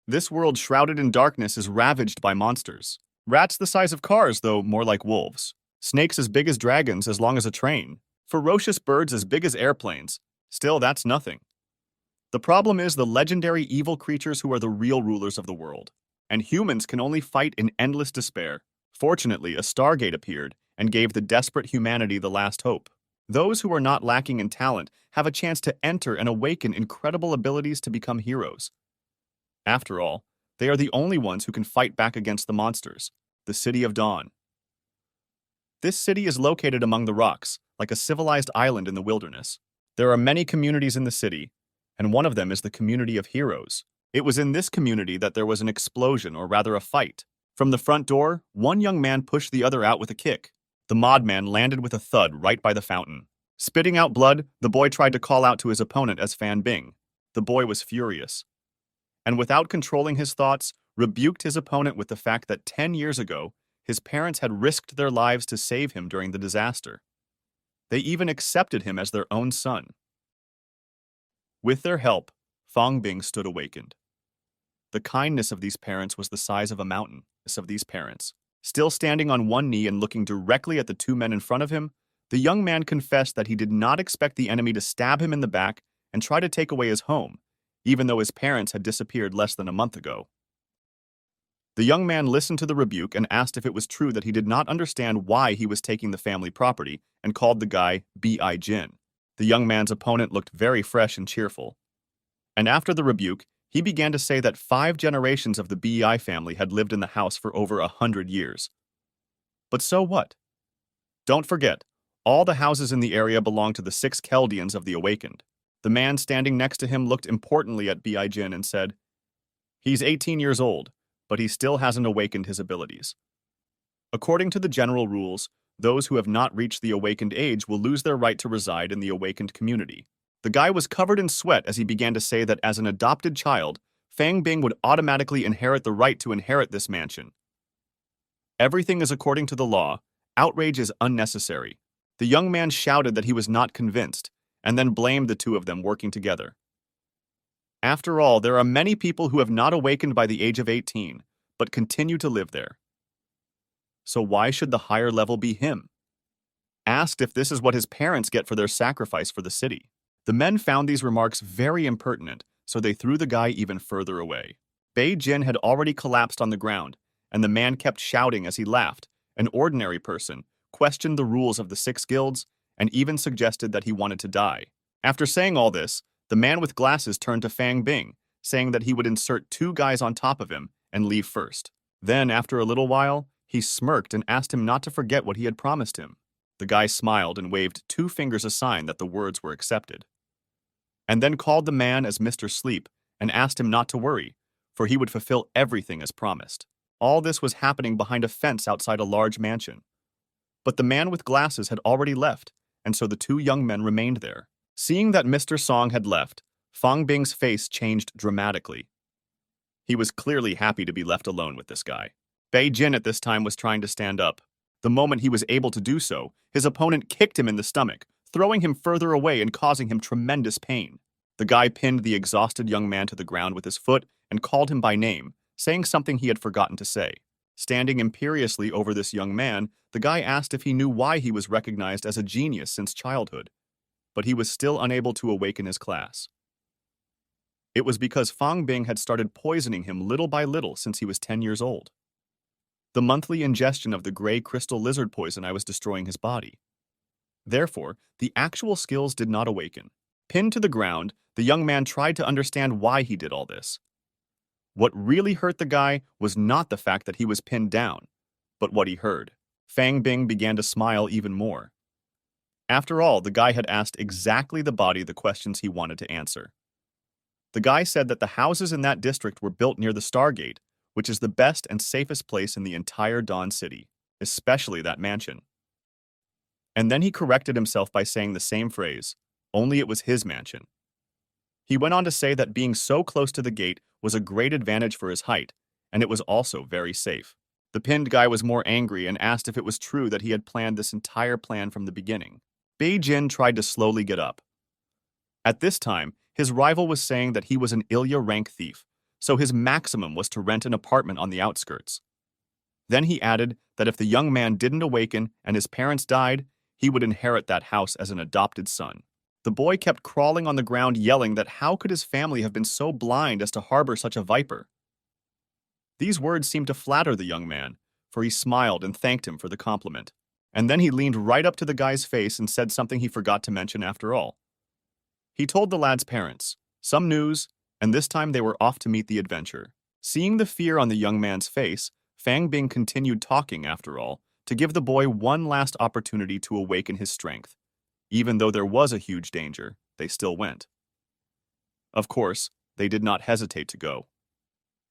This world shrouded in darkness is ravaged by monsters. Rats the size of cars, though more like wolves. Snakes as big as dragons as long as a train. Ferocious birds as big as airplanes. Still, that's nothing. The problem is the legendary evil creatures who are the real rulers of the world. And humans can only fight in endless despair. Fortunately, a Stargate appeared and gave the desperate humanity the last hope. Those who are not lacking in talent have a chance to enter and awaken incredible abilities to become heroes. After all, they are the only ones who can fight back against the monsters, the City of Dawn. This city is located among the rocks, like a civilized island in the wilderness. There are many communities in the city, and one of them is the community of heroes. It was in this community that there was an explosion, or rather a fight. From the front door, one young man pushed the other out with a kick. The mod man landed with a thud right by the fountain. Spitting out blood, the boy tried to call out to his opponent as Fan Bing. The boy was furious, and without controlling his thoughts, rebuked his opponent with the fact that 10 years ago, his parents had risked their lives to save him during the disaster. They even accepted him as their own son. With their help, Fang Bing stood awakened. The kindness of these parents was the size of a mountain. Still standing on one knee and looking directly at the two men in front of him, the young man confessed that he did not expect the enemy to stab him in the back and try to take away his home, even though his parents had disappeared less than a month ago. The young man listened to the rebuke and asked if it was true that he did not understand why he was taking the family property and called the guy B.I. Jin. The young man's opponent looked very fresh and cheerful. And after the rebuke, he began to say that 5 generations of the B.I. family had lived in the house for over 100 years. But so what? Don't forget, all the houses in the area belong to the 6 Chaldeans of the Awakened. The man standing next to him looked importantly at B.I. Jin and said, "He's 18 years old, but he still hasn't awakened his abilities. According to the general rules, those who have not reached the awakened age will lose their right to reside in the awakened community." The guy was covered in sweat as he began to say that as an adopted child, Fang Bing would automatically inherit the right to inherit this mansion. Everything is according to the law. Outrage is unnecessary. The young man shouted that he was not convinced, and then blamed the two of them working together. After all, there are many people who have not awakened by the age of 18, but continue to live there. So why should the higher level be him? Asked if this is what his parents get for their sacrifice for the city. The men found these remarks very impertinent, so they threw the guy even further away. Bei Jin had already collapsed on the ground, and the man kept shouting as he laughed. An ordinary person questioned the rules of the 6 guilds and even suggested that he wanted to die. After saying all this, the man with glasses turned to Fang Bing, saying that he would insert 2 guys on top of him and leave first. Then, after a little while, he smirked and asked him not to forget what he had promised him. The guy smiled and waved 2 fingers a sign that the words were accepted, and then called the man as Mr. Sleep and asked him not to worry, for he would fulfill everything as promised. All this was happening behind a fence outside a large mansion. But the man with glasses had already left, and so the 2 young men remained there. Seeing that Mr. Song had left, Fang Bing's face changed dramatically. He was clearly happy to be left alone with this guy. Bei Jin at this time was trying to stand up. The moment he was able to do so, his opponent kicked him in the stomach, throwing him further away and causing him tremendous pain. The guy pinned the exhausted young man to the ground with his foot and called him by name, saying something he had forgotten to say. Standing imperiously over this young man, the guy asked if he knew why he was recognized as a genius since childhood, but he was still unable to awaken his class. It was because Fang Bing had started poisoning him little by little since he was 10 years old. The monthly ingestion of the gray crystal lizard poison I was destroying his body. Therefore, the actual skills did not awaken. Pinned to the ground, the young man tried to understand why he did all this. What really hurt the guy was not the fact that he was pinned down, but what he heard. Fang Bing began to smile even more. After all, the guy had asked exactly the body the questions he wanted to answer. The guy said that the houses in that district were built near the Stargate, which is the best and safest place in the entire Dawn City, especially that mansion. And then he corrected himself by saying the same phrase, only it was his mansion. He went on to say that being so close to the gate was a great advantage for his height, and it was also very safe. The pinned guy was more angry and asked if it was true that he had planned this entire plan from the beginning. Bei Jin tried to slowly get up. At this time, his rival was saying that he was an Ilya rank thief, so his maximum was to rent an apartment on the outskirts. Then he added that if the young man didn't awaken and his parents died, he would inherit that house as an adopted son. The boy kept crawling on the ground yelling that how could his family have been so blind as to harbor such a viper? These words seemed to flatter the young man, for he smiled and thanked him for the compliment. And then he leaned right up to the guy's face and said something he forgot to mention after all. He told the lad's parents some news, and this time they were off to meet the adventure. Seeing the fear on the young man's face, Fang Bing continued talking after all, to give the boy one last opportunity to awaken his strength. Even though there was a huge danger, they still went. Of course, they did not hesitate to go.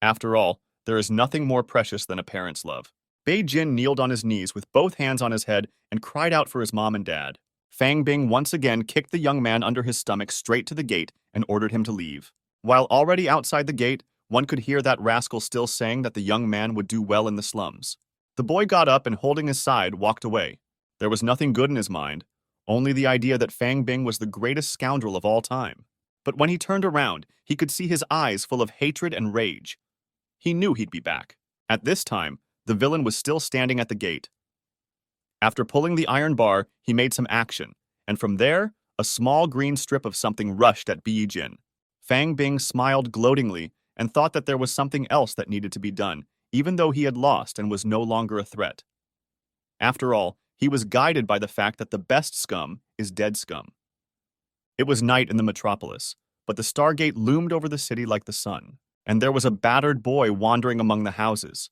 After all, there is nothing more precious than a parent's love. Bei Jin kneeled on his knees with both hands on his head and cried out for his mom and dad. Fang Bing once again kicked the young man under his stomach straight to the gate and ordered him to leave. While already outside the gate, one could hear that rascal still saying that the young man would do well in the slums. The boy got up and, holding his side, walked away. There was nothing good in his mind, only the idea that Fang Bing was the greatest scoundrel of all time. But when he turned around, he could see his eyes full of hatred and rage. He knew he'd be back. At this time, the villain was still standing at the gate. After pulling the iron bar, he made some action, and from there, a small green strip of something rushed at Bei Jin. Fang Bing smiled gloatingly and thought that there was something else that needed to be done, even though he had lost and was no longer a threat. After all, he was guided by the fact that the best scum is dead scum. It was night in the metropolis, but the Stargate loomed over the city like the sun, and there was a battered boy wandering among the houses.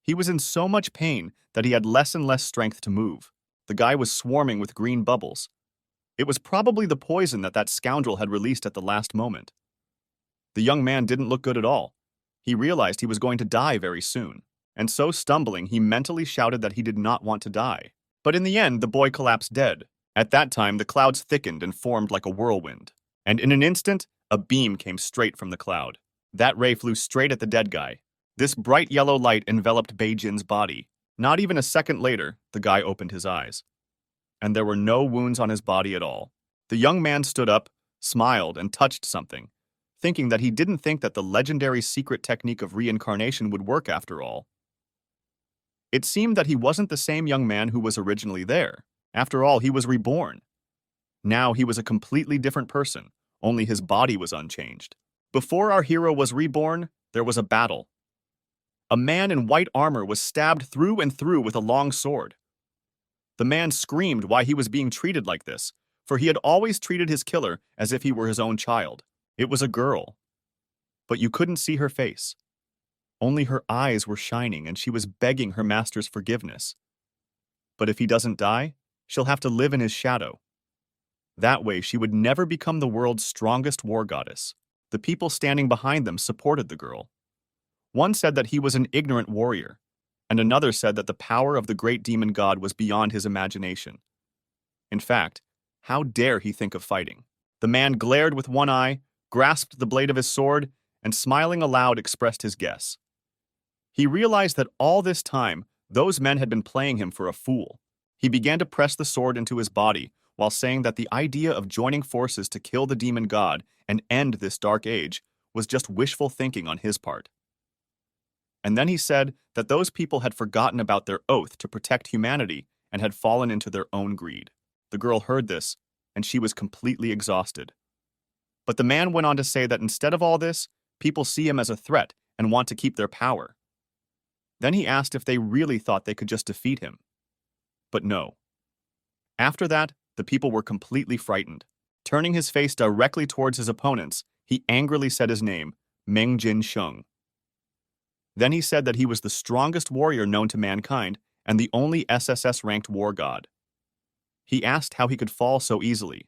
He was in so much pain that he had less and less strength to move. The guy was swarming with green bubbles. It was probably the poison that scoundrel had released at the last moment. The young man didn't look good at all. He realized he was going to die very soon, and so stumbling, he mentally shouted that he did not want to die. But in the end, the boy collapsed dead. At that time, the clouds thickened and formed like a whirlwind, and in an instant, a beam came straight from the cloud. That ray flew straight at the dead guy. This bright yellow light enveloped Bei Jin's body. Not even a second later, the guy opened his eyes, and there were no wounds on his body at all. The young man stood up, smiled, and touched something, thinking that he didn't think that the legendary secret technique of reincarnation would work after all. It seemed that he wasn't the same young man who was originally there. After all, he was reborn. Now he was a completely different person, only his body was unchanged. Before our hero was reborn, there was a battle. A man in white armor was stabbed through and through with a long sword. The man screamed why he was being treated like this, for he had always treated his killer as if he were his own child. It was a girl, but you couldn't see her face. Only her eyes were shining and she was begging her master's forgiveness. But if he doesn't die, she'll have to live in his shadow. That way, she would never become the world's strongest war goddess. The people standing behind them supported the girl. One said that he was an ignorant warrior, and another said that the power of the great demon god was beyond his imagination. In fact, how dare he think of fighting? The man glared with one eye, grasped the blade of his sword, and smiling aloud expressed his guess. He realized that all this time, those men had been playing him for a fool. He began to press the sword into his body, while saying that the idea of joining forces to kill the demon god and end this dark age was just wishful thinking on his part. And then he said that those people had forgotten about their oath to protect humanity and had fallen into their own greed. The girl heard this, and she was completely exhausted. But the man went on to say that instead of all this, people see him as a threat and want to keep their power. Then he asked if they really thought they could just defeat him. But no. After that, the people were completely frightened. Turning his face directly towards his opponents, he angrily said his name, Meng Jin Sheng. Then he said that he was the strongest warrior known to mankind and the only SSS-ranked war god. He asked how he could fall so easily.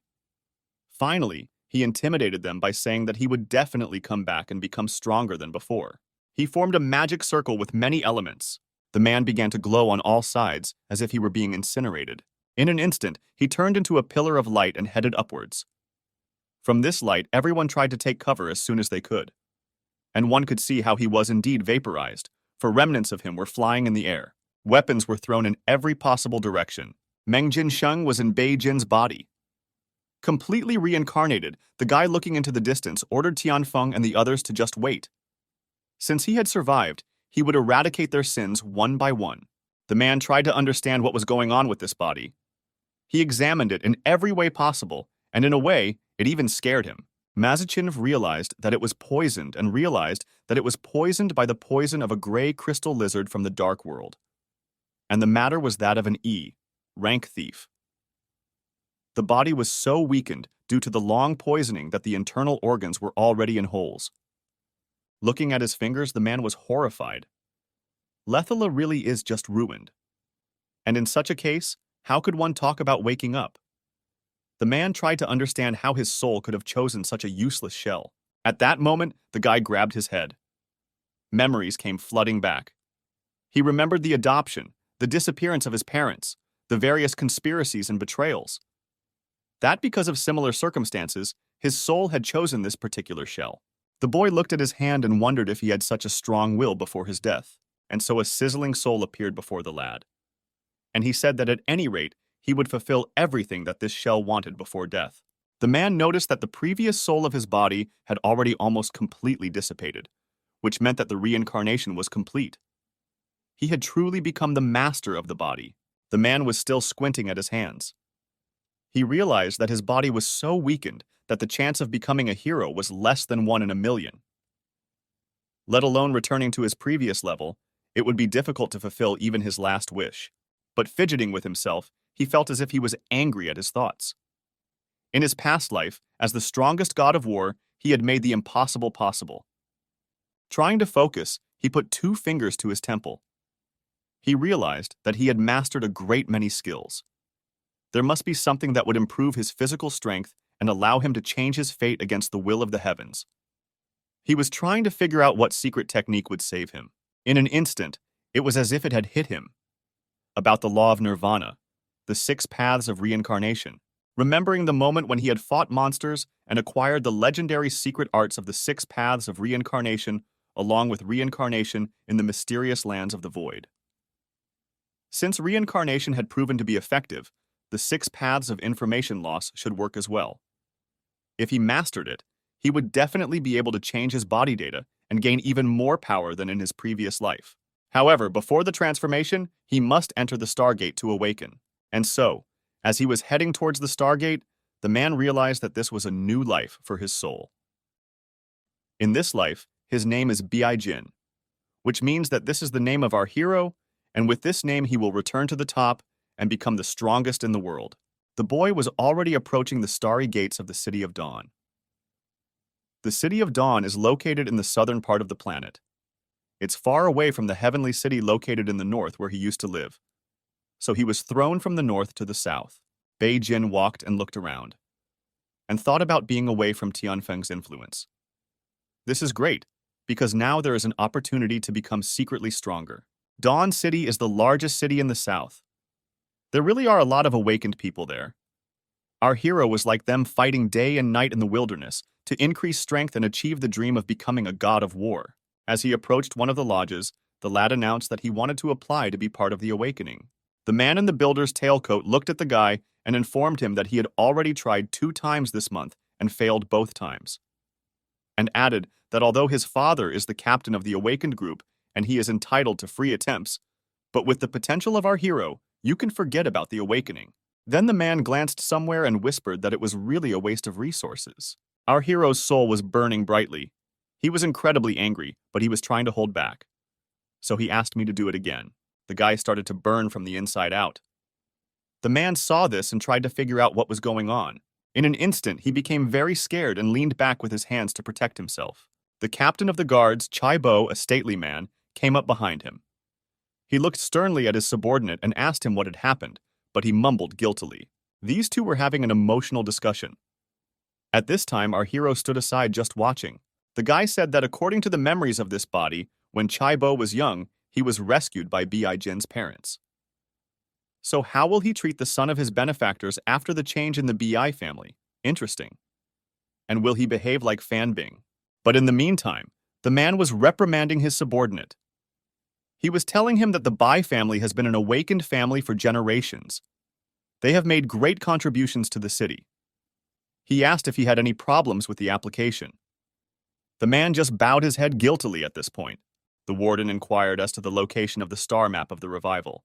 Finally, he intimidated them by saying that he would definitely come back and become stronger than before. He formed a magic circle with many elements. The man began to glow on all sides, as if he were being incinerated. In an instant, he turned into a pillar of light and headed upwards. From this light, everyone tried to take cover as soon as they could. And one could see how he was indeed vaporized, for remnants of him were flying in the air. Weapons were thrown in every possible direction. Meng Jin Sheng was in Bei Jin's body. Completely reincarnated, the guy looking into the distance ordered Tianfeng and the others to just wait. Since he had survived, he would eradicate their sins one by one. The man tried to understand what was going on with this body. He examined it in every way possible, and in a way, it even scared him. Mazachinov realized that it was poisoned and realized that it was poisoned by the poison of a gray crystal lizard from the dark world. And the matter was that of an rank thief. The body was so weakened due to the long poisoning that the internal organs were already in holes. Looking at his fingers, the man was horrified. Lethala really is just ruined. And in such a case, how could one talk about waking up? The man tried to understand how his soul could have chosen such a useless shell. At that moment, the guy grabbed his head. Memories came flooding back. He remembered the adoption, the disappearance of his parents, the various conspiracies and betrayals. That because of similar circumstances, his soul had chosen this particular shell. The boy looked at his hand and wondered if he had such a strong will before his death, and so a sizzling soul appeared before the lad. And he said that at any rate, he would fulfill everything that this shell wanted before death. The man noticed that the previous soul of his body had already almost completely dissipated, which meant that the reincarnation was complete. He had truly become the master of the body. The man was still squinting at his hands. He realized that his body was so weakened that the chance of becoming a hero was less than 1 in a million. Let alone returning to his previous level, it would be difficult to fulfill even his last wish. But fidgeting with himself, he felt as if he was angry at his thoughts. In his past life, as the strongest god of war, he had made the impossible possible. Trying to focus, he put 2 fingers to his temple. He realized that he had mastered a great many skills. There must be something that would improve his physical strength and allow him to change his fate against the will of the heavens. He was trying to figure out what secret technique would save him. In an instant, it was as if it had hit him. About the law of nirvana, the 6 paths of reincarnation, remembering the moment when he had fought monsters and acquired the legendary secret arts of the 6 paths of reincarnation along with reincarnation in the mysterious lands of the void. Since reincarnation had proven to be effective, the 6 paths of information loss should work as well. If he mastered it, he would definitely be able to change his body data and gain even more power than in his previous life. However, before the transformation, he must enter the Stargate to awaken. And so, as he was heading towards the Stargate, the man realized that this was a new life for his soul. In this life, his name is Bi-Jin, which means that this is the name of our hero, and with this name he will return to the top and become the strongest in the world. The boy was already approaching the starry gates of the City of Dawn. The City of Dawn is located in the southern part of the planet. It's far away from the heavenly city located in the north where he used to live. So he was thrown from the north to the south. Bei-Jin walked and looked around, and thought about being away from Tianfeng's influence. This is great, because now there is an opportunity to become secretly stronger. Dawn City is the largest city in the south. There really are a lot of awakened people there. Our hero was like them, fighting day and night in the wilderness to increase strength and achieve the dream of becoming a god of war. As he approached one of the lodges, the lad announced that he wanted to apply to be part of the awakening. The man in the builder's tailcoat looked at the guy and informed him that he had already tried 2 times this month and failed both times, and added that although his father is the captain of the awakened group and he is entitled to free attempts, but with the potential of our hero, you can forget about the awakening. Then the man glanced somewhere and whispered that it was really a waste of resources. Our hero's soul was burning brightly. He was incredibly angry, but he was trying to hold back. So he asked me to do it again. The guy started to burn from the inside out. The man saw this and tried to figure out what was going on. In an instant, he became very scared and leaned back with his hands to protect himself. The captain of the guards, Chai Bo, a stately man, came up behind him. He looked sternly at his subordinate and asked him what had happened, but he mumbled guiltily. These two were having an emotional discussion. At this time, our hero stood aside just watching. The guy said that according to the memories of this body, when Chai Bo was young, he was rescued by Bi-Jin's parents. So how will he treat the son of his benefactors after the change in the Bi family? Interesting. And will he behave like Fan Bing? But in the meantime, the man was reprimanding his subordinate. He was telling him that the Bai family has been an awakened family for generations. They have made great contributions to the city. He asked if he had any problems with the application. The man just bowed his head guiltily at this point. The warden inquired as to the location of the star map of the revival.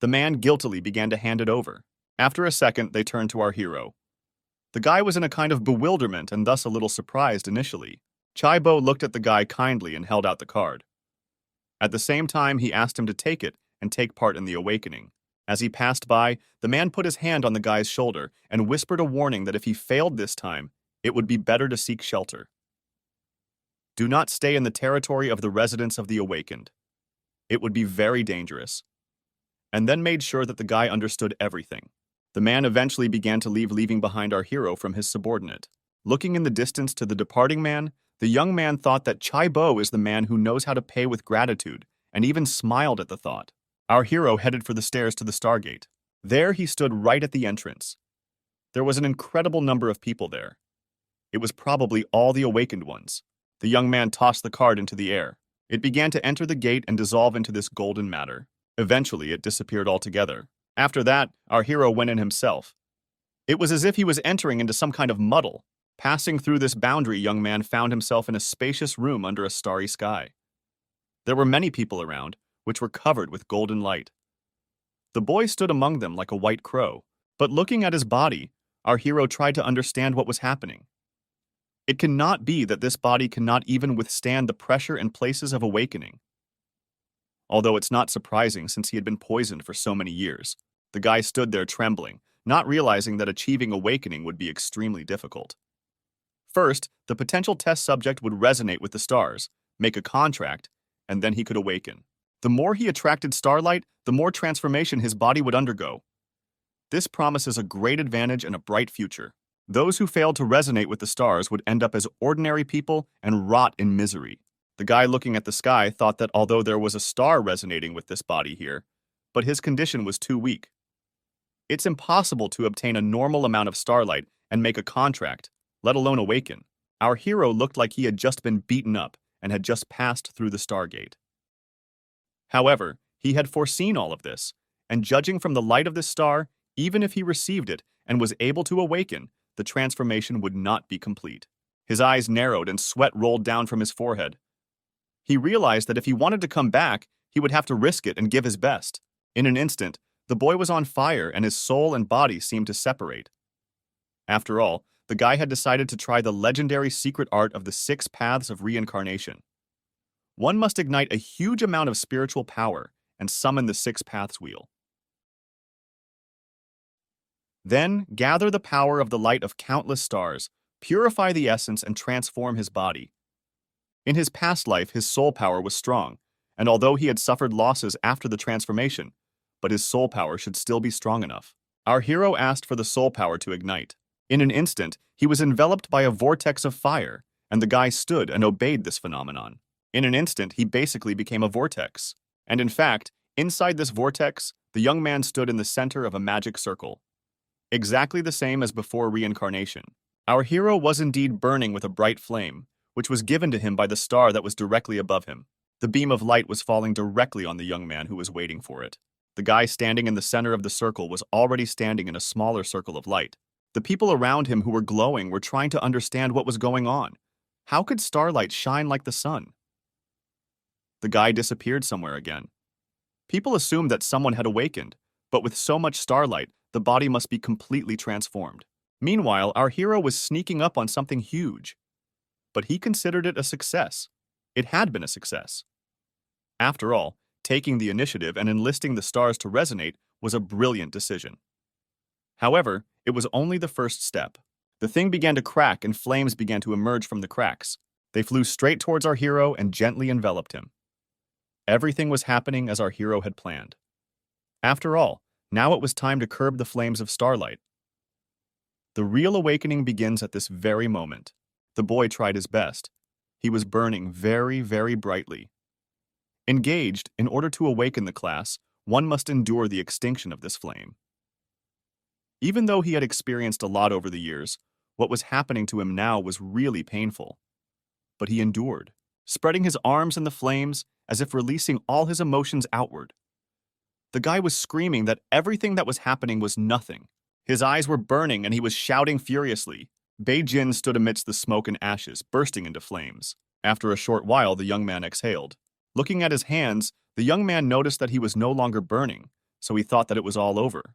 The man guiltily began to hand it over. After a second, they turned to our hero. The guy was in a kind of bewilderment and thus a little surprised initially. Chaibo looked at the guy kindly and held out the card. At the same time, he asked him to take it and take part in the awakening. As he passed by, the man put his hand on the guy's shoulder and whispered a warning that if he failed this time, it would be better to seek shelter. Do not stay in the territory of the residents of the awakened. It would be very dangerous. And then made sure that the guy understood everything. The man eventually began to leaving behind our hero from his subordinate. Looking in the distance to the departing man, the young man thought that Chaibo is the man who knows how to pay with gratitude, and even smiled at the thought. Our hero headed for the stairs to the Stargate. There he stood right at the entrance. There was an incredible number of people there. It was probably all the awakened ones. The young man tossed the card into the air. It began to enter the gate and dissolve into this golden matter. Eventually, it disappeared altogether. After that, our hero went in himself. It was as if he was entering into some kind of muddle. Passing through this boundary, young man found himself in a spacious room under a starry sky. There were many people around, which were covered with golden light. The boy stood among them like a white crow, but looking at his body, our hero tried to understand what was happening. It cannot be that this body cannot even withstand the pressure and places of awakening. Although it's not surprising since he had been poisoned for so many years. The guy stood there trembling, not realizing that achieving awakening would be extremely difficult. First, the potential test subject would resonate with the stars, make a contract, and then he could awaken. The more he attracted starlight, the more transformation his body would undergo. This promises a great advantage and a bright future. Those who failed to resonate with the stars would end up as ordinary people and rot in misery. The guy looking at the sky thought that although there was a star resonating with this body here, but his condition was too weak. It's impossible to obtain a normal amount of starlight and make a contract, let alone awaken. Our hero looked like he had just been beaten up and had just passed through the Stargate. However, he had foreseen all of this, and judging from the light of this star, even if he received it and was able to awaken, the transformation would not be complete. His eyes narrowed and sweat rolled down from his forehead. He realized that if he wanted to come back, he would have to risk it and give his best. In an instant, the boy was on fire and his soul and body seemed to separate. After all, the guy had decided to try the legendary secret art of the 6 paths of reincarnation. One must ignite a huge amount of spiritual power and summon the 6 paths wheel. Then, gather the power of the light of countless stars, purify the essence and transform his body. In his past life, his soul power was strong, and although he had suffered losses after the transformation, but his soul power should still be strong enough. Our hero asked for the soul power to ignite. In an instant, he was enveloped by a vortex of fire, and the guy stood and obeyed this phenomenon. In an instant, he basically became a vortex. And in fact, inside this vortex, the young man stood in the center of a magic circle. Exactly the same as before reincarnation. Our hero was indeed burning with a bright flame, which was given to him by the star that was directly above him. The beam of light was falling directly on the young man who was waiting for it. The guy standing in the center of the circle was already standing in a smaller circle of light. The people around him who were glowing were trying to understand what was going on. How could starlight shine like the sun? The guy disappeared somewhere again. People assumed that someone had awakened, but with so much starlight, the body must be completely transformed. Meanwhile, our hero was sneaking up on something huge. But he considered it a success. It had been a success. After all, taking the initiative and enlisting the stars to resonate was a brilliant decision. However, it was only the first step. The thing began to crack and flames began to emerge from the cracks. They flew straight towards our hero and gently enveloped him. Everything was happening as our hero had planned. After all, now it was time to curb the flames of starlight. The real awakening begins at this very moment. The boy tried his best. He was burning very, very brightly. Engaged, in order to awaken the class, one must endure the extinction of this flame. Even though he had experienced a lot over the years, what was happening to him now was really painful. But he endured, spreading his arms in the flames as if releasing all his emotions outward. The guy was screaming that everything that was happening was nothing. His eyes were burning and he was shouting furiously. Jin stood amidst the smoke and ashes, bursting into flames. After a short while, the young man exhaled. Looking at his hands, the young man noticed that he was no longer burning, so he thought that it was all over.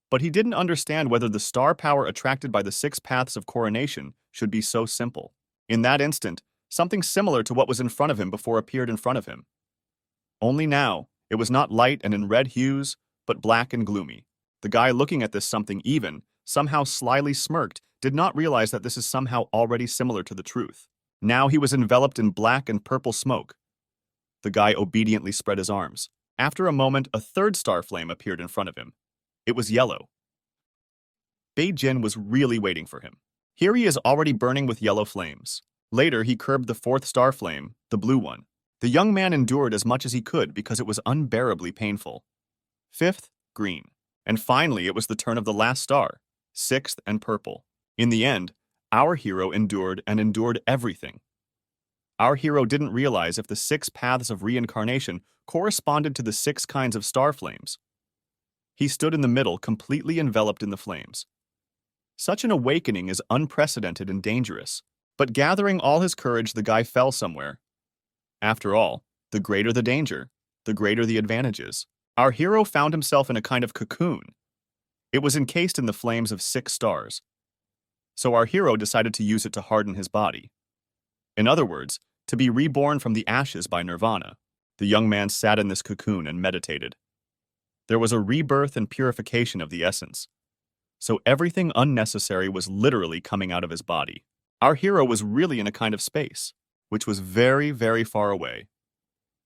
But he didn't understand whether the star power attracted by the six paths of coronation should be so simple. In that instant, something similar to what was in front of him before appeared in front of him. Only now, it was not light and in red hues, but black and gloomy. The guy looking at this something even, somehow slyly smirked, did not realize that this is somehow already similar to the truth. Now he was enveloped in black and purple smoke. The guy obediently spread his arms. After a moment, a third star flame appeared in front of him. It was yellow. Jin was really waiting for him. Here he is already burning with yellow flames. Later, he curbed the fourth star flame, the blue one. The young man endured as much as he could because it was unbearably painful. Fifth, green. And finally, it was the turn of the last star, sixth and purple. In the end, our hero endured and endured everything. Our hero didn't realize if the six paths of reincarnation corresponded to the six kinds of star flames. He stood in the middle, completely enveloped in the flames. Such an awakening is unprecedented and dangerous. But gathering all his courage, the guy fell somewhere. After all, the greater the danger, the greater the advantages. Our hero found himself in a kind of cocoon. It was encased in the flames of six stars. So our hero decided to use it to harden his body. In other words, to be reborn from the ashes by nirvana. The young man sat in this cocoon and meditated. There was a rebirth and purification of the essence. So everything unnecessary was literally coming out of his body. Our hero was really in a kind of space, which was very, very far away.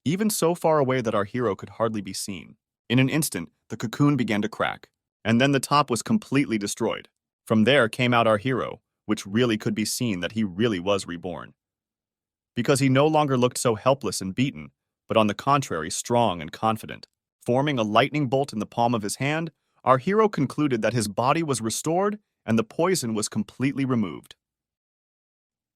Even so far away that our hero could hardly be seen. In an instant, the cocoon began to crack, and then the top was completely destroyed. From there came out our hero, which really could be seen that he really was reborn. Because he no longer looked so helpless and beaten, but on the contrary strong and confident. Forming a lightning bolt in the palm of his hand, our hero concluded that his body was restored and the poison was completely removed.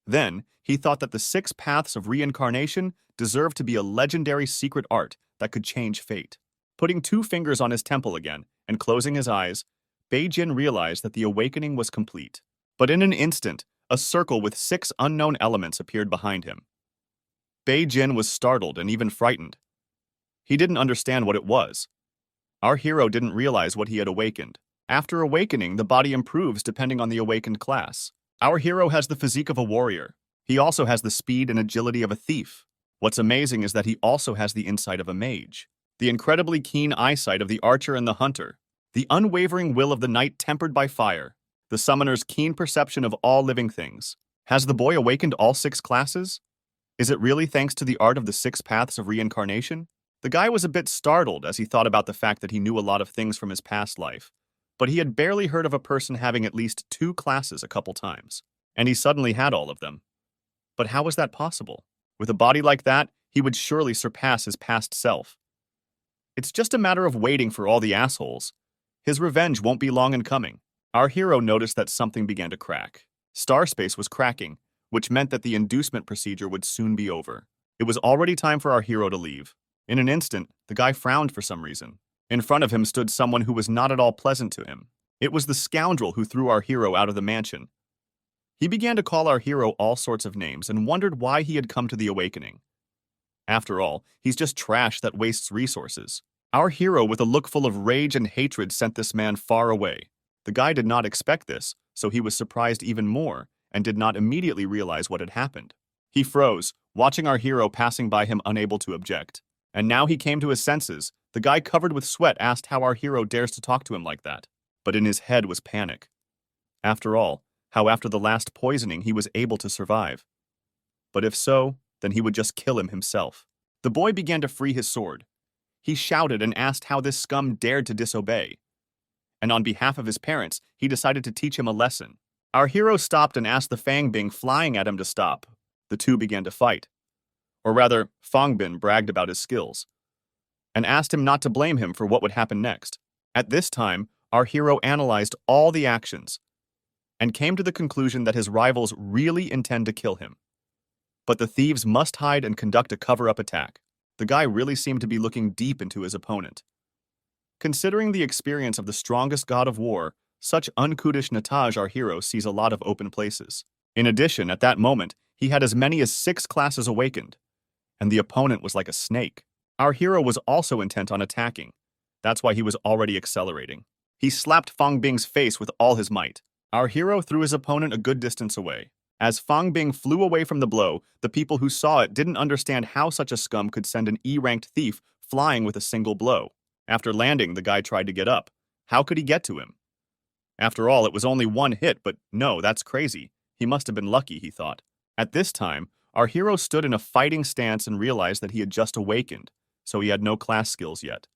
Then, he thought that the six paths of reincarnation deserved to be a legendary secret art that could change fate. Putting two fingers on his temple again and closing his eyes, Jin realized that the awakening was complete. But in an instant, a circle with six unknown elements appeared behind him. Jin was startled and even frightened. He didn't understand what it was. Our hero didn't realize what he had awakened. After awakening, the body improves depending on the awakened class. Our hero has the physique of a warrior. He also has the speed and agility of a thief. What's amazing is that he also has the insight of a mage, the incredibly keen eyesight of the archer and the hunter, the unwavering will of the knight tempered by fire, the summoner's keen perception of all living things. Has the boy awakened all six classes? Is it really thanks to the art of the six paths of reincarnation? The guy was a bit startled as he thought about the fact that he knew a lot of things from his past life, but he had barely heard of a person having at least two classes a couple times, and he suddenly had all of them. But how was that possible? With a body like that, he would surely surpass his past self. It's just a matter of waiting for all the assholes. His revenge won't be long in coming. Our hero noticed that something began to crack. Star space was cracking, which meant that the inducement procedure would soon be over. It was already time for our hero to leave. In an instant, the guy frowned for some reason. In front of him stood someone who was not at all pleasant to him. It was the scoundrel who threw our hero out of the mansion. He began to call our hero all sorts of names and wondered why he had come to the awakening. After all, he's just trash that wastes resources. Our hero, with a look full of rage and hatred, sent this man far away. The guy did not expect this, so he was surprised even more and did not immediately realize what had happened. He froze, watching our hero passing by him, unable to object. And now he came to his senses. The guy covered with sweat asked how our hero dares to talk to him like that. But in his head was panic. After all, how after the last poisoning he was able to survive. But if so, then he would just kill him himself. The boy began to free his sword. He shouted and asked how this scum dared to disobey. And on behalf of his parents, he decided to teach him a lesson. Our hero stopped and asked the Fangbing flying at him to stop. The two began to fight. Or rather, Fangbin bragged about his skills, and asked him not to blame him for what would happen next. At this time, our hero analyzed all the actions, and came to the conclusion that his rivals really intend to kill him. But the thieves must hide and conduct a cover-up attack. The guy really seemed to be looking deep into his opponent. Considering the experience of the strongest god of war, Such unkudish our hero sees a lot of open places. In addition, at that moment, he had as many as 6 classes awakened, and the opponent was like a snake. Our hero was also intent on attacking. That's why he was already accelerating. He slapped Fang Bing's face with all his might. Our hero threw his opponent a good distance away. As Fang Bing flew away from the blow, the people who saw it didn't understand how such a scum could send an E-ranked thief flying with a single blow. After landing, the guy tried to get up. How could he get to him? After all, it was only one hit, but no, that's crazy. He must have been lucky, he thought. At this time, our hero stood in a fighting stance and realized that he had just awakened, so he had no class skills yet.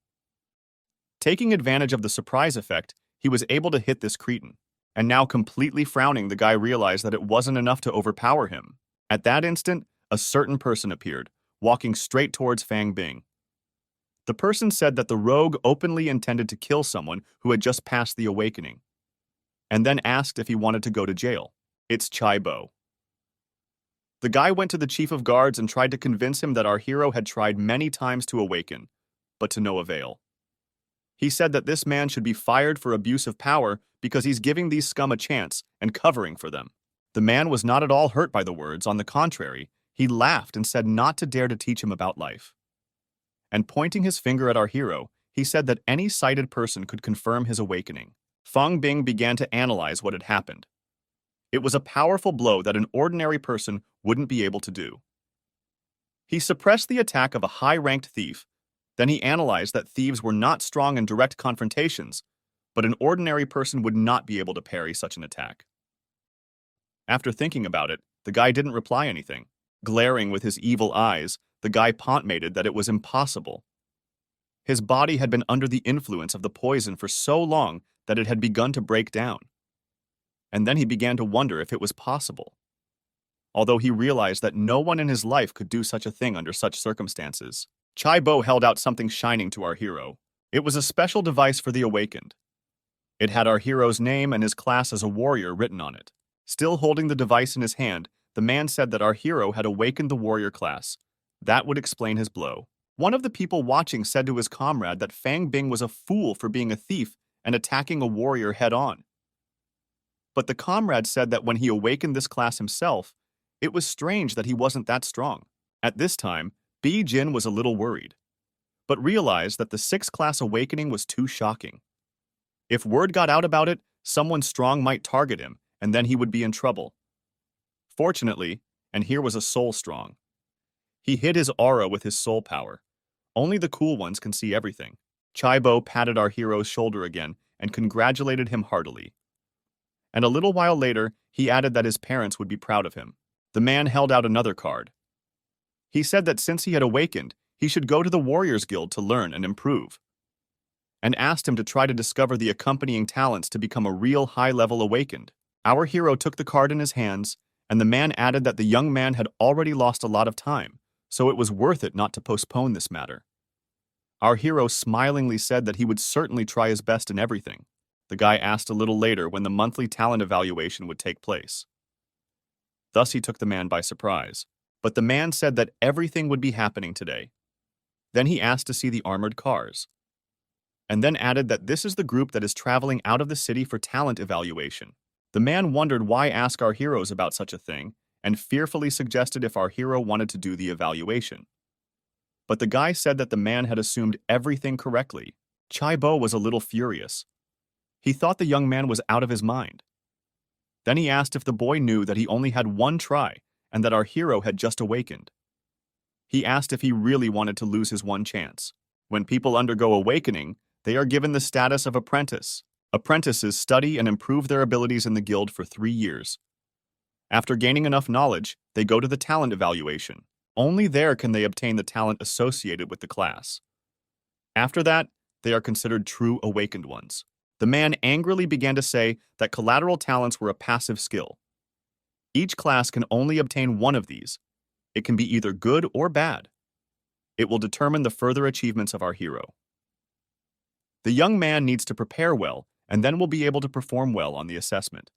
Taking advantage of the surprise effect, he was able to hit this cretin. And now completely frowning, the guy realized that it wasn't enough to overpower him. At that instant, a certain person appeared, walking straight towards Fang Bing. The person said that the rogue openly intended to kill someone who had just passed the awakening, and then asked if he wanted to go to jail. It's Chai Bo. The guy went to the chief of guards and tried to convince him that our hero had tried many times to awaken, but to no avail. He said that this man should be fired for abuse of power because he's giving these scum a chance and covering for them. The man was not at all hurt by the words. On the contrary, he laughed and said not to dare to teach him about life. And pointing his finger at our hero, he said that any sighted person could confirm his awakening. Fang Bing began to analyze what had happened. It was a powerful blow that an ordinary person wouldn't be able to do. He suppressed the attack of a high-ranked thief. Then he analyzed that thieves were not strong in direct confrontations, but an ordinary person would not be able to parry such an attack. After thinking about it, the guy didn't reply anything. Glaring with his evil eyes, the guy pontificated that it was impossible. His body had been under the influence of the poison for so long that it had begun to break down. And then he began to wonder if it was possible. Although he realized that no one in his life could do such a thing under such circumstances. Chai Bo held out something shining to our hero. It was a special device for the awakened. It had our hero's name and his class as a warrior written on it. Still holding the device in his hand, the man said that our hero had awakened the warrior class. That would explain his blow. One of the people watching said to his comrade that Fang Bing was a fool for being a thief and attacking a warrior head-on. But the comrade said that when he awakened this class himself, it was strange that he wasn't that strong. At this time, Bi Jin was a little worried, but realized that the 6th class awakening was too shocking. If word got out about it, someone strong might target him, and then he would be in trouble. Fortunately, and here was a soul strong. He hid his aura with his soul power. Only the cool ones can see everything. Chai Bo patted our hero's shoulder again and congratulated him heartily. And a little while later, he added that his parents would be proud of him. The man held out another card. He said that since he had awakened, he should go to the Warriors Guild to learn and improve, and asked him to try to discover the accompanying talents to become a real high-level awakened. Our hero took the card in his hands, and the man added that the young man had already lost a lot of time, so it was worth it not to postpone this matter. Our hero smilingly said that he would certainly try his best in everything. The guy asked a little later when the monthly talent evaluation would take place. Thus he took the man by surprise. But the man said that everything would be happening today. Then he asked to see the armored cars, and then added that this is the group that is traveling out of the city for talent evaluation. The man wondered why ask our heroes about such a thing, and fearfully suggested if our hero wanted to do the evaluation. But the guy said that the man had assumed everything correctly. Chai Bo was a little furious. He thought the young man was out of his mind. Then he asked if the boy knew that he only had one try, and that our hero had just awakened. He asked if he really wanted to lose his one chance. When people undergo awakening, they are given the status of apprentice. Apprentices study and improve their abilities in the guild for 3 years. After gaining enough knowledge, they go to the talent evaluation. Only there can they obtain the talent associated with the class. After that, they are considered true awakened ones. The man angrily began to say that collateral talents were a passive skill. Each class can only obtain one of these. It can be either good or bad. It will determine the further achievements of our hero. The young man needs to prepare well, and then will be able to perform well on the assessment.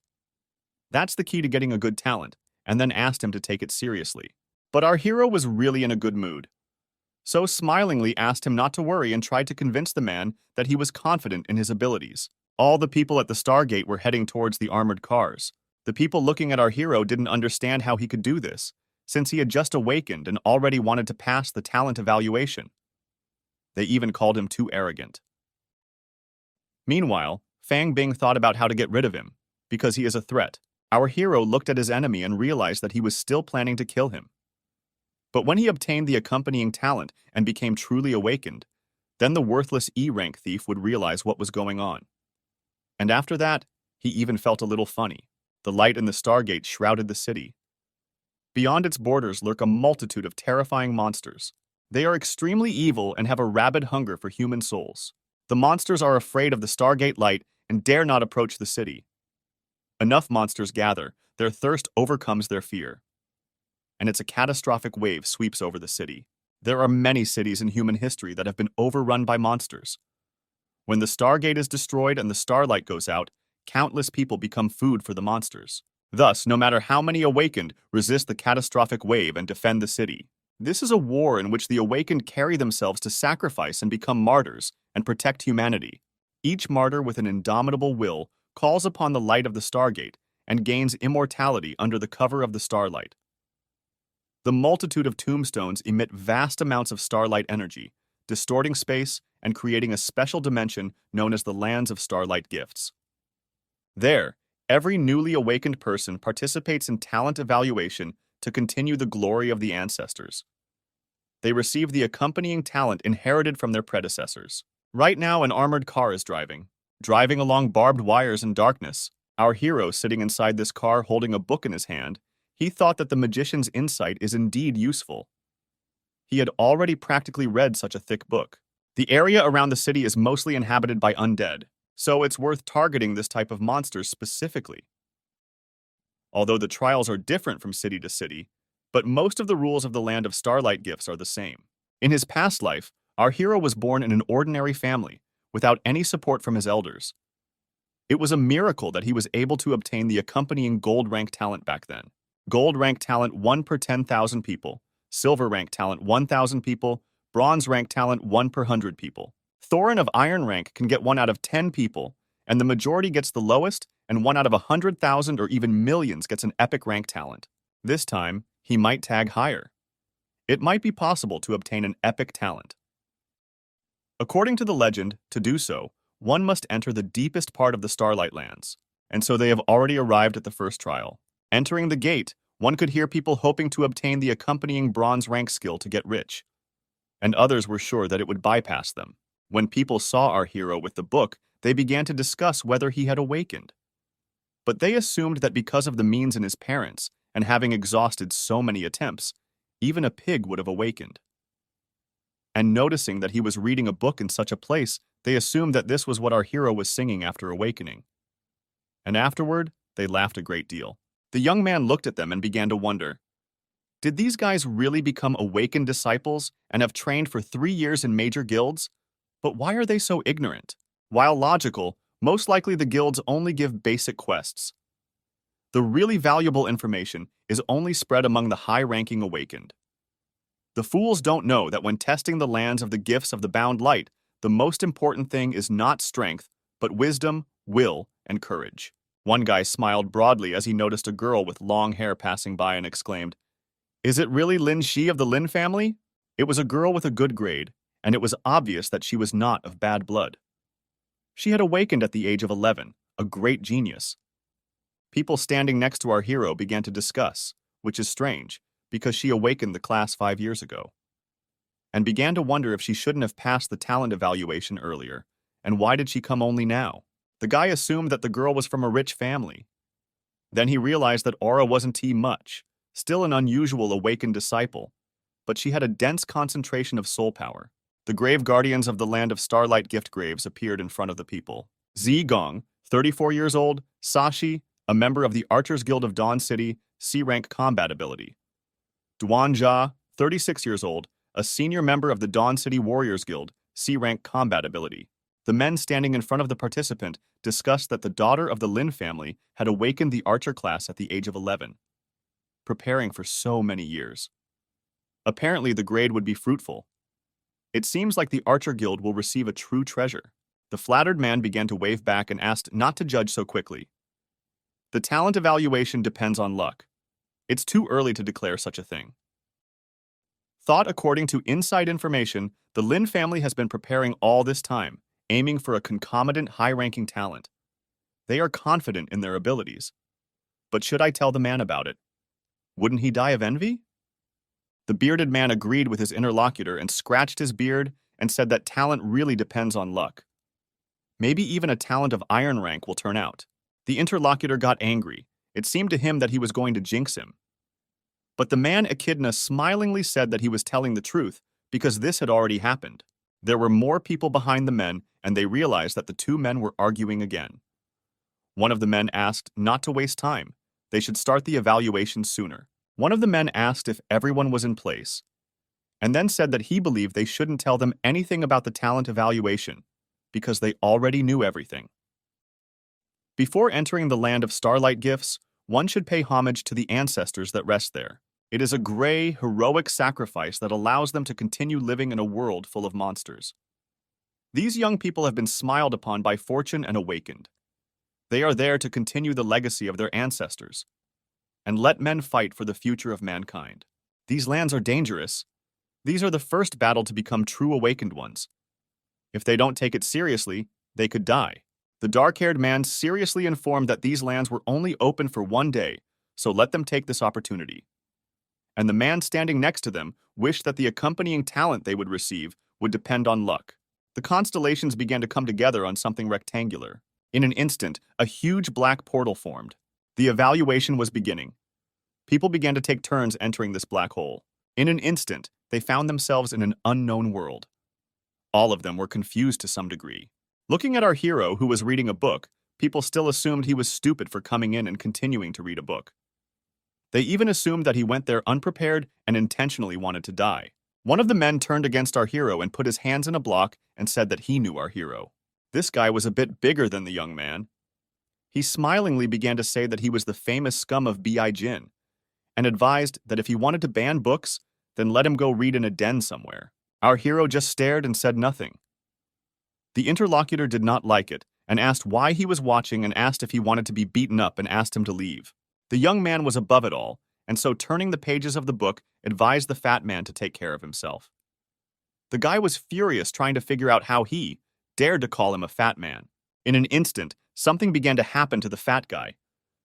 That's the key to getting a good talent, and then asked him to take it seriously. But our hero was really in a good mood, so smilingly asked him not to worry and tried to convince the man that he was confident in his abilities. All the people at the Stargate were heading towards the armored cars. The people looking at our hero didn't understand how he could do this, since he had just awakened and already wanted to pass the talent evaluation. They even called him too arrogant. Meanwhile, Fang Bing thought about how to get rid of him, because he is a threat. Our hero looked at his enemy and realized that he was still planning to kill him. But when he obtained the accompanying talent and became truly awakened, then the worthless E-rank thief would realize what was going on. And after that, he even felt a little funny. The light in the Stargate shrouded the city. Beyond its borders lurk a multitude of terrifying monsters. They are extremely evil and have a rabid hunger for human souls. The monsters are afraid of the Stargate light and dare not approach the city. Enough monsters gather, their thirst overcomes their fear. And it's a catastrophic wave sweeps over the city. There are many cities in human history that have been overrun by monsters. When the Stargate is destroyed and the starlight goes out, countless people become food for the monsters. Thus, no matter how many awakened resist the catastrophic wave and defend the city. This is a war in which the awakened carry themselves to sacrifice and become martyrs and protect humanity. Each martyr with an indomitable will calls upon the light of the Stargate and gains immortality under the cover of the starlight. The multitude of tombstones emit vast amounts of starlight energy, distorting space and creating a special dimension known as the Lands of Starlight Gifts. There, every newly awakened person participates in talent evaluation to continue the glory of the ancestors. They receive the accompanying talent inherited from their predecessors. Right now, an armored car is driving along barbed wires in darkness. Our hero, sitting inside this car holding a book in his hand, he thought that the magician's insight is indeed useful. He had already practically read such a thick book. The area around the city is mostly inhabited by undead, so it's worth targeting this type of monsters specifically. Although the trials are different from city to city, but most of the rules of the Land of Starlight Gifts are the same. In his past life, our hero was born in an ordinary family, without any support from his elders. It was a miracle that he was able to obtain the accompanying gold rank talent back then. Gold rank talent 1 per 10,000 people, silver rank talent 1,000 people, bronze rank talent 1 per 100 people. Thorin of iron rank can get 1 out of 10 people, and the majority gets the lowest, and 1 out of 100,000 or even millions gets an epic rank talent. This time, he might tag higher. It might be possible to obtain an epic talent. According to the legend, to do so, one must enter the deepest part of the Starlight Lands, and so they have already arrived at the first trial. Entering the gate, one could hear people hoping to obtain the accompanying bronze rank skill to get rich, and others were sure that it would bypass them. When people saw our hero with the book, they began to discuss whether he had awakened. But they assumed that because of the means in his parents, and having exhausted so many attempts, even a pig would have awakened. And noticing that he was reading a book in such a place, they assumed that this was what our hero was singing after awakening. And afterward, they laughed a great deal. The young man looked at them and began to wonder, did these guys really become awakened disciples and have trained for 3 years in major guilds? But why are they so ignorant? While logical, most likely the guilds only give basic quests. The really valuable information is only spread among the high-ranking awakened. The fools don't know that when testing the lands of the gifts of the bound light, the most important thing is not strength, but wisdom, will, and courage. One guy smiled broadly as he noticed a girl with long hair passing by and exclaimed, "Is it really Lin Shi of the Lin family?" It was a girl with a good grade, and it was obvious that she was not of bad blood. She had awakened at the age of 11, a great genius. People standing next to our hero began to discuss, which is strange, because she awakened the class 5 years ago, and began to wonder if she shouldn't have passed the talent evaluation earlier, and why did she come only now? The guy assumed that the girl was from a rich family. Then he realized that Aura wasn't much, still an unusual awakened disciple, but she had a dense concentration of soul power. The grave guardians of the Land of Starlight Gift Graves appeared in front of the people. Zi Gong, 34 years old, Sashi, a member of the Archers Guild of Dawn City, C-rank combat ability. Duan Jia, 36 years old, a senior member of the Dawn City Warriors Guild, C-rank combat ability. The men standing in front of the participant discussed that the daughter of the Lin family had awakened the archer class at the age of 11, preparing for so many years. Apparently, the grade would be fruitful. It seems like the Archer Guild will receive a true treasure. The flattered man began to wave back and asked not to judge so quickly. The talent evaluation depends on luck. It's too early to declare such a thing. Thought according to inside information, the Lin family has been preparing all this time, aiming for a concomitant high-ranking talent. They are confident in their abilities. But should I tell the man about it? Wouldn't he die of envy? The bearded man agreed with his interlocutor and scratched his beard and said that talent really depends on luck. Maybe even a talent of iron rank will turn out. The interlocutor got angry. It seemed to him that he was going to jinx him. But the man Echidna smilingly said that he was telling the truth because this had already happened. There were more people behind the men, and they realized that the two men were arguing again. One of the men asked not to waste time. They should start the evaluation sooner. One of the men asked if everyone was in place, and then said that he believed they shouldn't tell them anything about the talent evaluation because they already knew everything. Before entering the land of starlight gifts, one should pay homage to the ancestors that rest there. It is a gray, heroic sacrifice that allows them to continue living in a world full of monsters. These young people have been smiled upon by fortune and awakened. They are there to continue the legacy of their ancestors and let men fight for the future of mankind. These lands are dangerous. These are the first battle to become true awakened ones. If they don't take it seriously, they could die. The dark-haired man seriously informed that these lands were only open for one day, so let them take this opportunity. And the man standing next to them wished that the accompanying talent they would receive would depend on luck. The constellations began to come together on something rectangular. In an instant, a huge black portal formed. The evaluation was beginning. People began to take turns entering this black hole. In an instant, they found themselves in an unknown world. All of them were confused to some degree. Looking at our hero, who was reading a book, people still assumed he was stupid for coming in and continuing to read a book. They even assumed that he went there unprepared and intentionally wanted to die. One of the men turned against our hero and put his hands in a block and said that he knew our hero. This guy was a bit bigger than the young man. He smilingly began to say that he was the famous scum of B.I. Jin, and advised that if he wanted to ban books, then let him go read in a den somewhere. Our hero just stared and said nothing. The interlocutor did not like it, and asked why he was watching and asked if he wanted to be beaten up and asked him to leave. The young man was above it all, and so turning the pages of the book, advised the fat man to take care of himself. The guy was furious trying to figure out how he dared to call him a fat man. In an instant, something began to happen to the fat guy.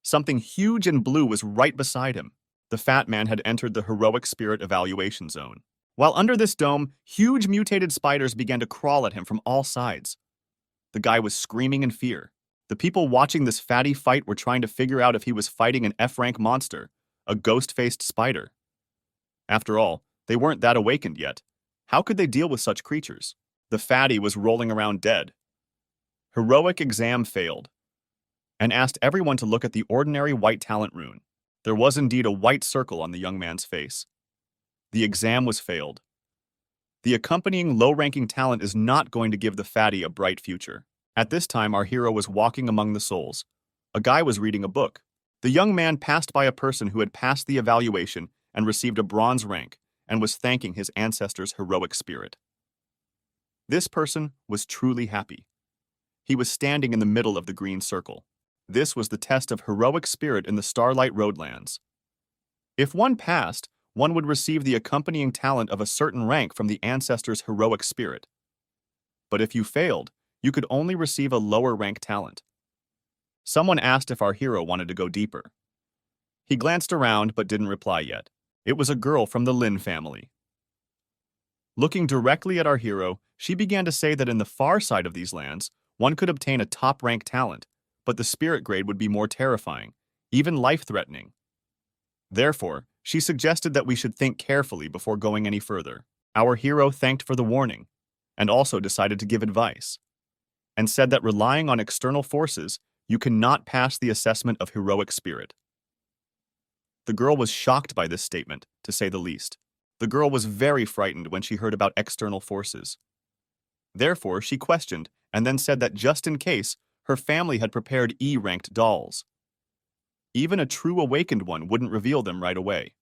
Something huge and blue was right beside him. The fat man had entered the heroic spirit evaluation zone. While under this dome, huge mutated spiders began to crawl at him from all sides. The guy was screaming in fear. The people watching this fatty fight were trying to figure out if he was fighting an F-rank monster, a ghost-faced spider. After all, they weren't that awakened yet. How could they deal with such creatures? The fatty was rolling around dead. Heroic exam failed, and asked everyone to look at the ordinary white talent rune. There was indeed a white circle on the young man's face. The exam was failed. The accompanying low-ranking talent is not going to give the fatty a bright future. At this time, our hero was walking among the souls. A guy was reading a book. The young man passed by a person who had passed the evaluation and received a bronze rank and was thanking his ancestors' heroic spirit. This person was truly happy. He was standing in the middle of the green circle. This was the test of heroic spirit in the Starlight Roadlands. If one passed, one would receive the accompanying talent of a certain rank from the ancestors' heroic spirit. But if you failed, you could only receive a lower rank talent. Someone asked if our hero wanted to go deeper. He glanced around but didn't reply yet. It was a girl from the Lin family. Looking directly at our hero, she began to say that in the far side of these lands, one could obtain a top-rank talent, but the spirit grade would be more terrifying, even life-threatening. Therefore, she suggested that we should think carefully before going any further. Our hero thanked for the warning, and also decided to give advice, and said that relying on external forces, you cannot pass the assessment of heroic spirit. The girl was shocked by this statement, to say the least. The girl was very frightened when she heard about external forces. Therefore, she questioned, and then said that just in case, her family had prepared E-ranked dolls. Even a true awakened one wouldn't reveal them right away.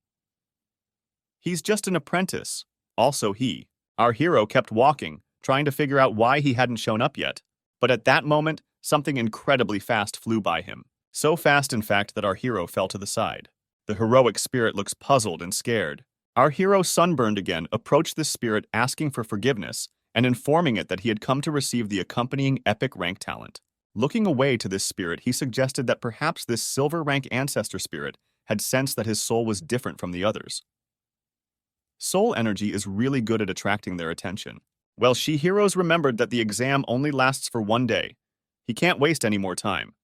He's just an apprentice. Also he. Our hero kept walking, trying to figure out why he hadn't shown up yet. But at that moment, something incredibly fast flew by him. So fast, in fact, that our hero fell to the side. The heroic spirit looks puzzled and scared. Our hero, sunburned again, approached this spirit asking for forgiveness and informing it that he had come to receive the accompanying epic rank talent. Looking away to this spirit, he suggested that perhaps this silver rank ancestor spirit had sensed that his soul was different from the others. Soul energy is really good at attracting their attention. Well, Shihiro's remembered that the exam only lasts for 1 day. He can't waste any more time.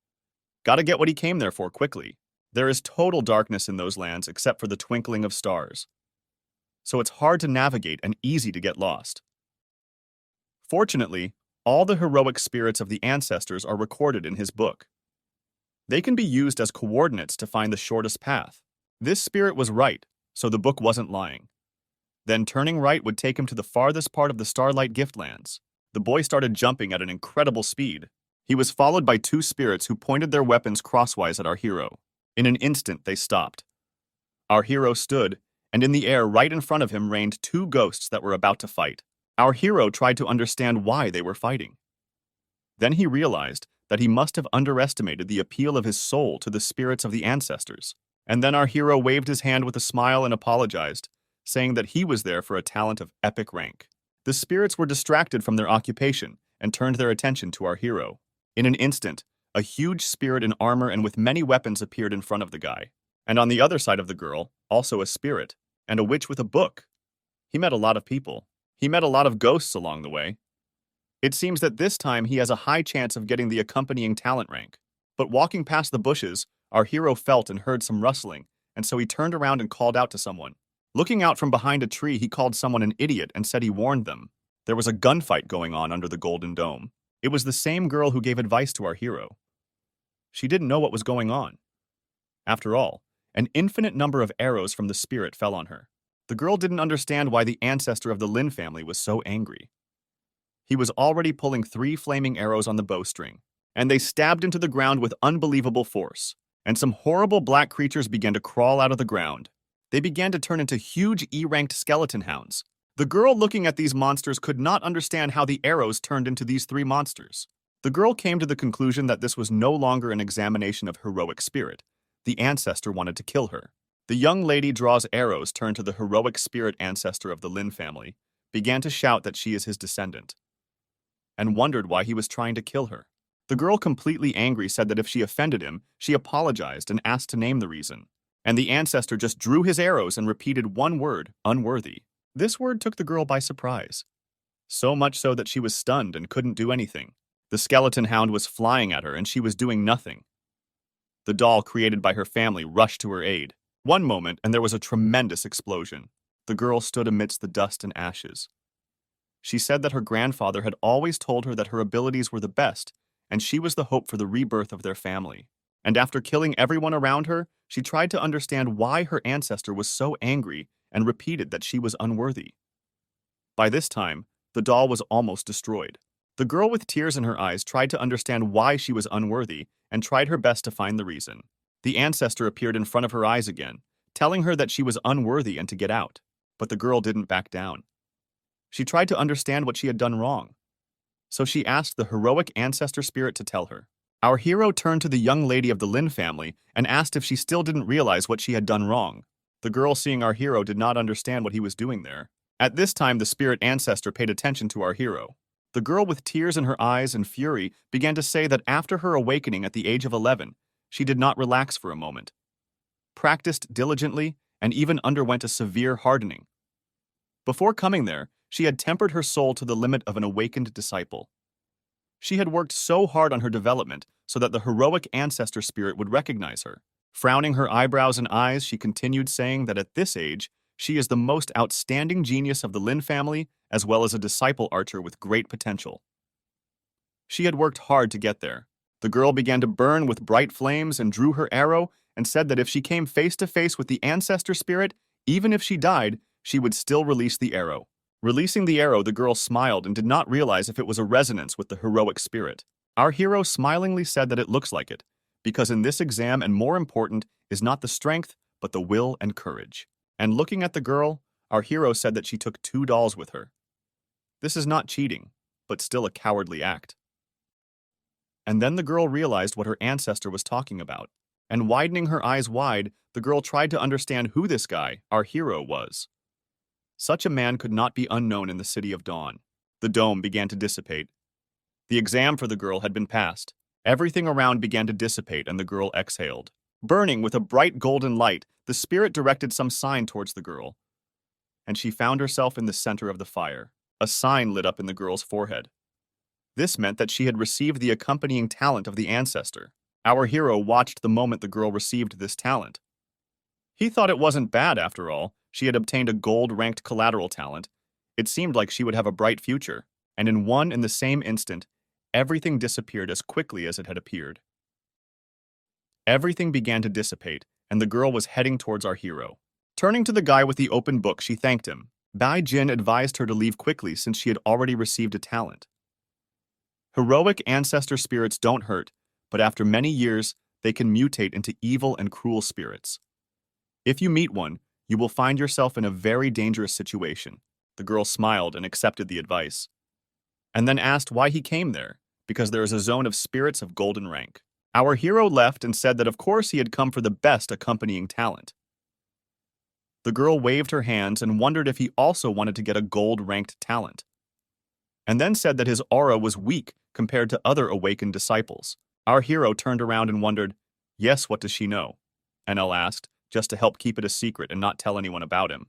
Gotta get what he came there for quickly. There is total darkness in those lands except for the twinkling of stars. So it's hard to navigate and easy to get lost. Fortunately, all the heroic spirits of the ancestors are recorded in his book. They can be used as coordinates to find the shortest path. This spirit was right, so the book wasn't lying. Then turning right would take him to the farthest part of the Starlight Giftlands. The boy started jumping at an incredible speed. He was followed by 2 spirits who pointed their weapons crosswise at our hero. In an instant, they stopped. Our hero stood, and in the air right in front of him reigned 2 ghosts that were about to fight. Our hero tried to understand why they were fighting. Then he realized that he must have underestimated the appeal of his soul to the spirits of the ancestors. And then our hero waved his hand with a smile and apologized, saying that he was there for a talent of epic rank. The spirits were distracted from their occupation and turned their attention to our hero. In an instant, a huge spirit in armor and with many weapons appeared in front of the guy. And on the other side of the girl, also a spirit, and a witch with a book. He met a lot of people. He met a lot of ghosts along the way. It seems that this time he has a high chance of getting the accompanying talent rank. But walking past the bushes, our hero felt and heard some rustling, and so he turned around and called out to someone. Looking out from behind a tree, he called someone an idiot and said he warned them. There was a gunfight going on under the Golden Dome. It was the same girl who gave advice to our hero. She didn't know what was going on. After all, an infinite number of arrows from the spirit fell on her. The girl didn't understand why the ancestor of the Lin family was so angry. He was already pulling 3 flaming arrows on the bowstring, and they stabbed into the ground with unbelievable force, and some horrible black creatures began to crawl out of the ground. They began to turn into huge E-ranked skeleton hounds. The girl looking at these monsters could not understand how the arrows turned into these 3 monsters. The girl came to the conclusion that this was no longer an examination of heroic spirit. The ancestor wanted to kill her. The young lady draws arrows turned to the heroic spirit ancestor of the Lin family, began to shout that she is his descendant, and wondered why he was trying to kill her. The girl, completely angry, said that if she offended him, she apologized and asked to name the reason. And the ancestor just drew his arrows and repeated one word, unworthy. This word took the girl by surprise. So much so that she was stunned and couldn't do anything. The skeleton hound was flying at her and she was doing nothing. The doll created by her family rushed to her aid. One moment and there was a tremendous explosion. The girl stood amidst the dust and ashes. She said that her grandfather had always told her that her abilities were the best, and she was the hope for the rebirth of their family. And after killing everyone around her, she tried to understand why her ancestor was so angry and repeated that she was unworthy. By this time, the doll was almost destroyed. The girl with tears in her eyes tried to understand why she was unworthy and tried her best to find the reason. The ancestor appeared in front of her eyes again, telling her that she was unworthy and to get out. But the girl didn't back down. She tried to understand what she had done wrong. So she asked the heroic ancestor spirit to tell her. Our hero turned to the young lady of the Lin family and asked if she still didn't realize what she had done wrong. The girl, seeing our hero, did not understand what he was doing there. At this time, the spirit ancestor paid attention to our hero. The girl, with tears in her eyes and fury, began to say that after her awakening at the age of 11, she did not relax for a moment, practiced diligently, and even underwent a severe hardening. Before coming there, she had tempered her soul to the limit of an awakened disciple. She had worked so hard on her development so that the heroic ancestor spirit would recognize her. Frowning her eyebrows and eyes, she continued saying that at this age, she is the most outstanding genius of the Lin family, as well as a disciple archer with great potential. She had worked hard to get there. The girl began to burn with bright flames and drew her arrow and said that if she came face to face with the ancestor spirit, even if she died, she would still release the arrow. Releasing the arrow, the girl smiled and did not realize if it was a resonance with the heroic spirit. Our hero smilingly said that it looks like it, because in this exam, and more important, is not the strength, but the will and courage. And looking at the girl, our hero said that she took 2 dolls with her. This is not cheating, but still a cowardly act. And then the girl realized what her ancestor was talking about. And widening her eyes wide, the girl tried to understand who this guy, our hero, was. Such a man could not be unknown in the City of Dawn. The dome began to dissipate. The exam for the girl had been passed. Everything around began to dissipate, and the girl exhaled. Burning with a bright golden light, the spirit directed some sign towards the girl, and she found herself in the center of the fire. A sign lit up in the girl's forehead. This meant that she had received the accompanying talent of the ancestor. Our hero watched the moment the girl received this talent. He thought it wasn't bad after all. She had obtained a gold-ranked collateral talent. It seemed like she would have a bright future, and in the same instant, everything disappeared as quickly as it had appeared. Everything began to dissipate, and the girl was heading towards our hero. Turning to the guy with the open book, she thanked him. Bai Jin advised her to leave quickly since she had already received a talent. Heroic ancestor spirits don't hurt, but after many years, they can mutate into evil and cruel spirits. If you meet one, you will find yourself in a very dangerous situation. The girl smiled and accepted the advice, and then asked why he came there, because there is a zone of spirits of golden rank. Our hero left and said that of course he had come for the best accompanying talent. The girl waved her hands and wondered if he also wanted to get a gold-ranked talent, and then said that his aura was weak compared to other awakened disciples. Our hero turned around and wondered, "Yes, what does she know?" NL asked, just to help keep it a secret and not tell anyone about him.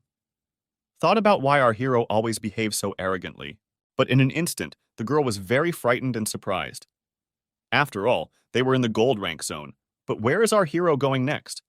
Thought about why our hero always behaves so arrogantly, but in an instant, the girl was very frightened and surprised. After all, they were in the gold rank zone, but where is our hero going next?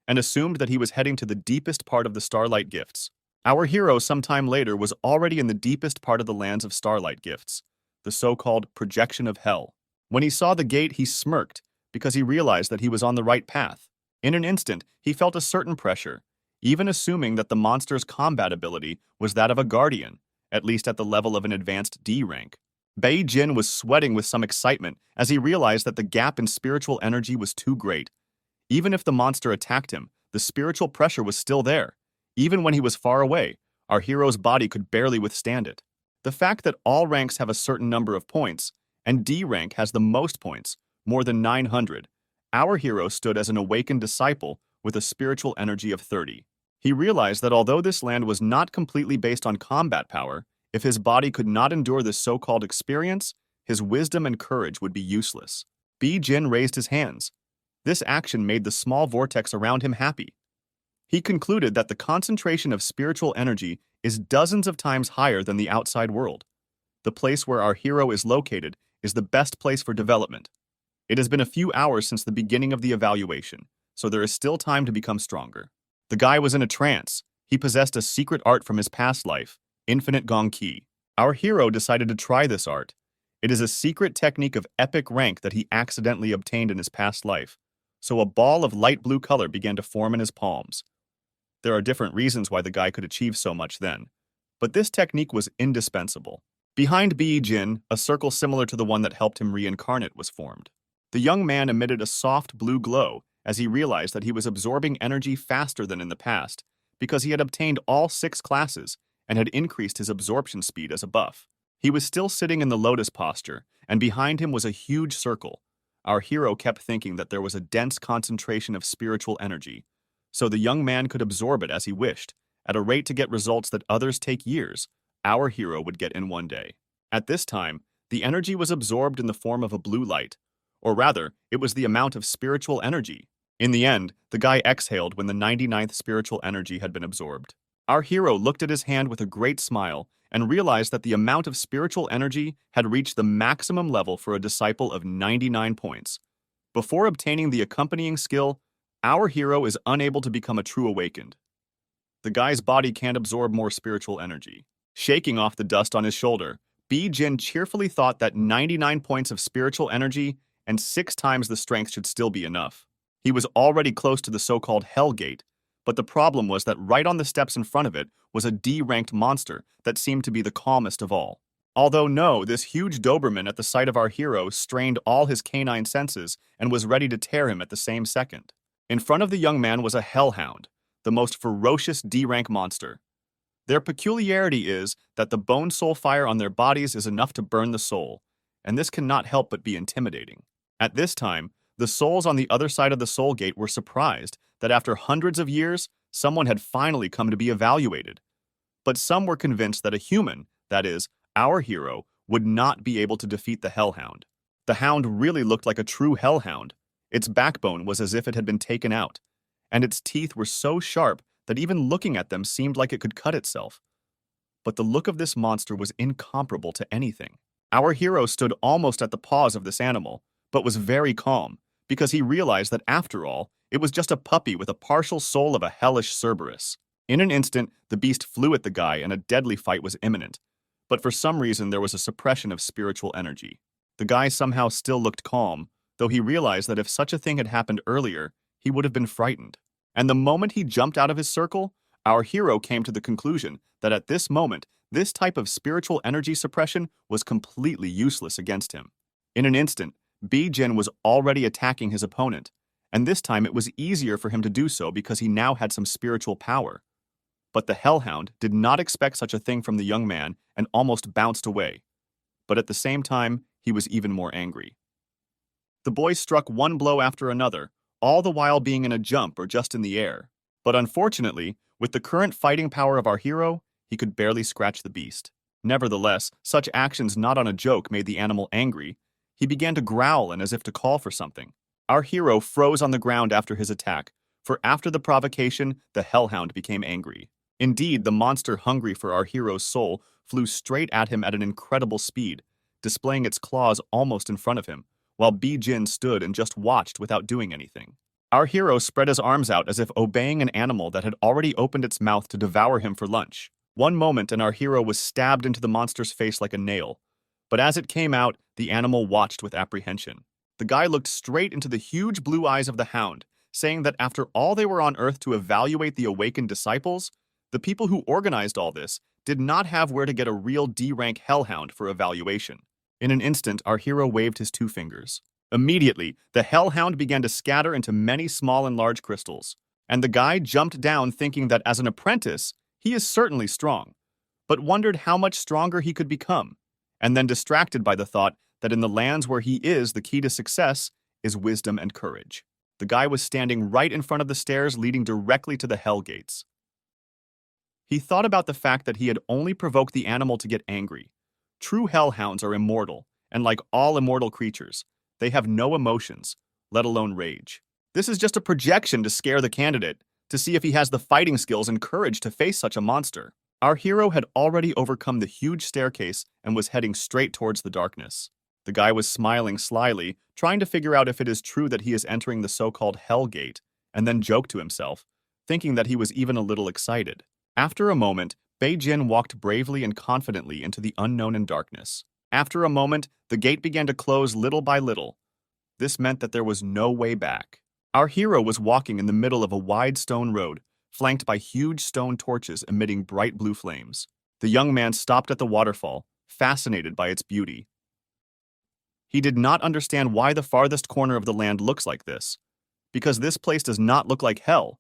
And assumed that he was heading to the deepest part of the Starlight Gifts. Our hero sometime later was already in the deepest part of the lands of Starlight Gifts, the so-called projection of hell. When he saw the gate, he smirked because he realized that he was on the right path. In an instant, he felt a certain pressure, even assuming that the monster's combat ability was that of a guardian, at least at the level of an advanced D rank. Bai Jin was sweating with some excitement as he realized that the gap in spiritual energy was too great. Even if the monster attacked him, the spiritual pressure was still there. Even when he was far away, our hero's body could barely withstand it. The fact that all ranks have a certain number of points, and D rank has the most points, more than 900, our hero stood as an awakened disciple with a spiritual energy of 30. He realized that although this land was not completely based on combat power, if his body could not endure this so-called experience, his wisdom and courage would be useless. Bai Jin raised his hands. This action made the small vortex around him happy. He concluded that the concentration of spiritual energy is dozens of times higher than the outside world. The place where our hero is located is the best place for development. It has been a few hours since the beginning of the evaluation, so there is still time to become stronger. The guy was in a trance. He possessed a secret art from his past life, Infinite Gong Ki. Our hero decided to try this art. It is a secret technique of epic rank that he accidentally obtained in his past life. So a ball of light blue color began to form in his palms. There are different reasons why the guy could achieve so much then, but this technique was indispensable. Behind Bai Jin, a circle similar to the one that helped him reincarnate was formed. The young man emitted a soft blue glow as he realized that he was absorbing energy faster than in the past because he had obtained all 6 classes and had increased his absorption speed as a buff. He was still sitting in the lotus posture, and behind him was a huge circle. Our hero kept thinking that there was a dense concentration of spiritual energy, so the young man could absorb it as he wished. At a rate to get results that others take years, our hero would get in one day. At this time, the energy was absorbed in the form of a blue light, or rather, it was the amount of spiritual energy. In the end, the guy exhaled when the 99th spiritual energy had been absorbed. Our hero looked at his hand with a great smile and realized that the amount of spiritual energy had reached the maximum level for a disciple of 99 points. Before obtaining the accompanying skill, our hero is unable to become a true awakened. The guy's body can't absorb more spiritual energy. Shaking off the dust on his shoulder, Bai Jin cheerfully thought that 99 points of spiritual energy and 6 times the strength should still be enough. He was already close to the so-called Hell Gate, but the problem was that right on the steps in front of it was a D-ranked monster that seemed to be the calmest of all. Although no, this huge Doberman at the sight of our hero strained all his canine senses and was ready to tear him at the same second. In front of the young man was a Hellhound, the most ferocious D-rank monster. Their peculiarity is that the bone soul fire on their bodies is enough to burn the soul, and this cannot help but be intimidating. At this time, the souls on the other side of the soul gate were surprised that after hundreds of years, someone had finally come to be evaluated. But some were convinced that a human, that is, our hero, would not be able to defeat the Hellhound. The hound really looked like a true hellhound. Its backbone was as if it had been taken out, and its teeth were so sharp that even looking at them seemed like it could cut itself. But the look of this monster was incomparable to anything. Our hero stood almost at the paws of this animal, but was very calm, because he realized that after all, it was just a puppy with a partial soul of a hellish Cerberus. In an instant, the beast flew at the guy and a deadly fight was imminent. But for some reason, there was a suppression of spiritual energy. The guy somehow still looked calm, though he realized that if such a thing had happened earlier, he would have been frightened. And the moment he jumped out of his circle, our hero came to the conclusion that at this moment, this type of spiritual energy suppression was completely useless against him. In an instant, Jin was already attacking his opponent, and this time it was easier for him to do so because he now had some spiritual power. But the Hellhound did not expect such a thing from the young man and almost bounced away. But at the same time, he was even more angry. The boy struck one blow after another, all the while being in a jump or just in the air. But unfortunately, with the current fighting power of our hero, he could barely scratch the beast. Nevertheless, such actions not on a joke made the animal angry. He began to growl and as if to call for something. Our hero froze on the ground after his attack, for after the provocation, the Hellhound became angry. Indeed, the monster hungry for our hero's soul flew straight at him at an incredible speed, displaying its claws almost in front of him, while Jin stood and just watched without doing anything. Our hero spread his arms out as if obeying an animal that had already opened its mouth to devour him for lunch. One moment and our hero was stabbed into the monster's face like a nail. But as it came out, the animal watched with apprehension. The guy looked straight into the huge blue eyes of the hound, saying that after all they were on Earth to evaluate the awakened disciples, the people who organized all this did not have where to get a real D-rank hellhound for evaluation. In an instant, our hero waved his two fingers. Immediately, the hellhound began to scatter into many small and large crystals, and the guy jumped down thinking that as an apprentice, he is certainly strong, but wondered how much stronger he could become, and then distracted by the thought that in the lands where he is, the key to success is wisdom and courage. The guy was standing right in front of the stairs leading directly to the hell gates. He thought about the fact that he had only provoked the animal to get angry. True hellhounds are immortal, and like all immortal creatures, they have no emotions, let alone rage. This is just a projection to scare the candidate, to see if he has the fighting skills and courage to face such a monster. Our hero had already overcome the huge staircase and was heading straight towards the darkness. The guy was smiling slyly, trying to figure out if it is true that he is entering the so-called Hell Gate, and then joked to himself, thinking that he was even a little excited. After a moment, Jin walked bravely and confidently into the unknown and darkness. After a moment, the gate began to close little by little. This meant that there was no way back. Our hero was walking in the middle of a wide stone road, flanked by huge stone torches emitting bright blue flames. The young man stopped at the waterfall, fascinated by its beauty. He did not understand why the farthest corner of the land looks like this, because this place does not look like hell.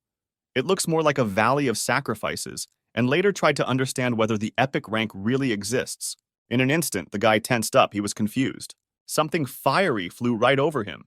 It looks more like a valley of sacrifices, and later tried to understand whether the epic rank really exists. In an instant, the guy tensed up. He was confused. Something fiery flew right over him,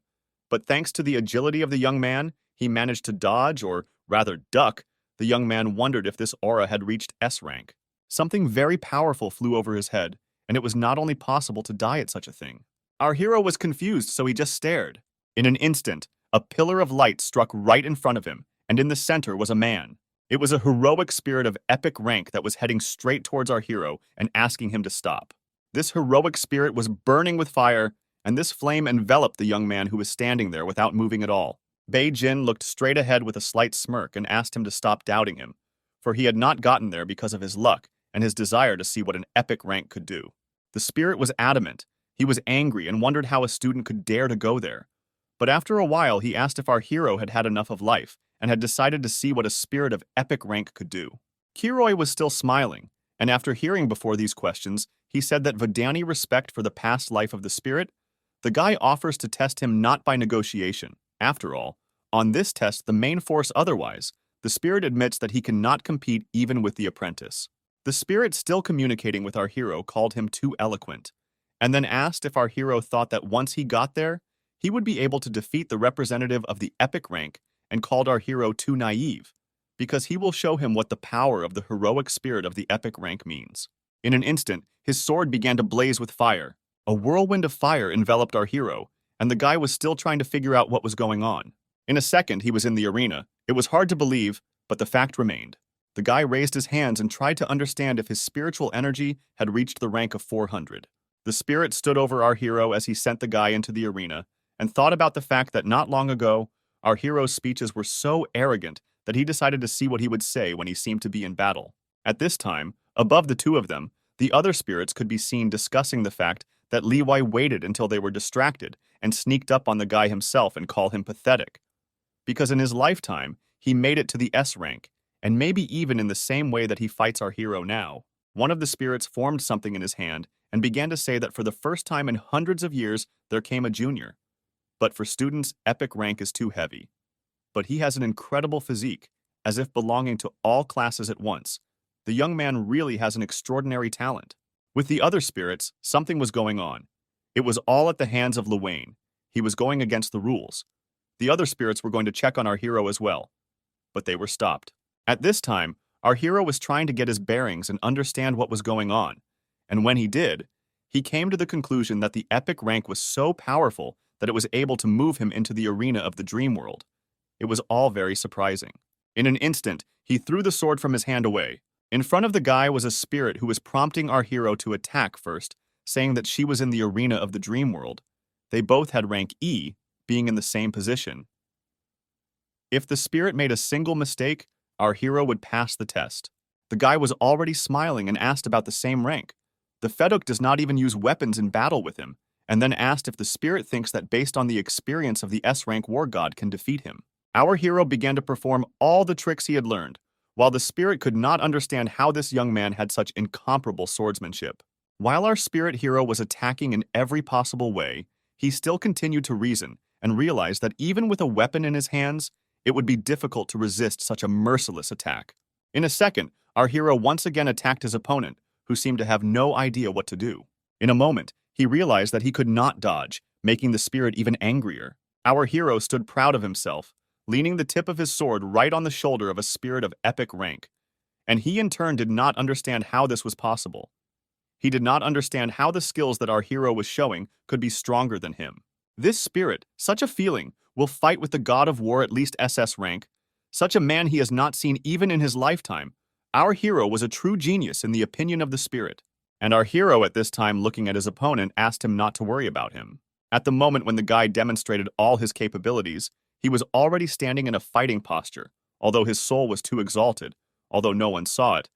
but thanks to the agility of the young man, he managed to dodge, or rather duck. The young man wondered if this aura had reached S rank. Something very powerful flew over his head, and it was not only possible to die at such a thing. Our hero was confused, so he just stared. In an instant, a pillar of light struck right in front of him, and in the center was a man. It was a heroic spirit of epic rank that was heading straight towards our hero and asking him to stop. This heroic spirit was burning with fire, and this flame enveloped the young man who was standing there without moving at all. Jin looked straight ahead with a slight smirk and asked him to stop doubting him, for he had not gotten there because of his luck and his desire to see what an epic rank could do. The spirit was adamant. He was angry and wondered how a student could dare to go there. But after a while, he asked if our hero had had enough of life and had decided to see what a spirit of epic rank could do. Kiroi was still smiling, and after hearing before these questions, he said that with any respect for the past life of the spirit, the guy offers to test him not by negotiation. After all, on this test, the main force otherwise, the spirit admits that he cannot compete even with the apprentice. The spirit still communicating with our hero called him too eloquent, and then asked if our hero thought that once he got there, he would be able to defeat the representative of the epic rank, and called our hero too naive, because he will show him what the power of the heroic spirit of the epic rank means. In an instant, his sword began to blaze with fire. A whirlwind of fire enveloped our hero, and the guy was still trying to figure out what was going on. In a second, he was in the arena. It was hard to believe, but the fact remained. The guy raised his hands and tried to understand if his spiritual energy had reached the rank of 400. The spirit stood over our hero as he sent the guy into the arena, and thought about the fact that not long ago, our hero's speeches were so arrogant that he decided to see what he would say when he seemed to be in battle. At this time, above the two of them, the other spirits could be seen discussing the fact that Levi waited until they were distracted and sneaked up on the guy himself and called him pathetic. Because in his lifetime, he made it to the S rank, and maybe even in the same way that he fights our hero now. One of the spirits formed something in his hand and began to say that for the first time in hundreds of years, there came a junior. But for students, epic rank is too heavy. But he has an incredible physique, as if belonging to all classes at once. The young man really has an extraordinary talent. With the other spirits, something was going on. It was all at the hands of Luane. He was going against the rules. The other spirits were going to check on our hero as well. But they were stopped. At this time, our hero was trying to get his bearings and understand what was going on. And when he did, he came to the conclusion that the epic rank was so powerful that it was able to move him into the arena of the dream world. It was all very surprising. In an instant, he threw the sword from his hand away. In front of the guy was a spirit who was prompting our hero to attack first, saying that she was in the arena of the dream world. They both had rank E, being in the same position. If the spirit made a single mistake, our hero would pass the test. The guy was already smiling and asked about the same rank. The Feduk does not even use weapons in battle with him, and then asked if the spirit thinks that based on the experience of the S-rank war god can defeat him. Our hero began to perform all the tricks he had learned, while the spirit could not understand how this young man had such incomparable swordsmanship. While our spirit hero was attacking in every possible way, he still continued to reason and realized that even with a weapon in his hands, it would be difficult to resist such a merciless attack. In a second, our hero once again attacked his opponent, who seemed to have no idea what to do. In a moment, he realized that he could not dodge, making the spirit even angrier. Our hero stood proud of himself, leaning the tip of his sword right on the shoulder of a spirit of epic rank. And he in turn did not understand how this was possible. He did not understand how the skills that our hero was showing could be stronger than him. This spirit, such a feeling, will fight with the god of war at least SS rank. Such a man he has not seen even in his lifetime. Our hero was a true genius in the opinion of the spirit. And our hero at this time, looking at his opponent, asked him not to worry about him. At the moment when the guy demonstrated all his capabilities, he was already standing in a fighting posture, although his soul was too exalted, although no one saw it,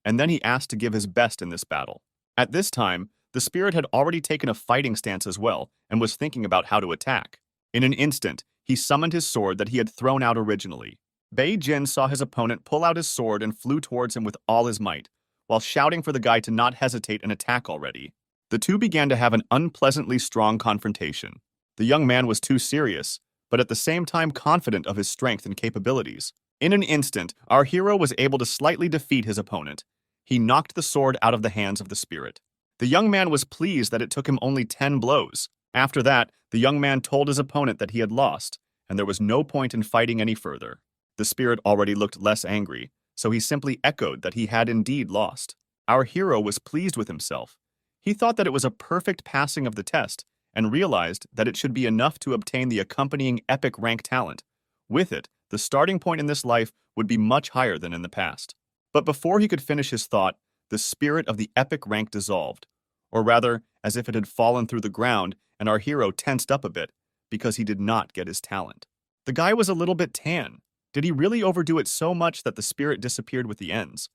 and then he asked to give his best in this battle. At this time, the spirit had already taken a fighting stance as well, and was thinking about how to attack. In an instant, he summoned his sword that he had thrown out originally. Bei Jin saw his opponent pull out his sword and flew towards him with all his might, while shouting for the guy to not hesitate and attack already. The two began to have an unpleasantly strong confrontation. The young man was too serious, but at the same time confident of his strength and capabilities. In an instant, our hero was able to slightly defeat his opponent. He knocked the sword out of the hands of the spirit. The young man was pleased that it took him only 10 blows. After that, the young man told his opponent that he had lost, and there was no point in fighting any further. The spirit already looked less angry, so he simply echoed that he had indeed lost. Our hero was pleased with himself. He thought that it was a perfect passing of the test, and realized that it should be enough to obtain the accompanying epic rank talent. With it, the starting point in this life would be much higher than in the past. But before he could finish his thought, the spirit of the epic rank dissolved, or rather, as if it had fallen through the ground, and our hero tensed up a bit, because he did not get his talent. The guy was a little bit tan. Did he really overdo it so much that the spirit disappeared with the ends?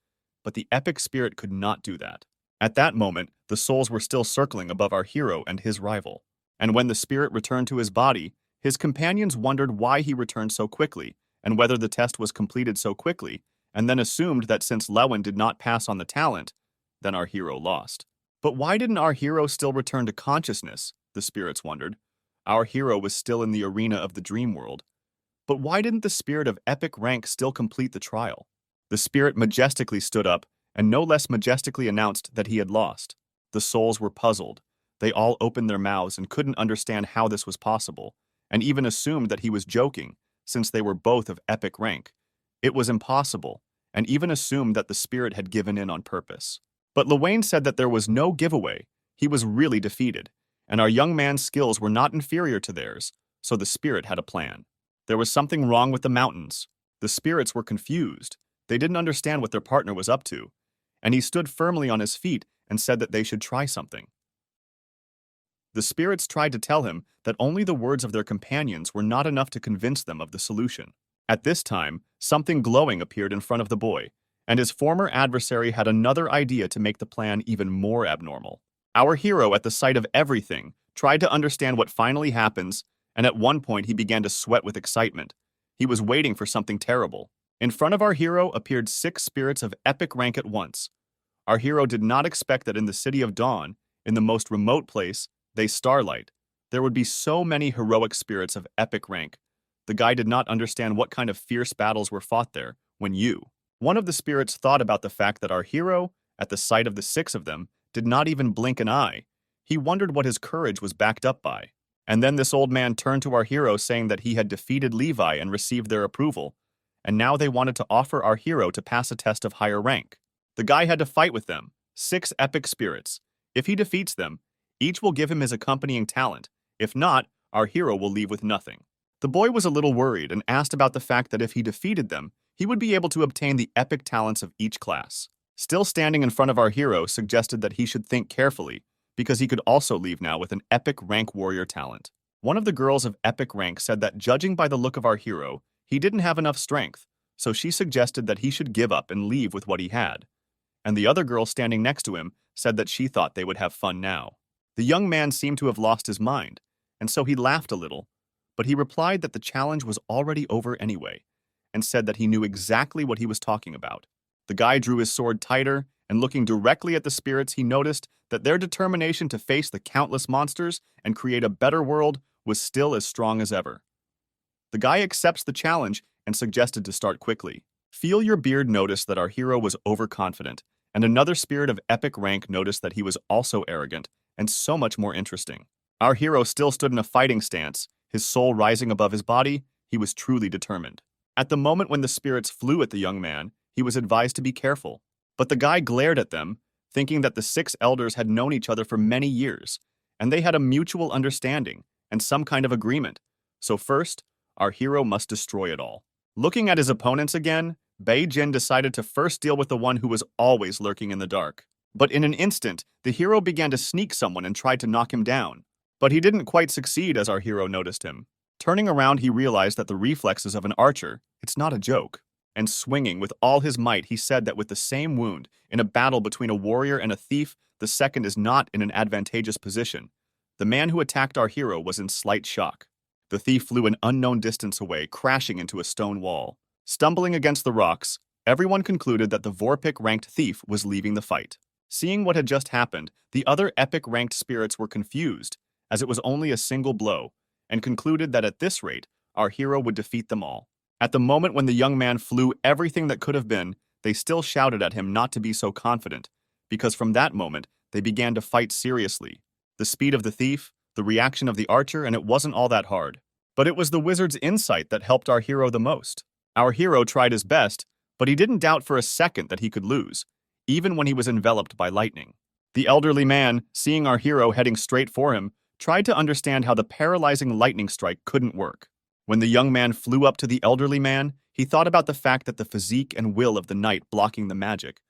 But the epic spirit could not do that. At that moment, the souls were still circling above our hero and his rival. And when the spirit returned to his body, his companions wondered why he returned so quickly, and whether the test was completed so quickly, and then assumed that since Lewin did not pass on the talent, then our hero lost. But why didn't our hero still return to consciousness? The spirits wondered. Our hero was still in the arena of the dream world. But why didn't the spirit of epic rank still complete the trial? The spirit majestically stood up, and no less majestically announced that he had lost. The souls were puzzled. They all opened their mouths and couldn't understand how this was possible, and even assumed that he was joking, since they were both of epic rank. It was impossible, and even assumed that the spirit had given in on purpose. But Luwain said that there was no giveaway. He was really defeated, and our young man's skills were not inferior to theirs, so the spirit had a plan. There was something wrong with the mountains. The spirits were confused. They didn't understand what their partner was up to, and he stood firmly on his feet and said that they should try something. The spirits tried to tell him that only the words of their companions were not enough to convince them of the solution. At this time, something glowing appeared in front of the boy, and his former adversary had another idea to make the plan even more abnormal. Our hero, at the sight of everything, tried to understand what finally happens, and at one point he began to sweat with excitement. He was waiting for something terrible. In front of our hero appeared 6 spirits of epic rank at once. Our hero did not expect that in the City of Dawn, in the most remote place, Starlight, there would be so many heroic spirits of epic rank. The guy did not understand what kind of fierce battles were fought there one of the spirits thought about the fact that our hero, at the sight of the 6 of them, did not even blink an eye. He wondered what his courage was backed up by. And then this old man turned to our hero saying that he had defeated Levi and received their approval, and now they wanted to offer our hero to pass a test of higher rank. The guy had to fight with them, 6 epic spirits. If he defeats them, each will give him his accompanying talent. If not, our hero will leave with nothing. The boy was a little worried and asked about the fact that if he defeated them, he would be able to obtain the epic talents of each class. Still standing in front of our hero suggested that he should think carefully, because he could also leave now with an epic rank warrior talent. One of the girls of epic rank said that judging by the look of our hero, he didn't have enough strength, so she suggested that he should give up and leave with what he had. And the other girl standing next to him said that she thought they would have fun now. The young man seemed to have lost his mind, and so he laughed a little, but he replied that the challenge was already over anyway, and said that he knew exactly what he was talking about. The guy drew his sword tighter, and looking directly at the spirits, he noticed that their determination to face the countless monsters and create a better world was still as strong as ever. The guy accepts the challenge and suggested to start quickly. Feel Your Beard noticed that our hero was overconfident, and another spirit of epic rank noticed that he was also arrogant and so much more interesting. Our hero still stood in a fighting stance, his soul rising above his body. He was truly determined. At the moment when the spirits flew at the young man, he was advised to be careful. But the guy glared at them, thinking that the 6 elders had known each other for many years, and they had a mutual understanding and some kind of agreement. So first, our hero must destroy it all. Looking at his opponents again, Bei Jin decided to first deal with the one who was always lurking in the dark. But in an instant, the hero began to sneak someone and tried to knock him down. But he didn't quite succeed as our hero noticed him. Turning around, he realized that the reflexes of an archer, it's not a joke. And swinging with all his might, he said that with the same wound, in a battle between a warrior and a thief, the second is not in an advantageous position. The man who attacked our hero was in slight shock. The thief flew an unknown distance away, crashing into a stone wall. Stumbling against the rocks, everyone concluded that the Vorpik-ranked thief was leaving the fight. Seeing what had just happened, the other epic-ranked spirits were confused, as it was only a single blow, and concluded that at this rate, our hero would defeat them all. At the moment when the young man flew everything that could have been, they still shouted at him not to be so confident, because from that moment, they began to fight seriously. The speed of the thief, the reaction of the archer, and it wasn't all that hard. But it was the wizard's insight that helped our hero the most. Our hero tried his best, but he didn't doubt for a second that he could lose, even when he was enveloped by lightning. The elderly man, seeing our hero heading straight for him, tried to understand how the paralyzing lightning strike couldn't work. When the young man flew up to the elderly man, he thought about the fact that the physique and will of the knight blocking the magic.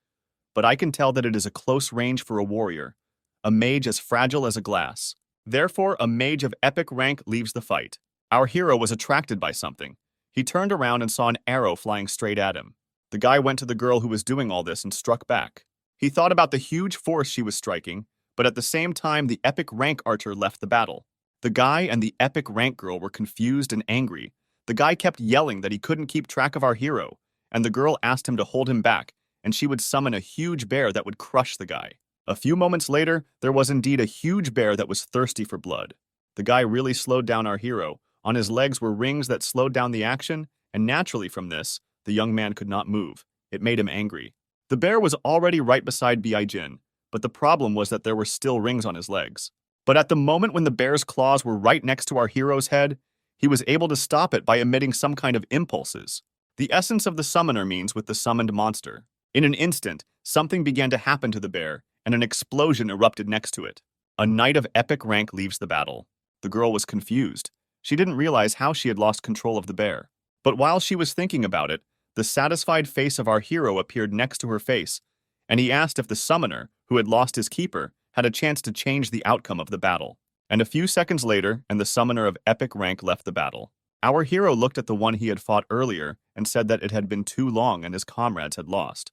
But I can tell that it is a close range for a warrior, a mage as fragile as a glass. Therefore, a mage of epic rank leaves the fight. Our hero was attracted by something. He turned around and saw an arrow flying straight at him. The guy went to the girl who was doing all this and struck back. He thought about the huge force she was striking, but at the same time the epic rank archer left the battle. The guy and the epic rank girl were confused and angry. The guy kept yelling that he couldn't keep track of our hero, and the girl asked him to hold him back, and she would summon a huge bear that would crush the guy. A few moments later, there was indeed a huge bear that was thirsty for blood. The guy really slowed down our hero. On his legs were rings that slowed down the action, and naturally from this, the young man could not move. It made him angry. The bear was already right beside Bei Jin, but the problem was that there were still rings on his legs. But at the moment when the bear's claws were right next to our hero's head, he was able to stop it by emitting some kind of impulses. The essence of the summoner means with the summoned monster. In an instant, something began to happen to the bear, and an explosion erupted next to it. A knight of epic rank leaves the battle. The girl was confused. She didn't realize how she had lost control of the bear. But while she was thinking about it, the satisfied face of our hero appeared next to her face, and he asked if the summoner, who had lost his keeper, had a chance to change the outcome of the battle. And a few seconds later, and the summoner of epic rank left the battle. Our hero looked at the one he had fought earlier and said that it had been too long and his comrades had lost.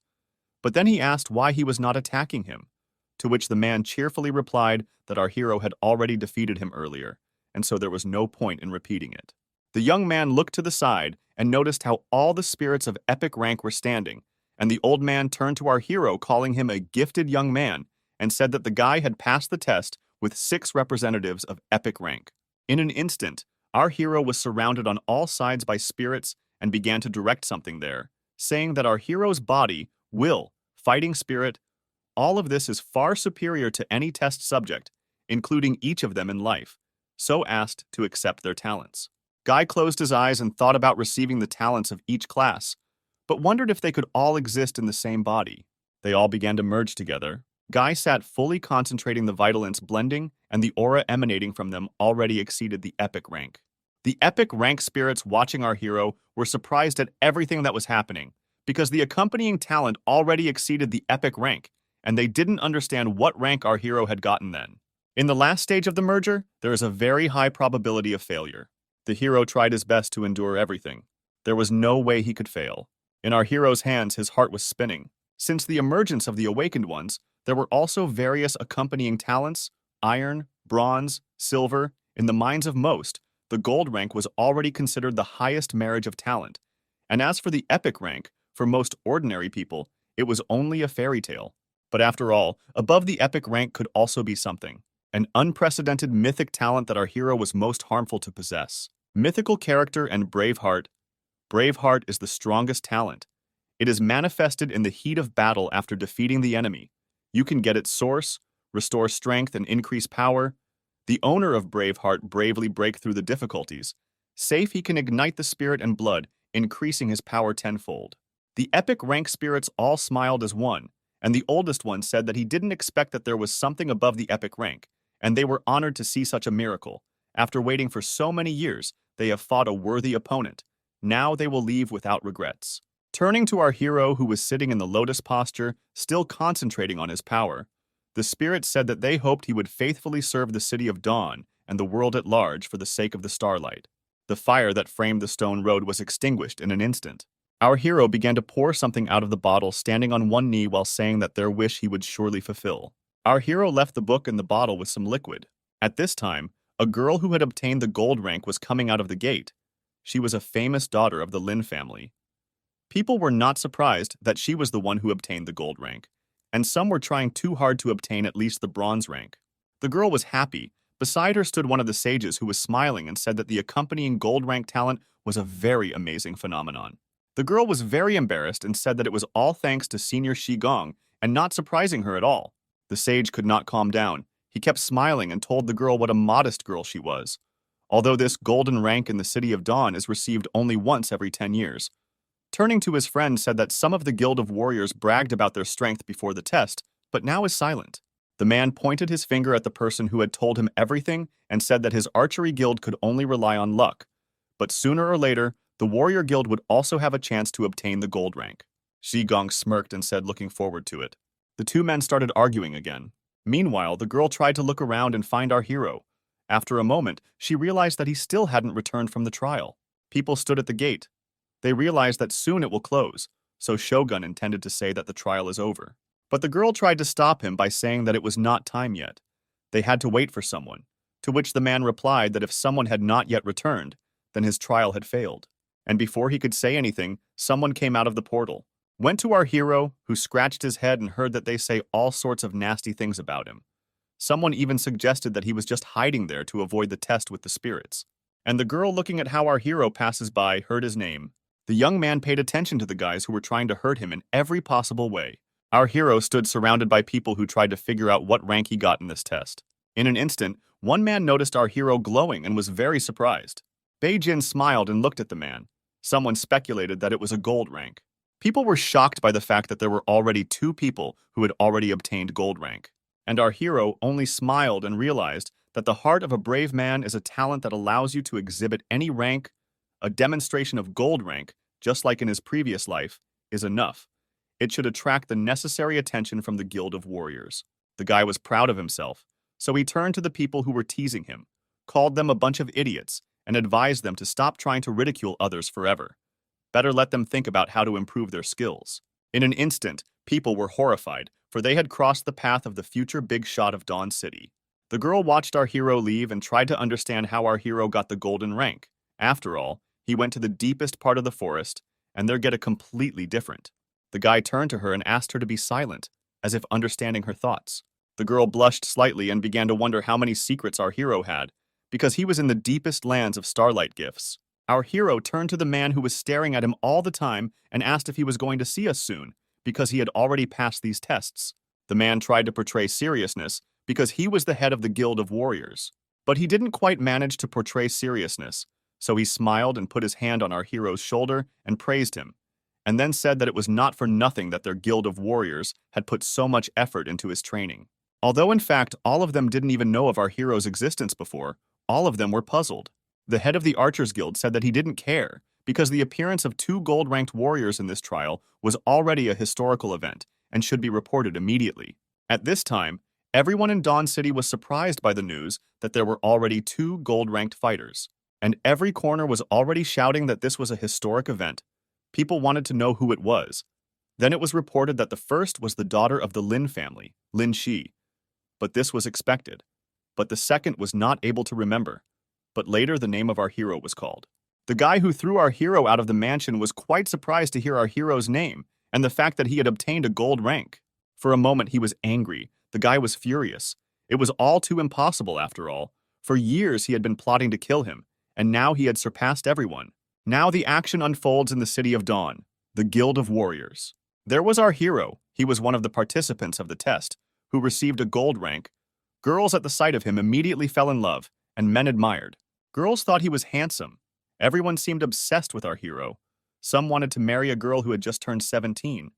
But then he asked why he was not attacking him, to which the man cheerfully replied that our hero had already defeated him earlier, and so there was no point in repeating it. The young man looked to the side and noticed how all the spirits of epic rank were standing, and the old man turned to our hero calling him a gifted young man and said that the guy had passed the test with 6 representatives of epic rank. In an instant, our hero was surrounded on all sides by spirits and began to direct something there, saying that our hero's body, will, fighting spirit, all of this is far superior to any test subject, including each of them in life, so asked to accept their talents. Guy closed his eyes and thought about receiving the talents of each class, but wondered if they could all exist in the same body. They all began to merge together. Guy sat fully concentrating the vitalence blending, and the aura emanating from them already exceeded the epic rank. The epic rank spirits watching our hero were surprised at everything that was happening, because the accompanying talent already exceeded the epic rank, and they didn't understand what rank our hero had gotten then. In the last stage of the merger, there is a very high probability of failure. The hero tried his best to endure everything. There was no way he could fail. In our hero's hands, his heart was spinning. Since the emergence of the awakened ones, there were also various accompanying talents, iron, bronze, silver. In the minds of most, the gold rank was already considered the highest marriage of talent. And as for the epic rank, for most ordinary people, it was only a fairy tale. But after all, above the epic rank could also be something. An unprecedented mythic talent that our hero was most harmful to possess. Mythical character and Braveheart. Braveheart is the strongest talent. It is manifested in the heat of battle after defeating the enemy. You can get its source, restore strength, and increase power. The owner of Braveheart bravely break through the difficulties. Safe, he can ignite the spirit and blood, increasing his power tenfold. The epic rank spirits all smiled as one, and the oldest one said that he didn't expect that there was something above the epic rank, and they were honored to see such a miracle. After waiting for so many years, they have fought a worthy opponent. Now they will leave without regrets. Turning to our hero who was sitting in the lotus posture, still concentrating on his power, the spirits said that they hoped he would faithfully serve the city of Dawn and the world at large for the sake of the starlight. The fire that framed the stone road was extinguished in an instant. Our hero began to pour something out of the bottle, standing on one knee while saying that their wish he would surely fulfill. Our hero left the book and the bottle with some liquid. At this time, a girl who had obtained the gold rank was coming out of the gate. She was a famous daughter of the Lin family. People were not surprised that she was the one who obtained the gold rank, and some were trying too hard to obtain at least the bronze rank. The girl was happy. Beside her stood one of the sages who was smiling and said that the accompanying gold rank talent was a very amazing phenomenon. The girl was very embarrassed and said that it was all thanks to Senior Shigong and not surprising her at all. The sage could not calm down. He kept smiling and told the girl what a modest girl she was. Although this golden rank in the City of Dawn is received only once every 10 years. Turning to his friend, said that some of the Guild of Warriors bragged about their strength before the test, but now is silent. The man pointed his finger at the person who had told him everything and said that his archery guild could only rely on luck. But sooner or later, the warrior guild would also have a chance to obtain the gold rank. Shigong smirked and said, looking forward to it. The two men started arguing again. Meanwhile, the girl tried to look around and find our hero. After a moment, she realized that he still hadn't returned from the trial. People stood at the gate. They realized that soon it will close, so Shogun intended to say that the trial is over. But the girl tried to stop him by saying that it was not time yet. They had to wait for someone, to which the man replied that if someone had not yet returned, then his trial had failed. And before he could say anything, someone came out of the portal, went to our hero, who scratched his head and heard that they say all sorts of nasty things about him. Someone even suggested that he was just hiding there to avoid the test with the spirits. And the girl, looking at how our hero passes by, heard his name. The young man paid attention to the guys who were trying to hurt him in every possible way. Our hero stood surrounded by people who tried to figure out what rank he got in this test. In an instant, one man noticed our hero glowing and was very surprised. Beijin smiled and looked at the man. Someone speculated that it was a gold rank. People were shocked by the fact that there were already two people who had already obtained gold rank. And our hero only smiled and realized that the heart of a brave man is a talent that allows you to exhibit any rank. A demonstration of gold rank, just like in his previous life, is enough. It should attract the necessary attention from the Guild of Warriors. The guy was proud of himself, so he turned to the people who were teasing him, called them a bunch of idiots, and advised them to stop trying to ridicule others forever. Better let them think about how to improve their skills. In an instant, people were horrified, for they had crossed the path of the future big shot of Dawn City. The girl watched our hero leave and tried to understand how our hero got the golden rank. After all, he went to the deepest part of the forest, and there get a completely different. The guy turned to her and asked her to be silent, as if understanding her thoughts. The girl blushed slightly and began to wonder how many secrets our hero had, because he was in the deepest lands of starlight gifts. Our hero turned to the man who was staring at him all the time and asked if he was going to see us soon, because he had already passed these tests. The man tried to portray seriousness, because he was the head of the Guild of Warriors. But he didn't quite manage to portray seriousness, so he smiled and put his hand on our hero's shoulder and praised him, and then said that it was not for nothing that their Guild of Warriors had put so much effort into his training. Although in fact all of them didn't even know of our hero's existence before, all of them were puzzled. The head of the Archers Guild said that he didn't care, because the appearance of two gold-ranked warriors in this trial was already a historical event and should be reported immediately. At this time, everyone in Dawn City was surprised by the news that there were already two gold-ranked fighters, and every corner was already shouting that this was a historic event. People wanted to know who it was. Then it was reported that the first was the daughter of the Lin family, Lin Shi. But this was expected. But the second was not able to remember. But later the name of our hero was called. The guy who threw our hero out of the mansion was quite surprised to hear our hero's name and the fact that he had obtained a gold rank. For a moment he was angry. The guy was furious. It was all too impossible after all. For years he had been plotting to kill him, and now he had surpassed everyone. Now the action unfolds in the City of Dawn, the Guild of Warriors. There was our hero. He was one of the participants of the test, who received a gold rank. Girls at the sight of him immediately fell in love, and men admired. Girls thought he was handsome. Everyone seemed obsessed with our hero. Some wanted to marry a girl who had just turned 17,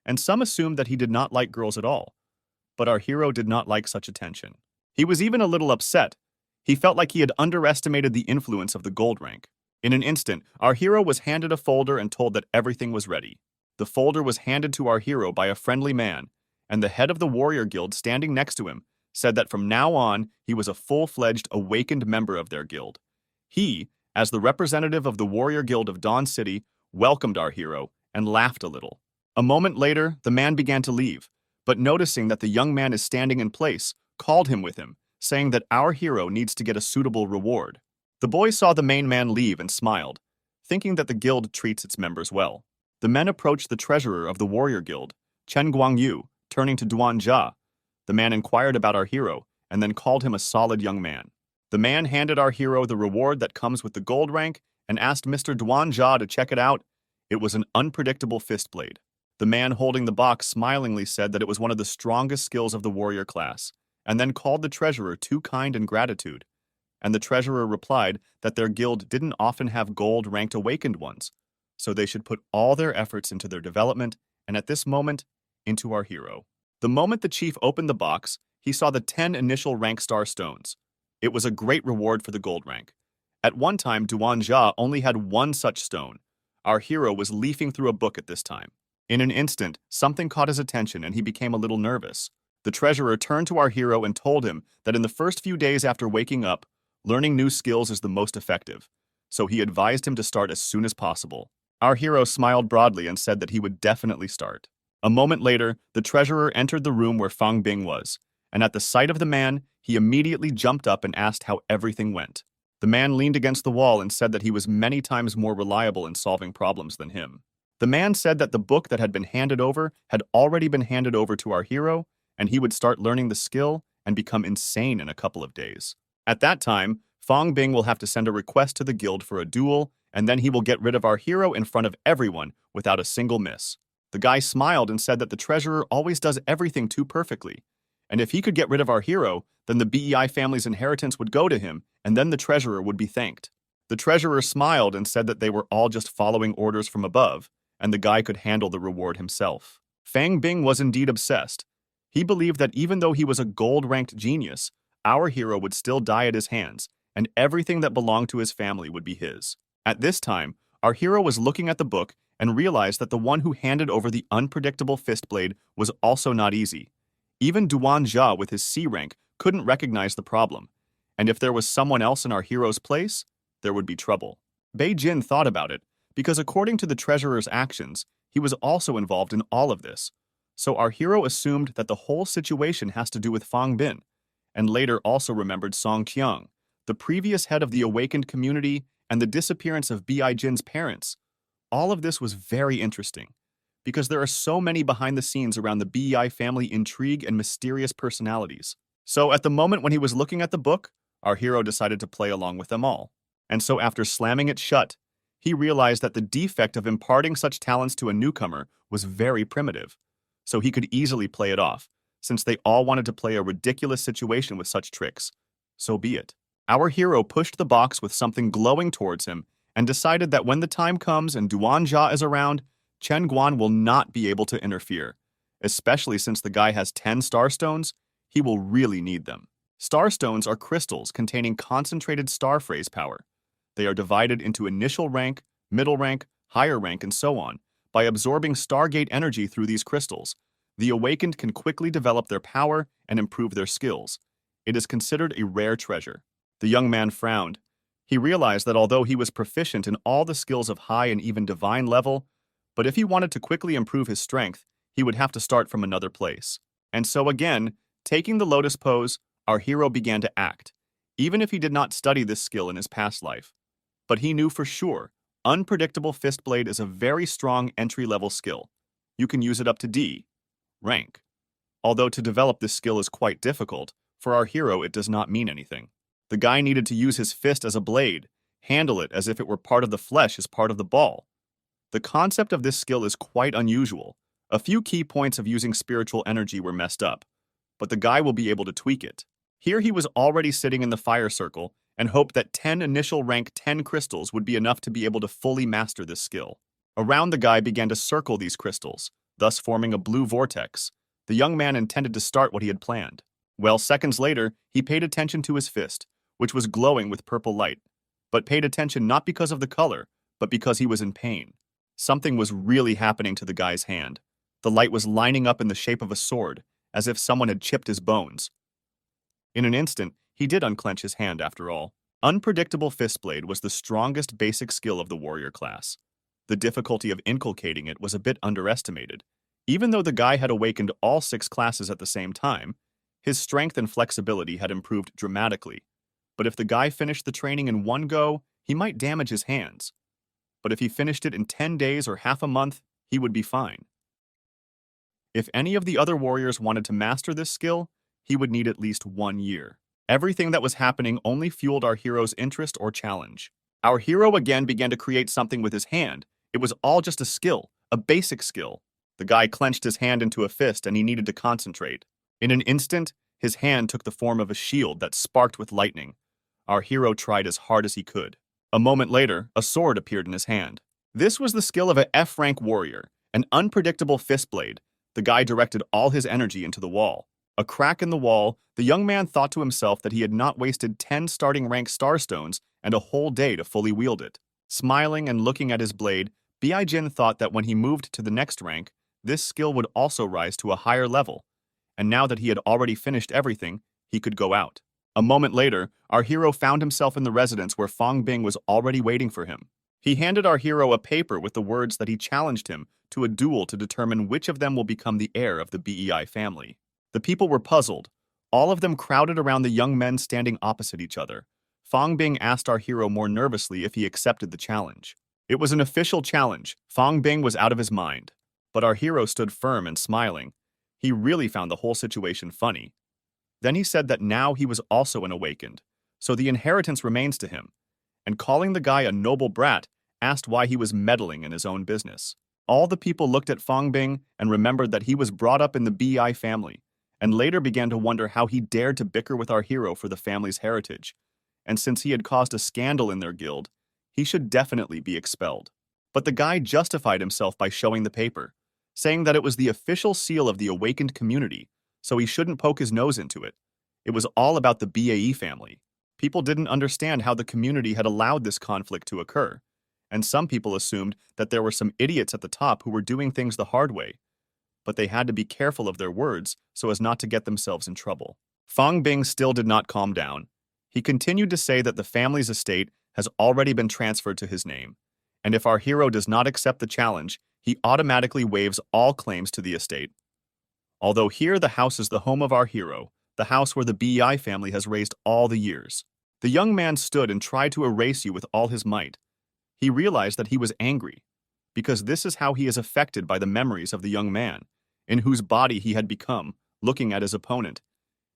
and some assumed that he did not like girls at all. But our hero did not like such attention. He was even a little upset. He felt like he had underestimated the influence of the gold rank. In an instant, our hero was handed a folder and told that everything was ready. The folder was handed to our hero by a friendly man, and the head of the warrior guild standing next to him said that from now on he was a full-fledged awakened member of their guild. He, as the representative of the warrior guild of Dawn City, welcomed our hero and laughed a little. A moment later, the man began to leave, but noticing that the young man is standing in place, called him with him, saying that our hero needs to get a suitable reward. The boy saw the main man leave and smiled, thinking that the guild treats its members well. The men approached the treasurer of the warrior guild, Chen Guangyu, turning to Duan Jia. The man inquired about our hero and then called him a solid young man. The man handed our hero the reward that comes with the gold rank and asked Mr. Duan Jia to check it out. It was an unpredictable fist blade. The man holding the box smilingly said that it was one of the strongest skills of the warrior class, and then called the treasurer too kind in gratitude. And the treasurer replied that their guild didn't often have gold-ranked awakened ones, so they should put all their efforts into their development, and at this moment, into our hero. The moment the chief opened the box, he saw the 10 initial rank star stones. It was a great reward for the gold rank. At one time, Duan Jia only had one such stone. Our hero was leafing through a book at this time. In an instant, something caught his attention and he became a little nervous. The treasurer turned to our hero and told him that in the first few days after waking up, learning new skills is the most effective, so he advised him to start as soon as possible. Our hero smiled broadly and said that he would definitely start. A moment later, the treasurer entered the room where Fang Bing was, and at the sight of the man, he immediately jumped up and asked how everything went. The man leaned against the wall and said that he was many times more reliable in solving problems than him. The man said that the book that had been handed over had already been handed over to our hero, and he would start learning the skill and become insane in a couple of days. At that time, Fang Bing will have to send a request to the guild for a duel, and then he will get rid of our hero in front of everyone without a single miss. The guy smiled and said that the treasurer always does everything too perfectly, and if he could get rid of our hero, Then the BEI family's inheritance would go to him, and then the treasurer would be thanked. The treasurer smiled and said that they were all just following orders from above, and the guy could handle the reward himself. Fang Bing was indeed obsessed. He believed that even though he was a gold-ranked genius, our hero would still die at his hands, and everything that belonged to his family would be his. At this time, our hero was looking at the book and realized that the one who handed over the unpredictable fist blade was also not easy. Even Duan Jia with his C rank couldn't recognize the problem, and if there was someone else in our hero's place, there would be trouble. Bei Jin thought about it, because according to the treasurer's actions, he was also involved in all of this. So our hero assumed that the whole situation has to do with Fang Bin, and later also remembered Song Qiang, the previous head of the awakened community, and the disappearance of Bei Jin's parents. All of this was very interesting, because there are so many behind the scenes around the BEI family intrigue and mysterious personalities. So at the moment when he was looking at the book, our hero decided to play along with them all. And so after slamming it shut, he realized that the defect of imparting such talents to a newcomer was very primitive, so he could easily play it off, since they all wanted to play a ridiculous situation with such tricks. So be it. Our hero pushed the box with something glowing towards him and decided that when the time comes and Duan Jia is around, Chen Guan will not be able to interfere. Especially since the guy has 10 star stones, he will really need them. Star stones are crystals containing concentrated star phrase power. They are divided into initial rank, middle rank, higher rank, and so on. By absorbing Stargate energy through these crystals, the awakened can quickly develop their power and improve their skills. It is considered a rare treasure. The young man frowned. He realized that although he was proficient in all the skills of high and even divine level, but if he wanted to quickly improve his strength, he would have to start from another place. And so again, taking the lotus pose, our hero began to act, even if he did not study this skill in his past life. But he knew for sure, unpredictable fist blade is a very strong entry-level skill. You can use it up to D rank. Although to develop this skill is quite difficult, for our hero it does not mean anything. The guy needed to use his fist as a blade, handle it as if it were part of the flesh as part of the ball. The concept of this skill is quite unusual. A few key points of using spiritual energy were messed up, but the guy will be able to tweak it. Here he was already sitting in the fire circle and hoped that 10 initial rank 10 crystals would be enough to be able to fully master this skill. Around the guy began to circle these crystals, thus forming a blue vortex. The young man intended to start what he had planned. Well, seconds later, he paid attention to his fist, which was glowing with purple light, but paid attention not because of the color, but because he was in pain. Something was really happening to the guy's hand. The light was lining up in the shape of a sword, as if someone had chipped his bones. In an instant, he did unclench his hand after all. Unpredictable fistblade was the strongest basic skill of the warrior class. The difficulty of inculcating it was a bit underestimated. Even though the guy had awakened all 6 classes at the same time, his strength and flexibility had improved dramatically. But if the guy finished the training in one go, he might damage his hands. But if he finished it in 10 days or half a month, he would be fine. If any of the other warriors wanted to master this skill, he would need at least 1 year. Everything that was happening only fueled our hero's interest or challenge. Our hero again began to create something with his hand. It was all just a skill, a basic skill. The guy clenched his hand into a fist and he needed to concentrate. In an instant, his hand took the form of a shield that sparked with lightning. Our hero tried as hard as he could. A moment later, a sword appeared in his hand. This was the skill of an F-rank warrior, an unpredictable fist blade. The guy directed all his energy into the wall. A crack in the wall, the young man thought to himself that he had not wasted 10 starting rank starstones and a whole day to fully wield it. Smiling and looking at his blade, Bei Jin thought that when he moved to the next rank, this skill would also rise to a higher level. And now that he had already finished everything, he could go out. A moment later, our hero found himself in the residence where Fang Bing was already waiting for him. He handed our hero a paper with the words that he challenged him to a duel to determine which of them will become the heir of the BEI family. The people were puzzled. All of them crowded around the young men standing opposite each other. Fang Bing asked our hero more nervously if he accepted the challenge. It was an official challenge. Fang Bing was out of his mind. But our hero stood firm and smiling. He really found the whole situation funny. Then he said that now he was also an awakened, so the inheritance remains to him, and calling the guy a noble brat, asked why he was meddling in his own business. All the people looked at Fang Bing and remembered that he was brought up in the BEI family, and later began to wonder how he dared to bicker with our hero for the family's heritage. And since he had caused a scandal in their guild, he should definitely be expelled. But the guy justified himself by showing the paper, saying that it was the official seal of the awakened community, so he shouldn't poke his nose into it. It was all about the BAE family. People didn't understand how the community had allowed this conflict to occur, and some people assumed that there were some idiots at the top who were doing things the hard way, but they had to be careful of their words so as not to get themselves in trouble. Fang Bing still did not calm down. He continued to say that the family's estate has already been transferred to his name, and if our hero does not accept the challenge, he automatically waives all claims to the estate. Although here the house is the home of our hero, the house where the BEI family has raised all the years. The young man stood and tried to erase you with all his might. He realized that he was angry, because this is how he is affected by the memories of the young man, in whose body he had become, looking at his opponent.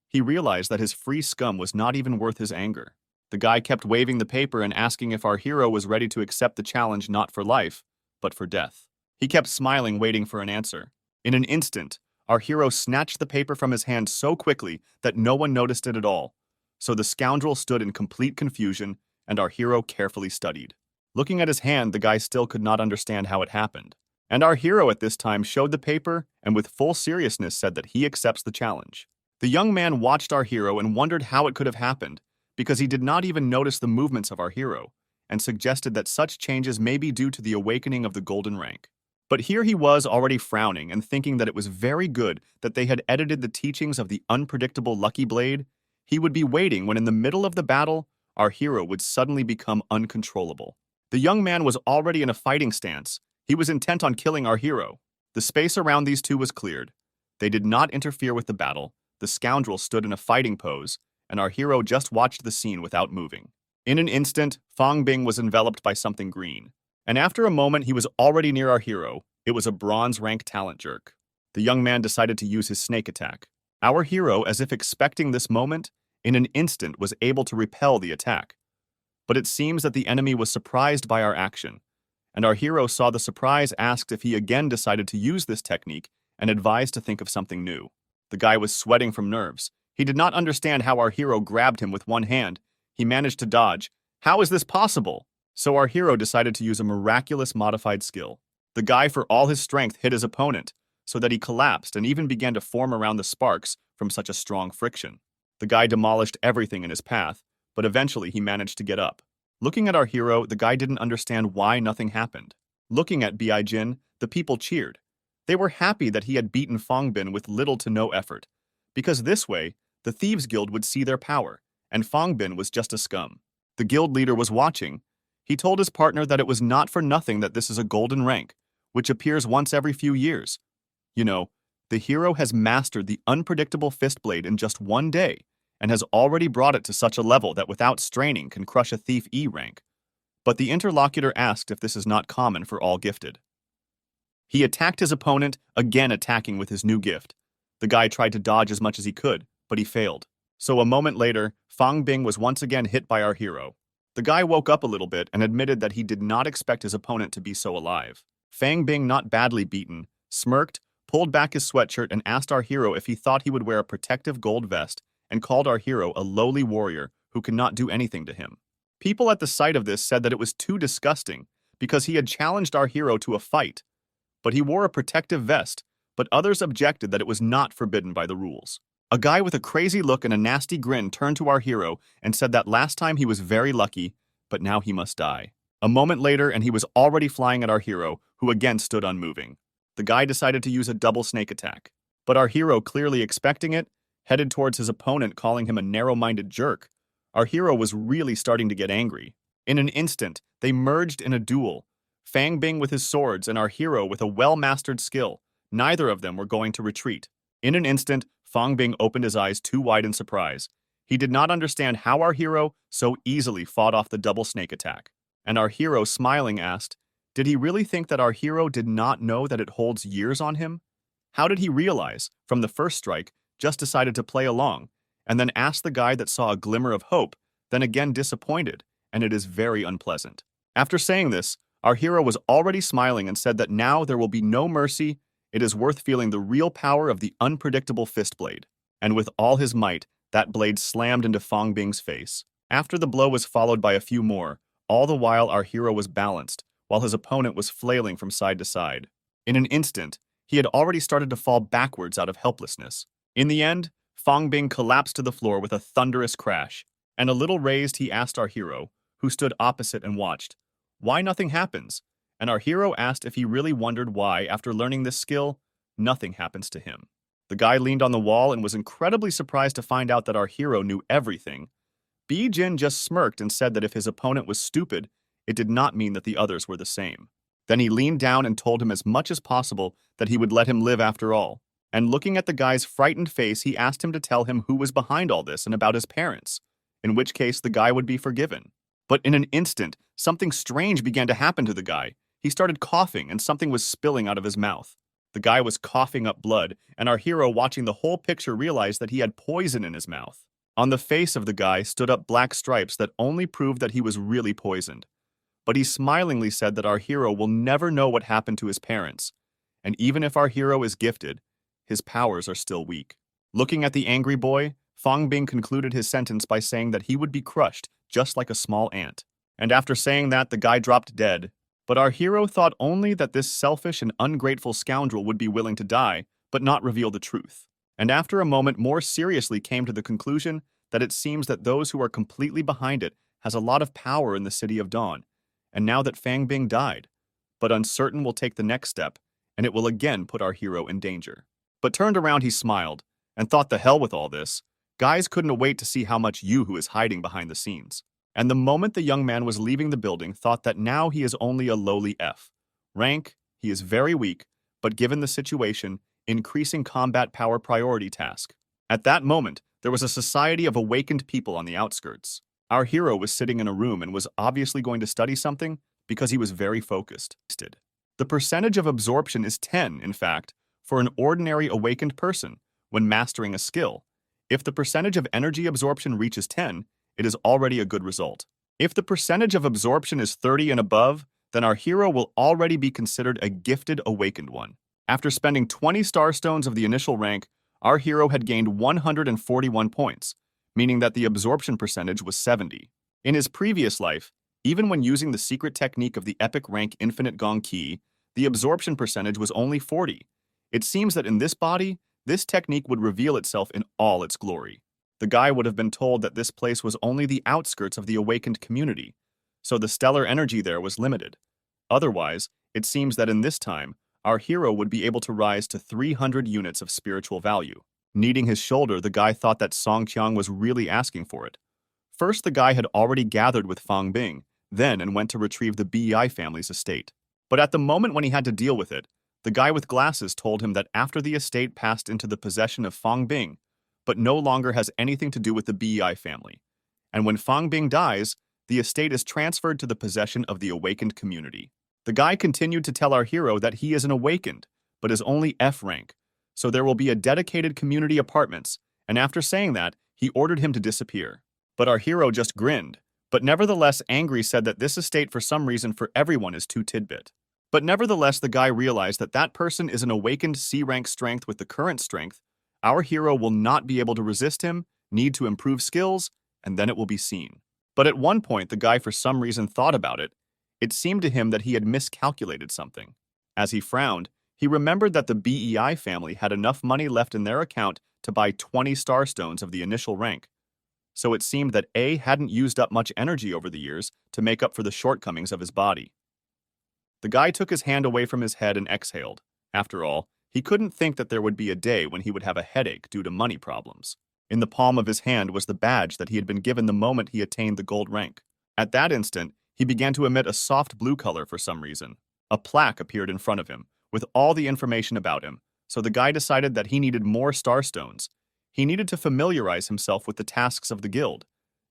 He realized that his free scum was not even worth his anger. The guy kept waving the paper and asking if our hero was ready to accept the challenge not for life, but for death. He kept smiling, waiting for an answer. In an instant, our hero snatched the paper from his hand so quickly that no one noticed it at all. So the scoundrel stood in complete confusion, and our hero carefully studied. Looking at his hand, the guy still could not understand how it happened. And our hero at this time showed the paper and with full seriousness said that he accepts the challenge. The young man watched our hero and wondered how it could have happened, because he did not even notice the movements of our hero, and suggested that such changes may be due to the awakening of the golden rank. But here he was already frowning and thinking that it was very good that they had edited the teachings of the unpredictable Lucky Blade. He would be waiting when in the middle of the battle, our hero would suddenly become uncontrollable. The young man was already in a fighting stance. He was intent on killing our hero. The space around these two was cleared. They did not interfere with the battle. The scoundrel stood in a fighting pose, and our hero just watched the scene without moving. In an instant, Fang Bing was enveloped by something green. And after a moment, he was already near our hero. It was a bronze rank talent jerk. The young man decided to use his snake attack. Our hero, as if expecting this moment, in an instant was able to repel the attack. But it seems that the enemy was surprised by our action, and our hero saw the surprise, asked if he again decided to use this technique, and advised to think of something new. The guy was sweating from nerves. He did not understand how our hero grabbed him with one hand. He managed to dodge. How is this possible? So our hero decided to use a miraculous modified skill. The guy, for all his strength, hit his opponent, so that he collapsed and even began to form around the sparks from such a strong friction. The guy demolished everything in his path, but eventually he managed to get up. Looking at our hero, the guy didn't understand why nothing happened. Looking at Bi Jin, the people cheered. They were happy that he had beaten Fang Bin with little to no effort, because this way, the Thieves Guild would see their power, and Fang Bin was just a scum. The guild leader was watching. He told his partner that it was not for nothing that this is a golden rank, which appears once every few years. You know, the hero has mastered the unpredictable fist blade in just one day, and has already brought it to such a level that without straining can crush a thief E rank. But the interlocutor asked if this is not common for all gifted. He attacked his opponent, again attacking with his new gift. The guy tried to dodge as much as he could, but he failed. So a moment later, Fang Bing was once again hit by our hero. The guy woke up a little bit and admitted that he did not expect his opponent to be so alive. Fang Bing, not badly beaten, smirked, pulled back his sweatshirt and asked our hero if he thought he would wear a protective gold vest, and called our hero a lowly warrior who could not do anything to him. People at the sight of this said that it was too disgusting because he had challenged our hero to a fight, but he wore a protective vest, but others objected that it was not forbidden by the rules. A guy with a crazy look and a nasty grin turned to our hero and said that last time he was very lucky, but now he must die. A moment later, and he was already flying at our hero, who again stood unmoving. The guy decided to use a double snake attack, but our hero, clearly expecting it, headed towards his opponent, calling him a narrow-minded jerk. Our hero was really starting to get angry. In an instant, they merged in a duel. Fang Bing with his swords and our hero with a well-mastered skill. Neither of them were going to retreat. In an instant, Fang Bing opened his eyes too wide in surprise. He did not understand how our hero so easily fought off the double snake attack. And our hero, smiling, asked, did he really think that our hero did not know that it holds years on him? How did he realize, from the first strike, just decided to play along, and then asked the guy that saw a glimmer of hope, then again disappointed, and it is very unpleasant. After saying this, our hero was already smiling and said that now there will be no mercy. It is worth feeling the real power of the unpredictable fist blade. and with all his might, that blade slammed into Fang Bing's face. After the blow was followed by a few more, all the while our hero was balanced, while his opponent was flailing from side to side. In an instant, he had already started to fall backwards out of helplessness. In the end, Fang Bing collapsed to the floor with a thunderous crash, and a little raised he asked our hero, who stood opposite and watched, "Why nothing happens?" And our hero asked if he really wondered why, after learning this skill, nothing happens to him. The guy leaned on the wall and was incredibly surprised to find out that our hero knew everything. Bi Jin just smirked and said that if his opponent was stupid, it did not mean that the others were the same. Then he leaned down and told him as much as possible that he would let him live after all. And looking at the guy's frightened face, he asked him to tell him who was behind all this and about his parents, in which case the guy would be forgiven. But in an instant, something strange began to happen to the guy. He started coughing and something was spilling out of his mouth. The guy was coughing up blood, and our hero, watching the whole picture, realized that he had poison in his mouth. On the face of the guy stood up black stripes that only proved that he was really poisoned. But he smilingly said that our hero will never know what happened to his parents, and even if our hero is gifted, his powers are still weak. Looking at the angry boy, Fang Bing concluded his sentence by saying that he would be crushed just like a small ant. And after saying that, the guy dropped dead. But our hero thought only that this selfish and ungrateful scoundrel would be willing to die, but not reveal the truth. And after a moment more seriously came to the conclusion that it seems that those who are completely behind it has a lot of power in the City of Dawn, and now that Fang Bing died, but uncertain will take the next step, and it will again put our hero in danger. But turned around he smiled, and thought the hell with all this. Guys couldn't wait to see how much Yoo-hoo is hiding behind the scenes. And the moment the young man was leaving the building, thought that now he is only a lowly F. Rank, he is very weak, but given the situation, increasing combat power priority task. At that moment, there was a society of awakened people on the outskirts. Our hero was sitting in a room and was obviously going to study something because he was very focused. The percentage of absorption is 10, in fact, for an ordinary awakened person when mastering a skill. If the percentage of energy absorption reaches 10, it is already a good result. If the percentage of absorption is 30 and above, then our hero will already be considered a gifted awakened one. After spending 20 star stones of the initial rank, our hero had gained 141 points, meaning that the absorption percentage was 70. In his previous life, even when using the secret technique of the epic rank Infinite Gong Ki, the absorption percentage was only 40. It seems that in this body, this technique would reveal itself in all its glory. The guy would have been told that this place was only the outskirts of the awakened community, so the stellar energy there was limited. Otherwise, it seems that in this time, our hero would be able to rise to 300 units of spiritual value. Kneading his shoulder, the guy thought that Song Qiang was really asking for it. First, the guy had already gathered with Fang Bing, then and went to retrieve the Bei family's estate. But at the moment when he had to deal with it, the guy with glasses told him that after the estate passed into the possession of Fang Bing, but no longer has anything to do with the Bei family. And when Fang Bing dies, the estate is transferred to the possession of the awakened community. The guy continued to tell our hero that he is an awakened, but is only F rank, so there will be a dedicated community apartments, and after saying that, he ordered him to disappear. But our hero just grinned, but nevertheless angry said that this estate for some reason for everyone is too tidbit. But nevertheless the guy realized that that person is an awakened C-rank strength with the current strength. Our hero will not be able to resist him, need to improve skills, and then it will be seen. But at one point the guy for some reason thought about it. It seemed to him that he had miscalculated something. As he frowned, he remembered that the Bei family had enough money left in their account to buy 20 star stones of the initial rank. So it seemed that A hadn't used up much energy over the years to make up for the shortcomings of his body. The guy took his hand away from his head and exhaled. After all, he couldn't think that there would be a day when he would have a headache due to money problems. In the palm of his hand was the badge that he had been given the moment he attained the gold rank. At that instant, he began to emit a soft blue color for some reason. A plaque appeared in front of him, with all the information about him, so the guy decided that he needed more star stones. He needed to familiarize himself with the tasks of the guild.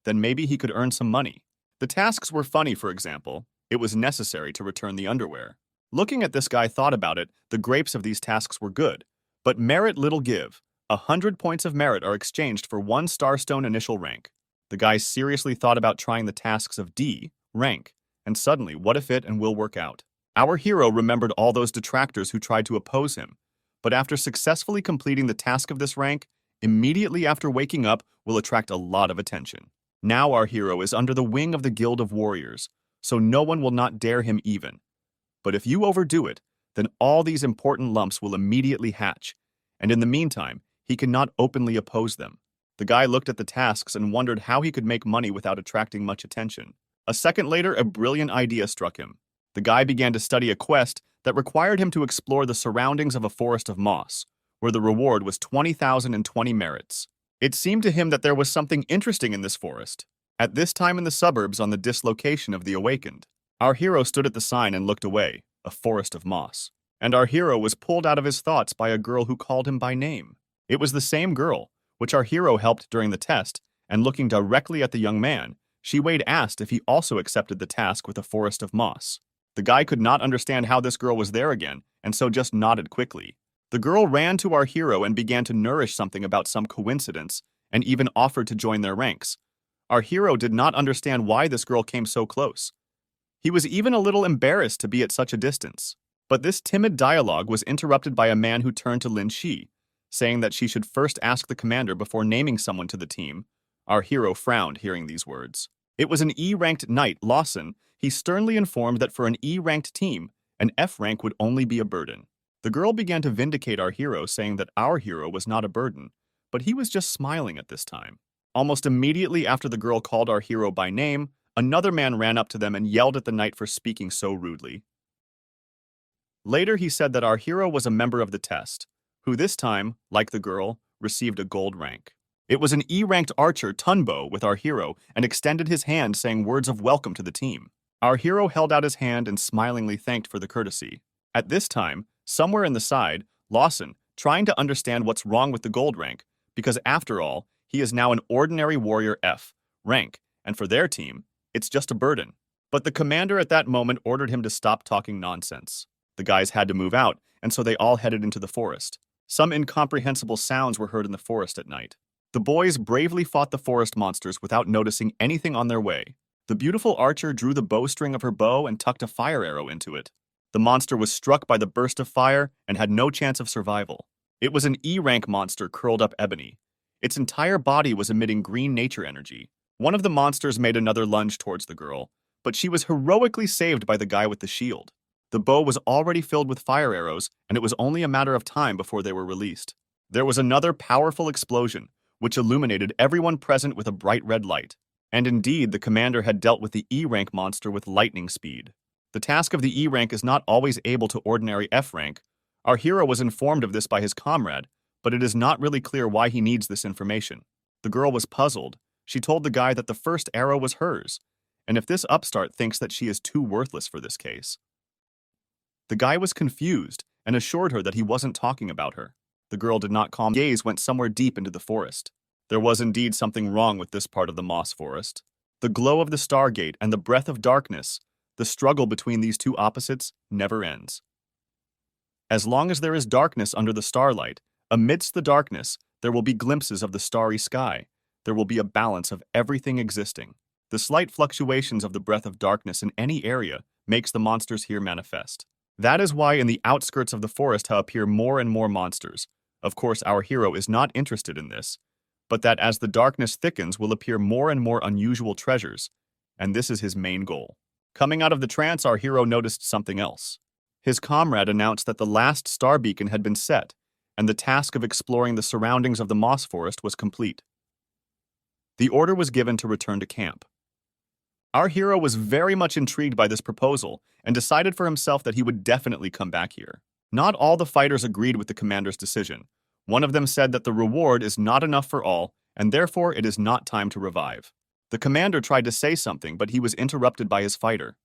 Then maybe he could earn some money. The tasks were funny, for example. It was necessary to return the underwear. Looking at this guy thought about it, the grapes of these tasks were good. But merit little give. 100 points of merit are exchanged for 1 starstone initial rank. The guy seriously thought about trying the tasks of D, rank, and suddenly, what if it and will work out? Our hero remembered all those detractors who tried to oppose him, but after successfully completing the task of this rank, immediately after waking up will attract a lot of attention. Now our hero is under the wing of the Guild of Warriors, so no one will not dare him even. But if you overdo it, then all these important lumps will immediately hatch, and in the meantime, he cannot openly oppose them. The guy looked at the tasks and wondered how he could make money without attracting much attention. A second later, a brilliant idea struck him. The guy began to study a quest that required him to explore the surroundings of a forest of moss, where the reward was 20,020 merits. It seemed to him that there was something interesting in this forest. At this time in the suburbs on the dislocation of the awakened, our hero stood at the sign and looked away, a forest of moss. And our hero was pulled out of his thoughts by a girl who called him by name. It was the same girl, which our hero helped during the test, and looking directly at the young man, she Wade asked if he also accepted the task with a forest of moss. The guy could not understand how this girl was there again, and so just nodded quickly. The girl ran to our hero and began to nourish something about some coincidence, and even offered to join their ranks. Our hero did not understand why this girl came so close. He was even a little embarrassed to be at such a distance. But this timid dialogue was interrupted by a man who turned to Lin Shi, saying that she should first ask the commander before naming someone to the team. Our hero frowned hearing these words. It was an E-ranked knight, Lawson. He sternly informed that for an E-ranked team, an F rank would only be a burden. The girl began to vindicate our hero, saying that our hero was not a burden, but he was just smiling at this time. Almost immediately after the girl called our hero by name, another man ran up to them and yelled at the knight for speaking so rudely. Later, he said that our hero was a member of the test, who this time, like the girl, received a gold rank. It was an E-ranked archer, Tunbo, with our hero, and extended his hand saying words of welcome to the team. Our hero held out his hand and smilingly thanked for the courtesy. At this time, somewhere in the side, Lawson, trying to understand what's wrong with the gold rank, because after all, he is now an ordinary warrior F rank, and for their team, it's just a burden. But the commander at that moment ordered him to stop talking nonsense. The guys had to move out, and so they all headed into the forest. Some incomprehensible sounds were heard in the forest at night. The boys bravely fought the forest monsters without noticing anything on their way. The beautiful archer drew the bowstring of her bow and tucked a fire arrow into it. The monster was struck by the burst of fire and had no chance of survival. It was an E-rank monster curled up ebony. Its entire body was emitting green nature energy. One of the monsters made another lunge towards the girl, but she was heroically saved by the guy with the shield. The bow was already filled with fire arrows, and it was only a matter of time before they were released. There was another powerful explosion, which illuminated everyone present with a bright red light. And indeed, the commander had dealt with the E-rank monster with lightning speed. The task of the E-rank is not always able to ordinary F rank. Our hero was informed of this by his comrade, but it is not really clear why he needs this information. The girl was puzzled. She told the guy that the first arrow was hers, and if this upstart thinks that she is too worthless for this case. The guy was confused and assured her that he wasn't talking about her. The girl did not calm. Gaze went somewhere deep into the forest. There was indeed something wrong with this part of the moss forest. The glow of the stargate and the breath of darkness, the struggle between these two opposites, never ends. As long as there is darkness under the starlight, amidst the darkness, there will be glimpses of the starry sky. There will be a balance of everything existing. The slight fluctuations of the breath of darkness in any area makes the monsters here manifest. That is why in the outskirts of the forest appear more and more monsters. Of course, our hero is not interested in this, but that as the darkness thickens will appear more and more unusual treasures, and this is his main goal. Coming out of the trance, our hero noticed something else. His comrade announced that the last star beacon had been set, and the task of exploring the surroundings of the moss forest was complete. The order was given to return to camp. Our hero was very much intrigued by this proposal and decided for himself that he would definitely come back here. Not all the fighters agreed with the commander's decision. One of them said that the reward is not enough for all, and therefore it is not time to revive. The commander tried to say something, but he was interrupted by his fighter.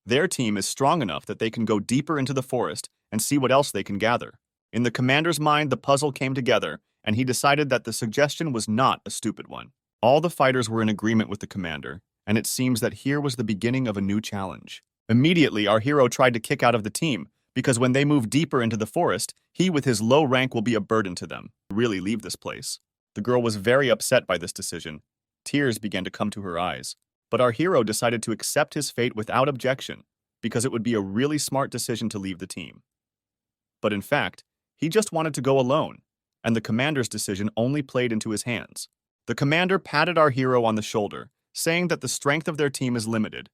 Their team is strong enough that they can go deeper into the forest and see what else they can gather. In the commander's mind, the puzzle came together, and he decided that the suggestion was not a stupid one. All the fighters were in agreement with the commander, and it seems that here was the beginning of a new challenge. Immediately, our hero tried to kick out of the team, because when they move deeper into the forest, he with his low rank will be a burden to them. Really leave this place. The girl was very upset by this decision. Tears began to come to her eyes. But our hero decided to accept his fate without objection, because it would be a really smart decision to leave the team. But in fact, he just wanted to go alone. and the commander's decision only played into his hands. The commander patted our hero on the shoulder, saying that the strength of their team is limited,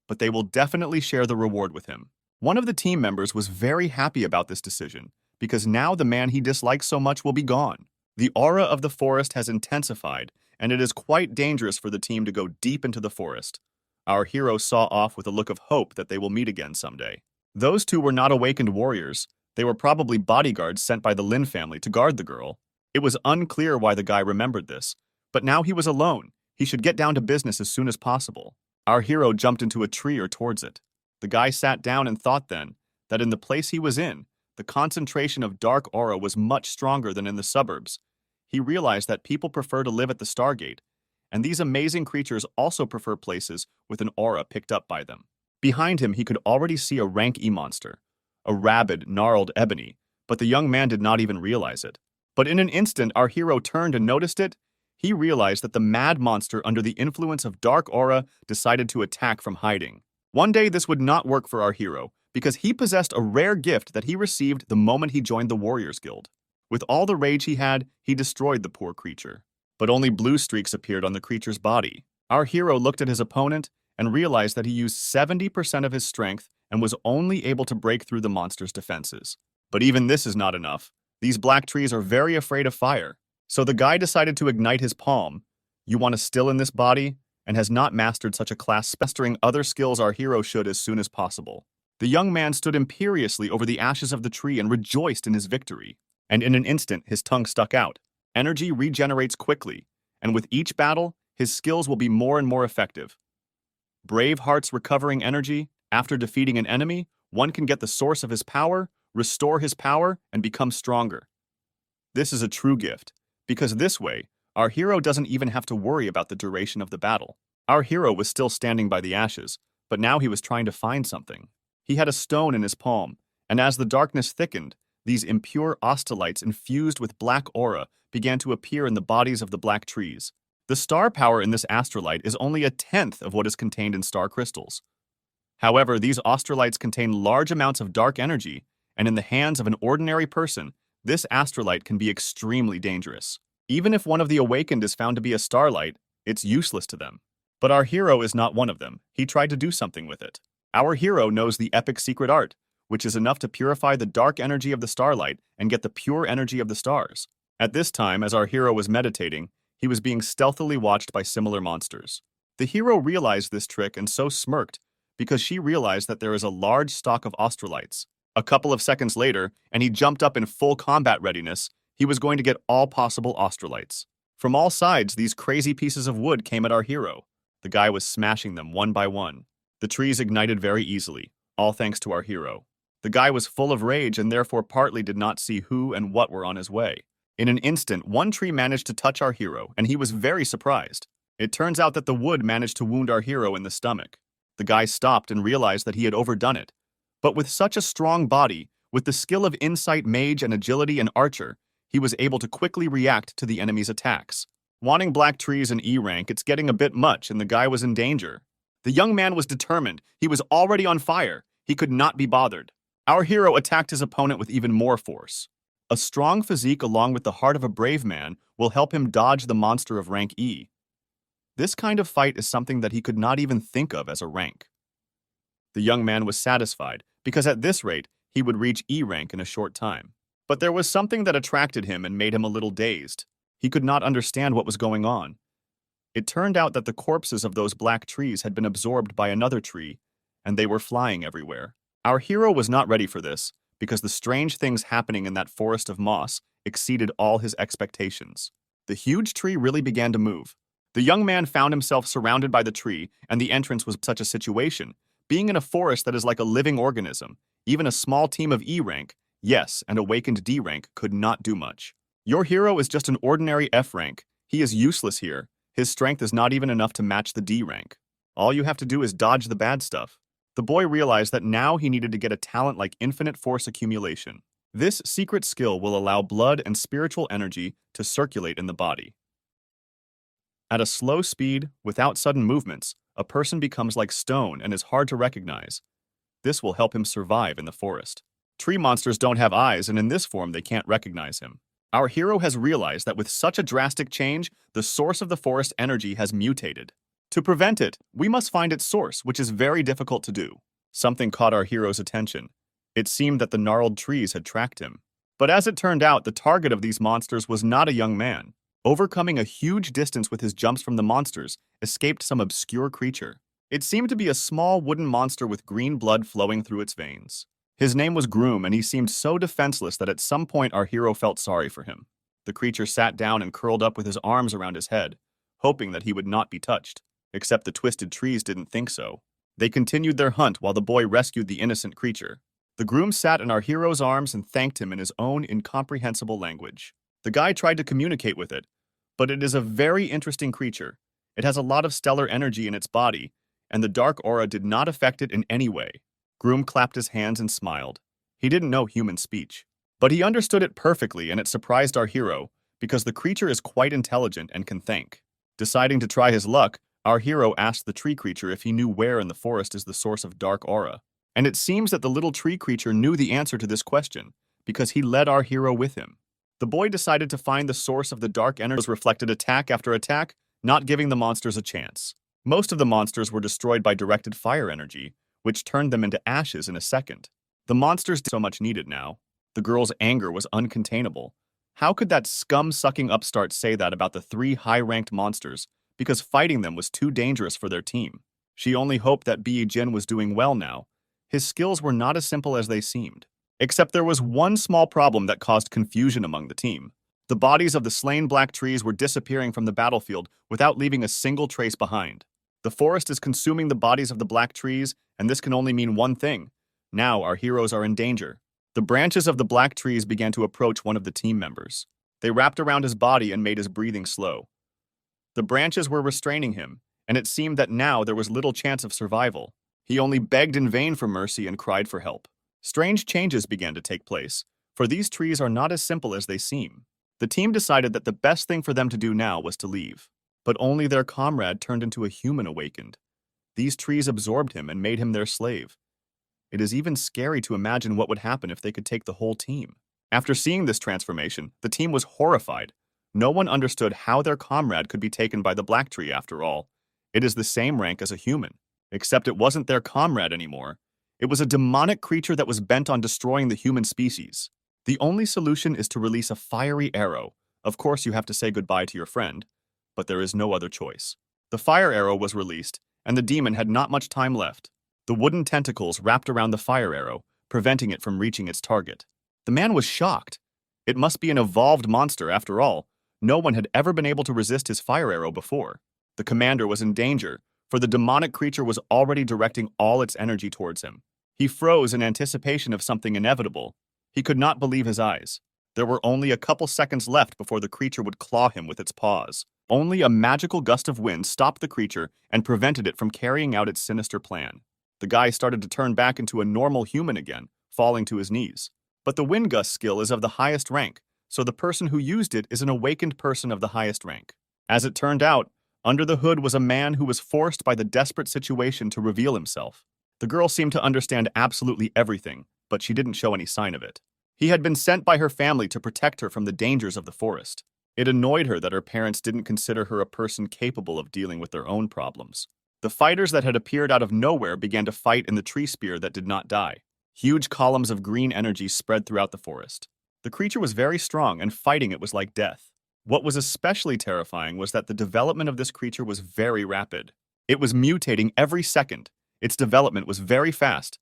but they will definitely share the reward with him. One of the team members was very happy about this decision, because now the man he dislikes so much will be gone. The aura of the forest has intensified, and it is quite dangerous for the team to go deep into the forest. Our hero saw off with a look of hope that they will meet again someday. Those two were not awakened warriors. They were probably bodyguards sent by the Lin family to guard the girl. It was unclear why the guy remembered this, but now he was alone. He should get down to business as soon as possible. Our hero jumped into a tree or towards it. The guy sat down and thought then that in the place he was in, the concentration of dark aura was much stronger than in the suburbs. He realized that people prefer to live at the Stargate, and these amazing creatures also prefer places with an aura picked up by them. Behind him, he could already see a rank E monster, a rabid, gnarled ebony, but the young man did not even realize it. But in an instant, our hero turned and noticed it. He realized that the mad monster under the influence of dark aura decided to attack from hiding. One day, this would not work for our hero, because he possessed a rare gift that he received the moment he joined the Warriors Guild. With all the rage he had, he destroyed the poor creature. But only blue streaks appeared on the creature's body. Our hero looked at his opponent and realized that he used 70% of his strength and was only able to break through the monster's defenses. But even this is not enough. These black trees are very afraid of fire. So the guy decided to ignite his palm. You want to still in this body? And has not mastered such a class, mastering other skills our hero should as soon as possible. The young man stood imperiously over the ashes of the tree and rejoiced in his victory. And in an instant, his tongue stuck out. Energy regenerates quickly, and with each battle, his skills will be more and more effective. Brave hearts recovering energy. After defeating an enemy, one can get the source of his power, restore his power, and become stronger. This is a true gift, because this way, our hero doesn't even have to worry about the duration of the battle. Our hero was still standing by the ashes, but now he was trying to find something. He had a stone in his palm, and as the darkness thickened, these impure ostolites infused with black aura began to appear in the bodies of the black trees. The star power in this astrolite is only a tenth of what is contained in star crystals. However, these astrolites contain large amounts of dark energy, and in the hands of an ordinary person, this astrolite can be extremely dangerous. Even if one of the awakened is found to be a starlight, it's useless to them. But our hero is not one of them. He tried to do something with it. Our hero knows the epic secret art, which is enough to purify the dark energy of the starlight and get the pure energy of the stars. At this time, as our hero was meditating, he was being stealthily watched by similar monsters. The hero realized this trick and so smirked because she realized that there is a large stock of astrolites. A couple of seconds later, and he jumped up in full combat readiness. He was going to get all possible astrolites. From all sides, these crazy pieces of wood came at our hero. The guy was smashing them one by one. The trees ignited very easily, all thanks to our hero. The guy was full of rage and therefore partly did not see who and what were on his way. In an instant, one tree managed to touch our hero, and he was very surprised. It turns out that the wood managed to wound our hero in the stomach. The guy stopped and realized that he had overdone it. But with such a strong body, with the skill of insight mage and agility and archer, he was able to quickly react to the enemy's attacks. Wanting black trees in E rank, it's getting a bit much, and the guy was in danger. The young man was determined. He was already on fire. He could not be bothered. Our hero attacked his opponent with even more force. A strong physique along with the heart of a brave man will help him dodge the monster of rank E. This kind of fight is something that he could not even think of as a rank. The young man was satisfied, because at this rate, he would reach E rank in a short time. But there was something that attracted him and made him a little dazed. He could not understand what was going on. It turned out that the corpses of those black trees had been absorbed by another tree, and they were flying everywhere. Our hero was not ready for this, because the strange things happening in that forest of moss exceeded all his expectations. The huge tree really began to move. The young man found himself surrounded by the tree, and the entrance was such a situation. Being in a forest that is like a living organism, even a small team of E rank, yes, and awakened D rank, could not do much. Your hero is just an ordinary F rank. He is useless here. His strength is not even enough to match the D rank. All you have to do is dodge the bad stuff. The boy realized that now he needed to get a talent like infinite force accumulation. This secret skill will allow blood and spiritual energy to circulate in the body. At a slow speed, without sudden movements, a person becomes like stone and is hard to recognize. This will help him survive in the forest. Tree monsters don't have eyes, and in this form they can't recognize him. Our hero has realized that with such a drastic change, the source of the forest energy has mutated. To prevent it, we must find its source, which is very difficult to do. Something caught our hero's attention. It seemed that the gnarled trees had tracked him. But as it turned out, the target of these monsters was not a young man. Overcoming a huge distance with his jumps from the monsters, escaped some obscure creature. It seemed to be a small wooden monster with green blood flowing through its veins. His name was Groom, and he seemed so defenseless that at some point our hero felt sorry for him. The creature sat down and curled up with his arms around his head, hoping that he would not be touched. Except the twisted trees didn't think so. They continued their hunt while the boy rescued the innocent creature. The groom sat in our hero's arms and thanked him in his own incomprehensible language. The guy tried to communicate with it, but it is a very interesting creature. It has a lot of stellar energy in its body, and the dark aura did not affect it in any way. Groom clapped his hands and smiled. He didn't know human speech, but he understood it perfectly, and it surprised our hero because the creature is quite intelligent and can think. Deciding to try his luck, our hero asked the tree creature if he knew where in the forest is the source of dark aura. And it seems that the little tree creature knew the answer to this question because he led our hero with him. The boy decided to find the source of the dark energy. Reflected attack after attack, not giving the monsters a chance. Most of the monsters were destroyed by directed fire energy, which turned them into ashes in a second. The monsters did so much needed now. The girl's anger was uncontainable. How could that scum-sucking upstart say that about the 3 high-ranked monsters because fighting them was too dangerous for their team? She only hoped that Bi Jin was doing well now. His skills were not as simple as they seemed. Except there was one small problem that caused confusion among the team. The bodies of the slain black trees were disappearing from the battlefield without leaving a single trace behind. The forest is consuming the bodies of the black trees, and this can only mean one thing. Now our heroes are in danger. The branches of the black trees began to approach one of the team members. They wrapped around his body and made his breathing slow. The branches were restraining him, and it seemed that now there was little chance of survival. He only begged in vain for mercy and cried for help. Strange changes began to take place, for these trees are not as simple as they seem. The team decided that the best thing for them to do now was to leave. But only their comrade turned into a human awakened. These trees absorbed him and made him their slave. It is even scary to imagine what would happen if they could take the whole team. After seeing this transformation, the team was horrified. No one understood how their comrade could be taken by the black tree after all. It is the same rank as a human. Except it wasn't their comrade anymore. It was a demonic creature that was bent on destroying the human species. The only solution is to release a fiery arrow. Of course, you have to say goodbye to your friend, but there is no other choice. The fire arrow was released, and the demon had not much time left. The wooden tentacles wrapped around the fire arrow, preventing it from reaching its target. The man was shocked. It must be an evolved monster after all. No one had ever been able to resist his fire arrow before. The commander was in danger, for the demonic creature was already directing all its energy towards him. He froze in anticipation of something inevitable. He could not believe his eyes. There were only a couple seconds left before the creature would claw him with its paws. Only a magical gust of wind stopped the creature and prevented it from carrying out its sinister plan. The guy started to turn back into a normal human again, falling to his knees. But the wind gust skill is of the highest rank, so the person who used it is an awakened person of the highest rank. As it turned out, under the hood was a man who was forced by the desperate situation to reveal himself. The girl seemed to understand absolutely everything, but she didn't show any sign of it. He had been sent by her family to protect her from the dangers of the forest. It annoyed her that her parents didn't consider her a person capable of dealing with their own problems. The fighters that had appeared out of nowhere began to fight in the tree spear that did not die. Huge columns of green energy spread throughout the forest. The creature was very strong, and fighting it was like death. What was especially terrifying was that the development of this creature was very rapid. It was mutating every second. Its development was very fast.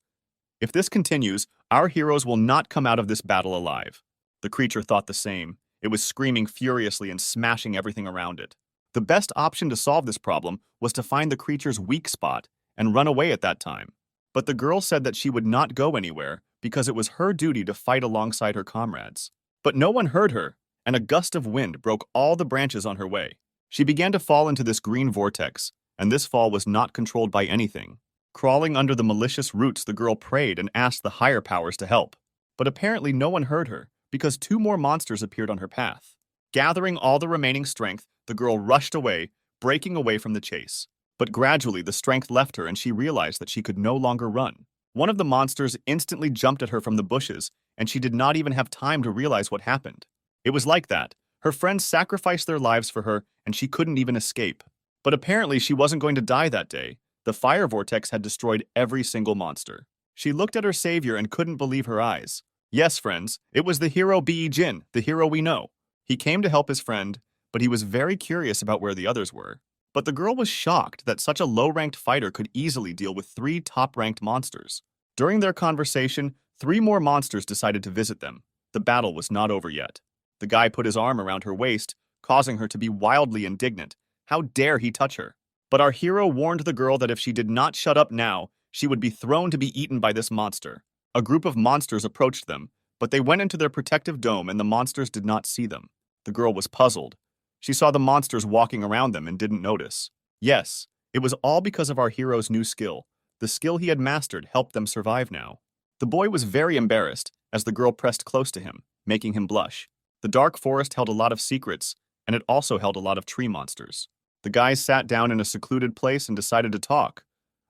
If this continues, our heroes will not come out of this battle alive. The creature thought the same. It was screaming furiously and smashing everything around it. The best option to solve this problem was to find the creature's weak spot and run away at that time. But the girl said that she would not go anywhere because it was her duty to fight alongside her comrades. But no one heard her, and a gust of wind broke all the branches on her way. She began to fall into this green vortex, and this fall was not controlled by anything. Crawling under the malicious roots, the girl prayed and asked the higher powers to help. But apparently no one heard her, because 2 more monsters appeared on her path. Gathering all the remaining strength, the girl rushed away, breaking away from the chase. But gradually the strength left her and she realized that she could no longer run. One of the monsters instantly jumped at her from the bushes, and she did not even have time to realize what happened. It was like that. Her friends sacrificed their lives for her, and she couldn't even escape. But apparently she wasn't going to die that day. The fire vortex had destroyed every single monster. She looked at her savior and couldn't believe her eyes. Yes, friends, it was the hero Be Jin, the hero we know. He came to help his friend, but he was very curious about where the others were. But the girl was shocked that such a low-ranked fighter could easily deal with 3 top-ranked monsters. During their conversation, 3 more monsters decided to visit them. The battle was not over yet. The guy put his arm around her waist, causing her to be wildly indignant. How dare he touch her? But our hero warned the girl that if she did not shut up now, she would be thrown to be eaten by this monster. A group of monsters approached them, but they went into their protective dome and the monsters did not see them. The girl was puzzled. She saw the monsters walking around them and didn't notice. Yes, it was all because of our hero's new skill. The skill he had mastered helped them survive now. The boy was very embarrassed as the girl pressed close to him, making him blush. The dark forest held a lot of secrets, and it also held a lot of tree monsters. The guys sat down in a secluded place and decided to talk.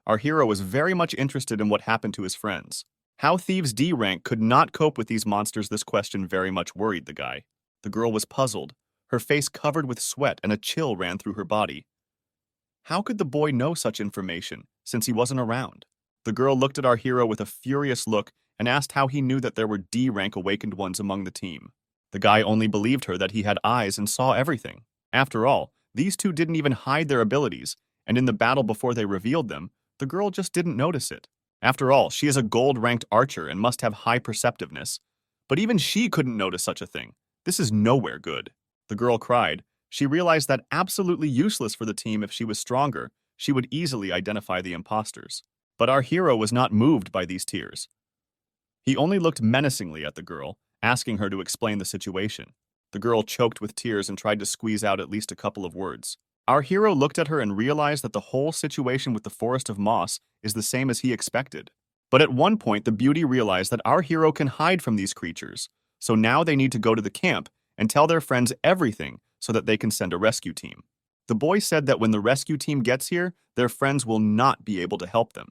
Our hero was very much interested in what happened to his friends. How Thieves D rank could not cope with these monsters, this question very much worried the guy. The girl was puzzled, her face covered with sweat and a chill ran through her body. How could the boy know such information, since he wasn't around? The girl looked at our hero with a furious look and asked how he knew that there were D rank awakened ones among the team. The guy only believed her that he had eyes and saw everything. After all, these two didn't even hide their abilities, and in the battle before they revealed them, the girl just didn't notice it. After all, she is a gold-ranked archer and must have high perceptiveness. But even she couldn't notice such a thing. This is nowhere good. The girl cried. She realized that absolutely useless for the team. If she was stronger, she would easily identify the imposters. But our hero was not moved by these tears. He only looked menacingly at the girl, asking her to explain the situation. The girl choked with tears and tried to squeeze out at least a couple of words. Our hero looked at her and realized that the whole situation with the Forest of Moss is the same as he expected. But at one point, the beauty realized that our hero can hide from these creatures, so now they need to go to the camp and tell their friends everything so that they can send a rescue team. The boy said that when the rescue team gets here, their friends will not be able to help them.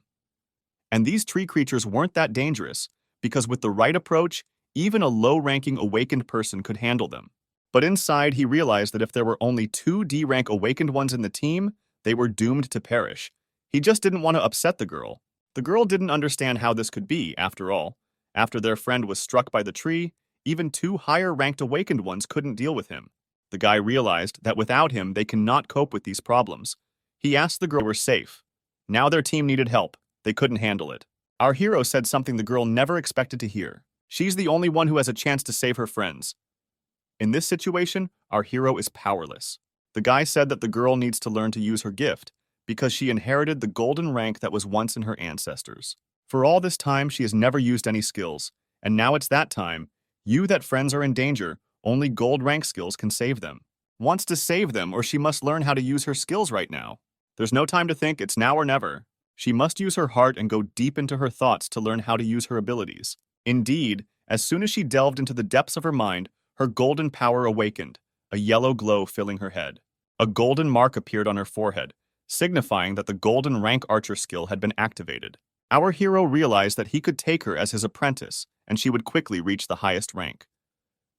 And these tree creatures weren't that dangerous, because with the right approach, even a low-ranking awakened person could handle them. But inside, he realized that if there were only 2 D-rank awakened ones in the team, they were doomed to perish. He just didn't want to upset the girl. The girl didn't understand how this could be, after all. After their friend was struck by the tree, even 2 higher-ranked awakened ones couldn't deal with him. The guy realized that without him, they cannot cope with these problems. He asked the girl if they were safe. Now their team needed help. They couldn't handle it. Our hero said something the girl never expected to hear. She's the only one who has a chance to save her friends. In this situation, our hero is powerless. The guy said that the girl needs to learn to use her gift because she inherited the golden rank that was once in her ancestors. For all this time, she has never used any skills, and now it's that time. You that friends are in danger, only gold rank skills can save them. Wants to save them, or she must learn how to use her skills right now. There's no time to think, it's now or never. She must use her heart and go deep into her thoughts to learn how to use her abilities. Indeed, as soon as she delved into the depths of her mind, her golden power awakened, a yellow glow filling her head. A golden mark appeared on her forehead, signifying that the golden rank archer skill had been activated. Our hero realized that he could take her as his apprentice, and she would quickly reach the highest rank.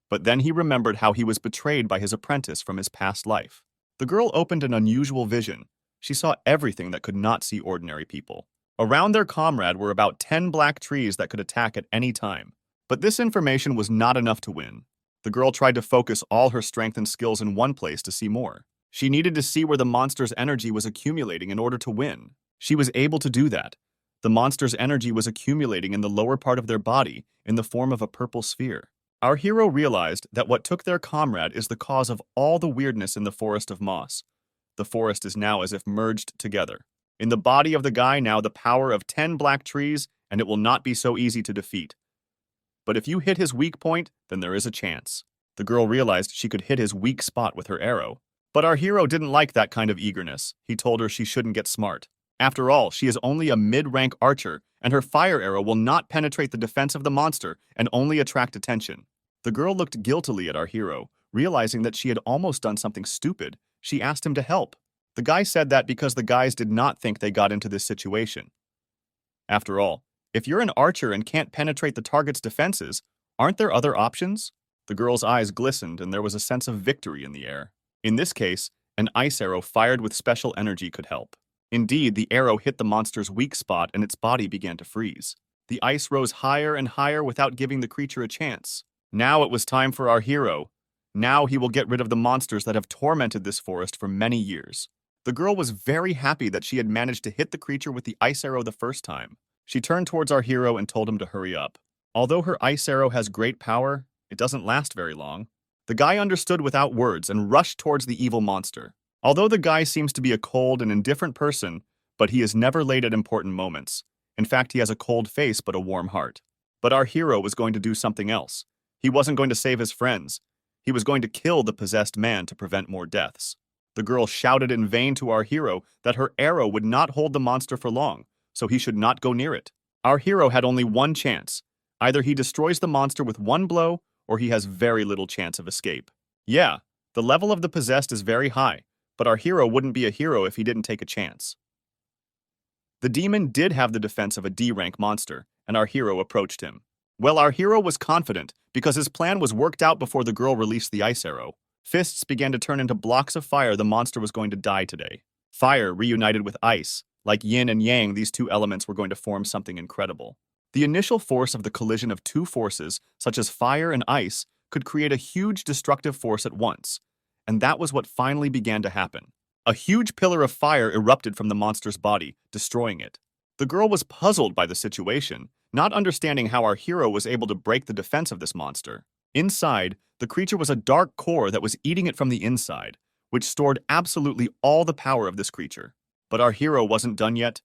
But then he remembered how he was betrayed by his apprentice from his past life. The girl opened an unusual vision. She saw everything that could not see ordinary people. Around their comrade were about 10 black trees that could attack at any time. But this information was not enough to win. The girl tried to focus all her strength and skills in one place to see more. She needed to see where the monster's energy was accumulating in order to win. She was able to do that. The monster's energy was accumulating in the lower part of their body in the form of a purple sphere. Our hero realized that what took their comrade is the cause of all the weirdness in the Forest of Moss. The forest is now as if merged together. In the body of the guy now the power of 10 black trees, and it will not be so easy to defeat. But if you hit his weak point, then there is a chance. The girl realized she could hit his weak spot with her arrow. But our hero didn't like that kind of eagerness. He told her she shouldn't get smart. After all, she is only a mid-rank archer, and her fire arrow will not penetrate the defense of the monster and only attract attention. The girl looked guiltily at our hero, realizing that she had almost done something stupid. She asked him to help. The guy said that because the guys did not think they got into this situation. After all, if you're an archer and can't penetrate the target's defenses, aren't there other options? The girl's eyes glistened and there was a sense of victory in the air. In this case, an ice arrow fired with special energy could help. Indeed, the arrow hit the monster's weak spot and its body began to freeze. The ice rose higher and higher without giving the creature a chance. Now it was time for our hero. Now he will get rid of the monsters that have tormented this forest for many years. The girl was very happy that she had managed to hit the creature with the ice arrow the first time. She turned towards our hero and told him to hurry up. Although her ice arrow has great power, it doesn't last very long. The guy understood without words and rushed towards the evil monster. Although the guy seems to be a cold and indifferent person, but he is never late at important moments. In fact, he has a cold face but a warm heart. But our hero was going to do something else. He wasn't going to save his friends. He was going to kill the possessed man to prevent more deaths. The girl shouted in vain to our hero that her arrow would not hold the monster for long, so he should not go near it. Our hero had only one chance. Either he destroys the monster with one blow, or he has very little chance of escape. Yeah, the level of the possessed is very high, but our hero wouldn't be a hero if he didn't take a chance. The demon did have the defense of a D-rank monster, and our hero approached him. Well, our hero was confident because his plan was worked out before the girl released the ice arrow. Fists began to turn into blocks of fire. The monster was going to die today. Fire reunited with ice. Like yin and yang, these two elements were going to form something incredible. The initial force of the collision of two forces, such as fire and ice, could create a huge destructive force at once. And that was what finally began to happen. A huge pillar of fire erupted from the monster's body, destroying it. The girl was puzzled by the situation, not understanding how our hero was able to break the defense of this monster. Inside, the creature was a dark core that was eating it from the inside, which stored absolutely all the power of this creature. But our hero wasn't done yet.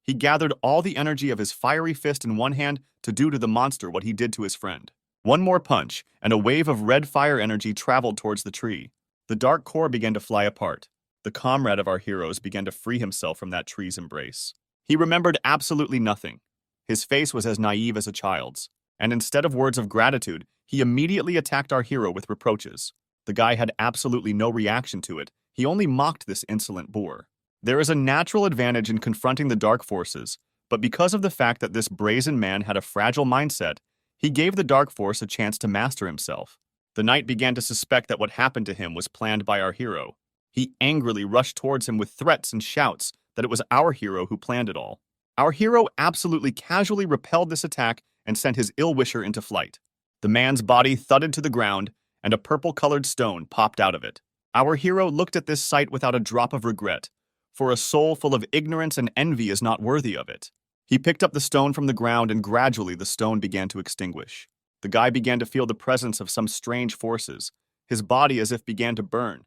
He gathered all the energy of his fiery fist in one hand to do to the monster what he did to his friend. One more punch, and a wave of red fire energy traveled towards the tree. The dark core began to fly apart. The comrade of our heroes began to free himself from that tree's embrace. He remembered absolutely nothing. His face was as naive as a child's, and instead of words of gratitude, he immediately attacked our hero with reproaches. The guy had absolutely no reaction to it. He only mocked this insolent boor. There is a natural advantage in confronting the dark forces, but because of the fact that this brazen man had a fragile mindset, he gave the dark force a chance to master himself. The knight began to suspect that what happened to him was planned by our hero. He angrily rushed towards him with threats and shouts that it was our hero who planned it all. Our hero absolutely casually repelled this attack and sent his ill-wisher into flight. The man's body thudded to the ground, and a purple-colored stone popped out of it. Our hero looked at this sight without a drop of regret, for a soul full of ignorance and envy is not worthy of it. He picked up the stone from the ground, and gradually the stone began to extinguish. The guy began to feel the presence of some strange forces. His body as if began to burn.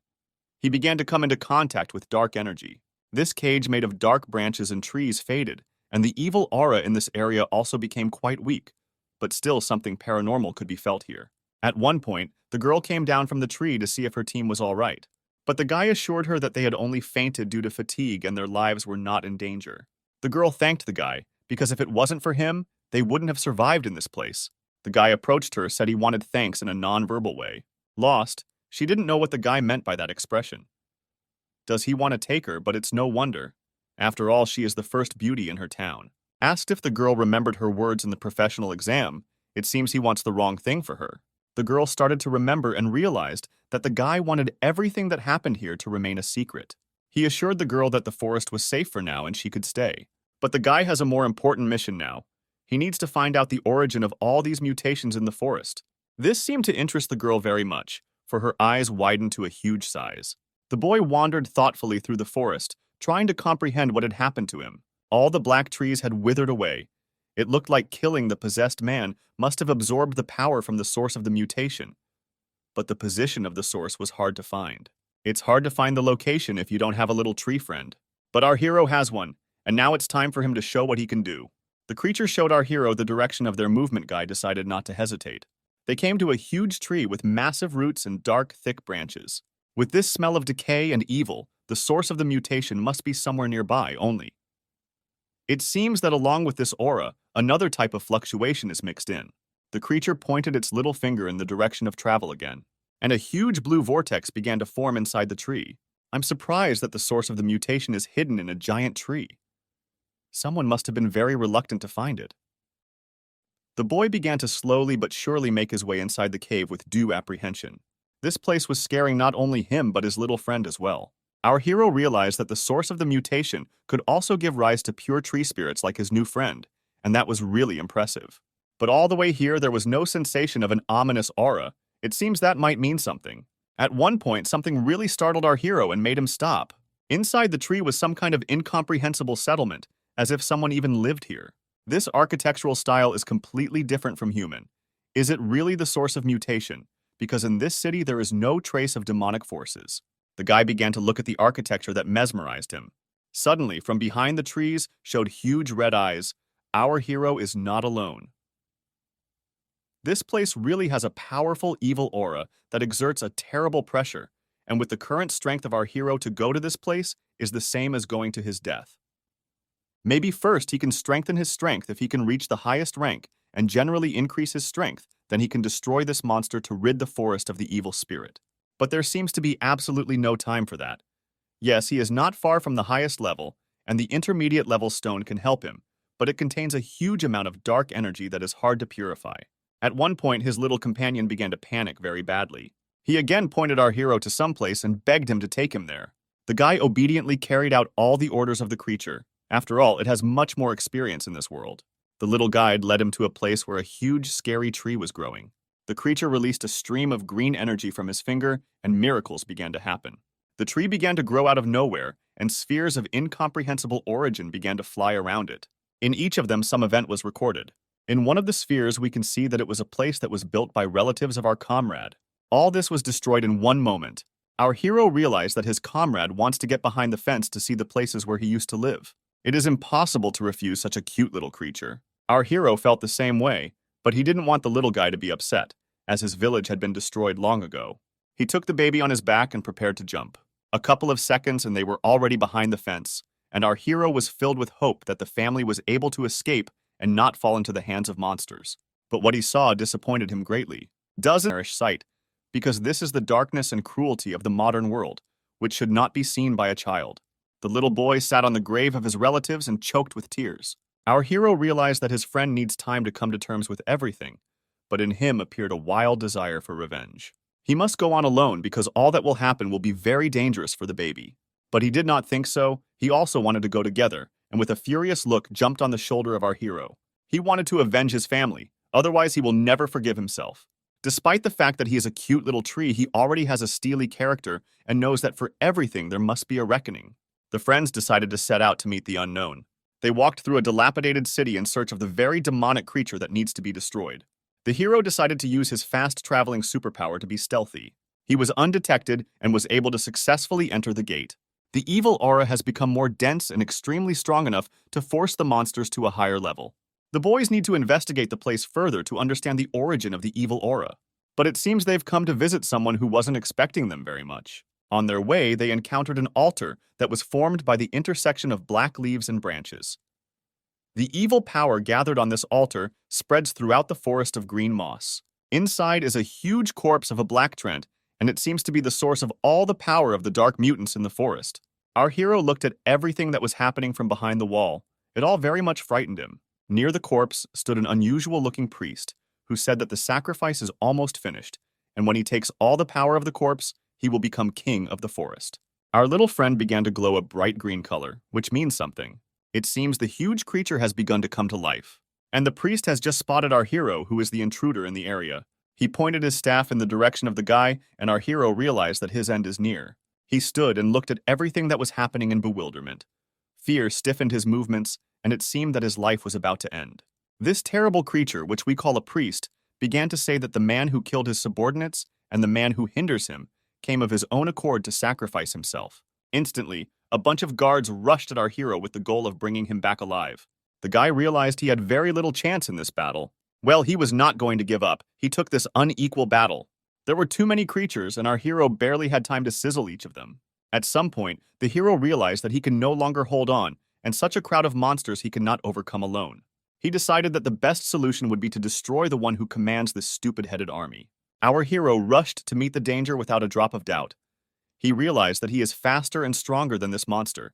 He began to come into contact with dark energy. This cage made of dark branches and trees faded, and the evil aura in this area also became quite weak, but still something paranormal could be felt here. At one point, the girl came down from the tree to see if her team was all right, but the guy assured her that they had only fainted due to fatigue and their lives were not in danger. The girl thanked the guy, because if it wasn't for him, they wouldn't have survived in this place. The guy approached her, said he wanted thanks in a non-verbal way. Lost, she didn't know what the guy meant by that expression. Does he want to take her? But it's no wonder. After all, she is the first beauty in her town. Asked if the girl remembered her words in the professional exam, it seems he wants the wrong thing for her. The girl started to remember and realized that the guy wanted everything that happened here to remain a secret. He assured the girl that the forest was safe for now and she could stay. But the guy has a more important mission now. He needs to find out the origin of all these mutations in the forest. This seemed to interest the girl very much, for her eyes widened to a huge size. The boy wandered thoughtfully through the forest, trying to comprehend what had happened to him. All the black trees had withered away. It looked like killing the possessed man must have absorbed the power from the source of the mutation. But the position of the source was hard to find. It's hard to find the location if you don't have a little tree friend. But our hero has one, and now it's time for him to show what he can do. The creature showed our hero the direction of their movement. Guy decided not to hesitate. They came to a huge tree with massive roots and dark, thick branches. With this smell of decay and evil, the source of the mutation must be somewhere nearby only. It seems that along with this aura, another type of fluctuation is mixed in. The creature pointed its little finger in the direction of travel again, and a huge blue vortex began to form inside the tree. I'm surprised that the source of the mutation is hidden in a giant tree. Someone must have been very reluctant to find it. The boy began to slowly but surely make his way inside the cave with due apprehension. This place was scaring not only him but his little friend as well. Our hero realized that the source of the mutation could also give rise to pure tree spirits like his new friend, and that was really impressive. But all the way here, there was no sensation of an ominous aura. It seems that might mean something. At one point, something really startled our hero and made him stop. Inside the tree was some kind of incomprehensible settlement, as if someone even lived here. This architectural style is completely different from human. Is it really the source of mutation? Because in this city there is no trace of demonic forces. The guy began to look at the architecture that mesmerized him. Suddenly, from behind the trees showed huge red eyes. Our hero is not alone. This place really has a powerful evil aura that exerts a terrible pressure, and with the current strength of our hero to go to this place is the same as going to his death. Maybe first he can strengthen his strength if he can reach the highest rank and generally increase his strength, then he can destroy this monster to rid the forest of the evil spirit. But there seems to be absolutely no time for that. Yes, he is not far from the highest level, and the intermediate level stone can help him, but it contains a huge amount of dark energy that is hard to purify. At one point, his little companion began to panic very badly. He again pointed our hero to some place and begged him to take him there. The guy obediently carried out all the orders of the creature. After all, it has much more experience in this world. The little guide led him to a place where a huge, scary tree was growing. The creature released a stream of green energy from his finger, and miracles began to happen. The tree began to grow out of nowhere, and spheres of incomprehensible origin began to fly around it. In each of them, some event was recorded. In one of the spheres, we can see that it was a place that was built by relatives of our comrade. All this was destroyed in one moment. Our hero realized that his comrade wants to get behind the fence to see the places where he used to live. It is impossible to refuse such a cute little creature. Our hero felt the same way, but he didn't want the little guy to be upset, as his village had been destroyed long ago. He took the baby on his back and prepared to jump. A couple of seconds and they were already behind the fence, and our hero was filled with hope that the family was able to escape and not fall into the hands of monsters. But what he saw disappointed him greatly. Doesn't nourish sight, because this is the darkness and cruelty of the modern world, which should not be seen by a child. The little boy sat on the grave of his relatives and choked with tears. Our hero realized that his friend needs time to come to terms with everything, but in him appeared a wild desire for revenge. He must go on alone because all that will happen will be very dangerous for the baby. But he did not think so. He also wanted to go together, and with a furious look jumped on the shoulder of our hero. He wanted to avenge his family, otherwise he will never forgive himself. Despite the fact that he is a cute little tree, he already has a steely character and knows that for everything there must be a reckoning. The friends decided to set out to meet the unknown. They walked through a dilapidated city in search of the very demonic creature that needs to be destroyed. The hero decided to use his fast-traveling superpower to be stealthy. He was undetected and was able to successfully enter the gate. The evil aura has become more dense and extremely strong enough to force the monsters to a higher level. The boys need to investigate the place further to understand the origin of the evil aura. But it seems they've come to visit someone who wasn't expecting them very much. On their way, they encountered an altar that was formed by the intersection of black leaves and branches. The evil power gathered on this altar spreads throughout the forest of green moss. Inside is a huge corpse of a black trent, and it seems to be the source of all the power of the dark mutants in the forest. Our hero looked at everything that was happening from behind the wall. It all very much frightened him. Near the corpse stood an unusual-looking priest, who said that the sacrifice is almost finished, and when he takes all the power of the corpse, he will become king of the forest. Our little friend began to glow a bright green color, which means something. It seems the huge creature has begun to come to life. And the priest has just spotted our hero, who is the intruder in the area. He pointed his staff in the direction of the guy, and our hero realized that his end is near. He stood and looked at everything that was happening in bewilderment. Fear stiffened his movements, and it seemed that his life was about to end. This terrible creature, which we call a priest, began to say that the man who killed his subordinates and the man who hinders him came of his own accord to sacrifice himself. Instantly, a bunch of guards rushed at our hero with the goal of bringing him back alive. The guy realized he had very little chance in this battle. Well, he was not going to give up. He took this unequal battle. There were too many creatures, and our hero barely had time to sizzle each of them. At some point, the hero realized that he can no longer hold on, and such a crowd of monsters he could not overcome alone. He decided that the best solution would be to destroy the one who commands this stupid-headed army. Our hero rushed to meet the danger without a drop of doubt. He realized that he is faster and stronger than this monster.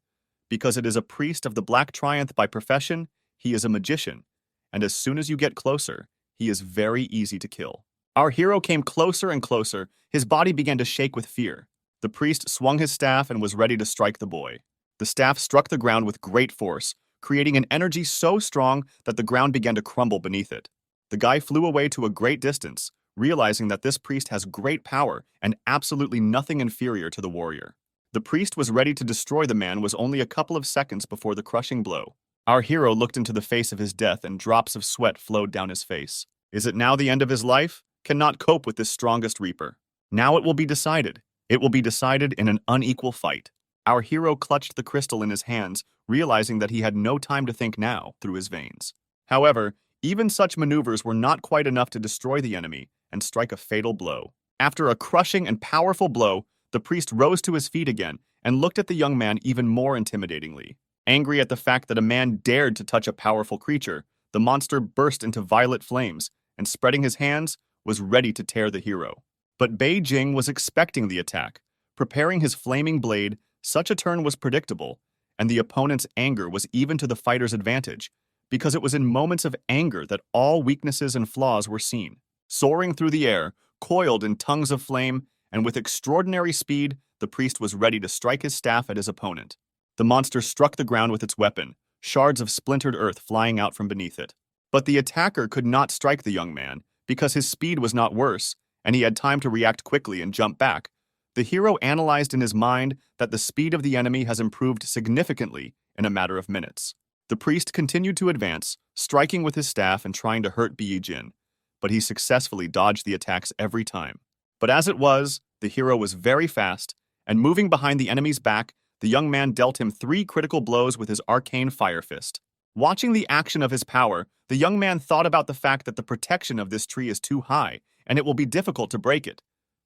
Because it is a priest of the Black Triumph by profession, he is a magician, and as soon as you get closer, he is very easy to kill. Our hero came closer and closer. His body began to shake with fear. The priest swung his staff and was ready to strike the boy. The staff struck the ground with great force, creating an energy so strong that the ground began to crumble beneath it. The guy flew away to a great distance, realizing that this priest has great power and absolutely nothing inferior to the warrior. The priest was ready to destroy the man was only a couple of seconds before the crushing blow. Our hero looked into the face of his death and drops of sweat flowed down his face. Is it now the end of his life? Cannot cope with this strongest reaper. Now it will be decided. It will be decided in an unequal fight. Our hero clutched the crystal in his hands, realizing that he had no time to think now through his veins. However, even such maneuvers were not quite enough to destroy the enemy and strike a fatal blow. After a crushing and powerful blow, the priest rose to his feet again and looked at the young man even more intimidatingly. Angry at the fact that a man dared to touch a powerful creature, the monster burst into violet flames and, spreading his hands, was ready to tear the hero. But Beijing was expecting the attack, preparing his flaming blade. Such a turn was predictable, and the opponent's anger was even to the fighter's advantage, because it was in moments of anger that all weaknesses and flaws were seen. Soaring through the air, coiled in tongues of flame, and with extraordinary speed, the priest was ready to strike his staff at his opponent. The monster struck the ground with its weapon, shards of splintered earth flying out from beneath it. But the attacker could not strike the young man, because his speed was not worse, and he had time to react quickly and jump back. The hero analyzed in his mind that the speed of the enemy has improved significantly in a matter of minutes. The priest continued to advance, striking with his staff and trying to hurt Beijing, but he successfully dodged the attacks every time. But as it was, the hero was very fast, and moving behind the enemy's back, the young man dealt him 3 critical blows with his arcane fire fist. Watching the action of his power, the young man thought about the fact that the protection of this tree is too high, and it will be difficult to break it.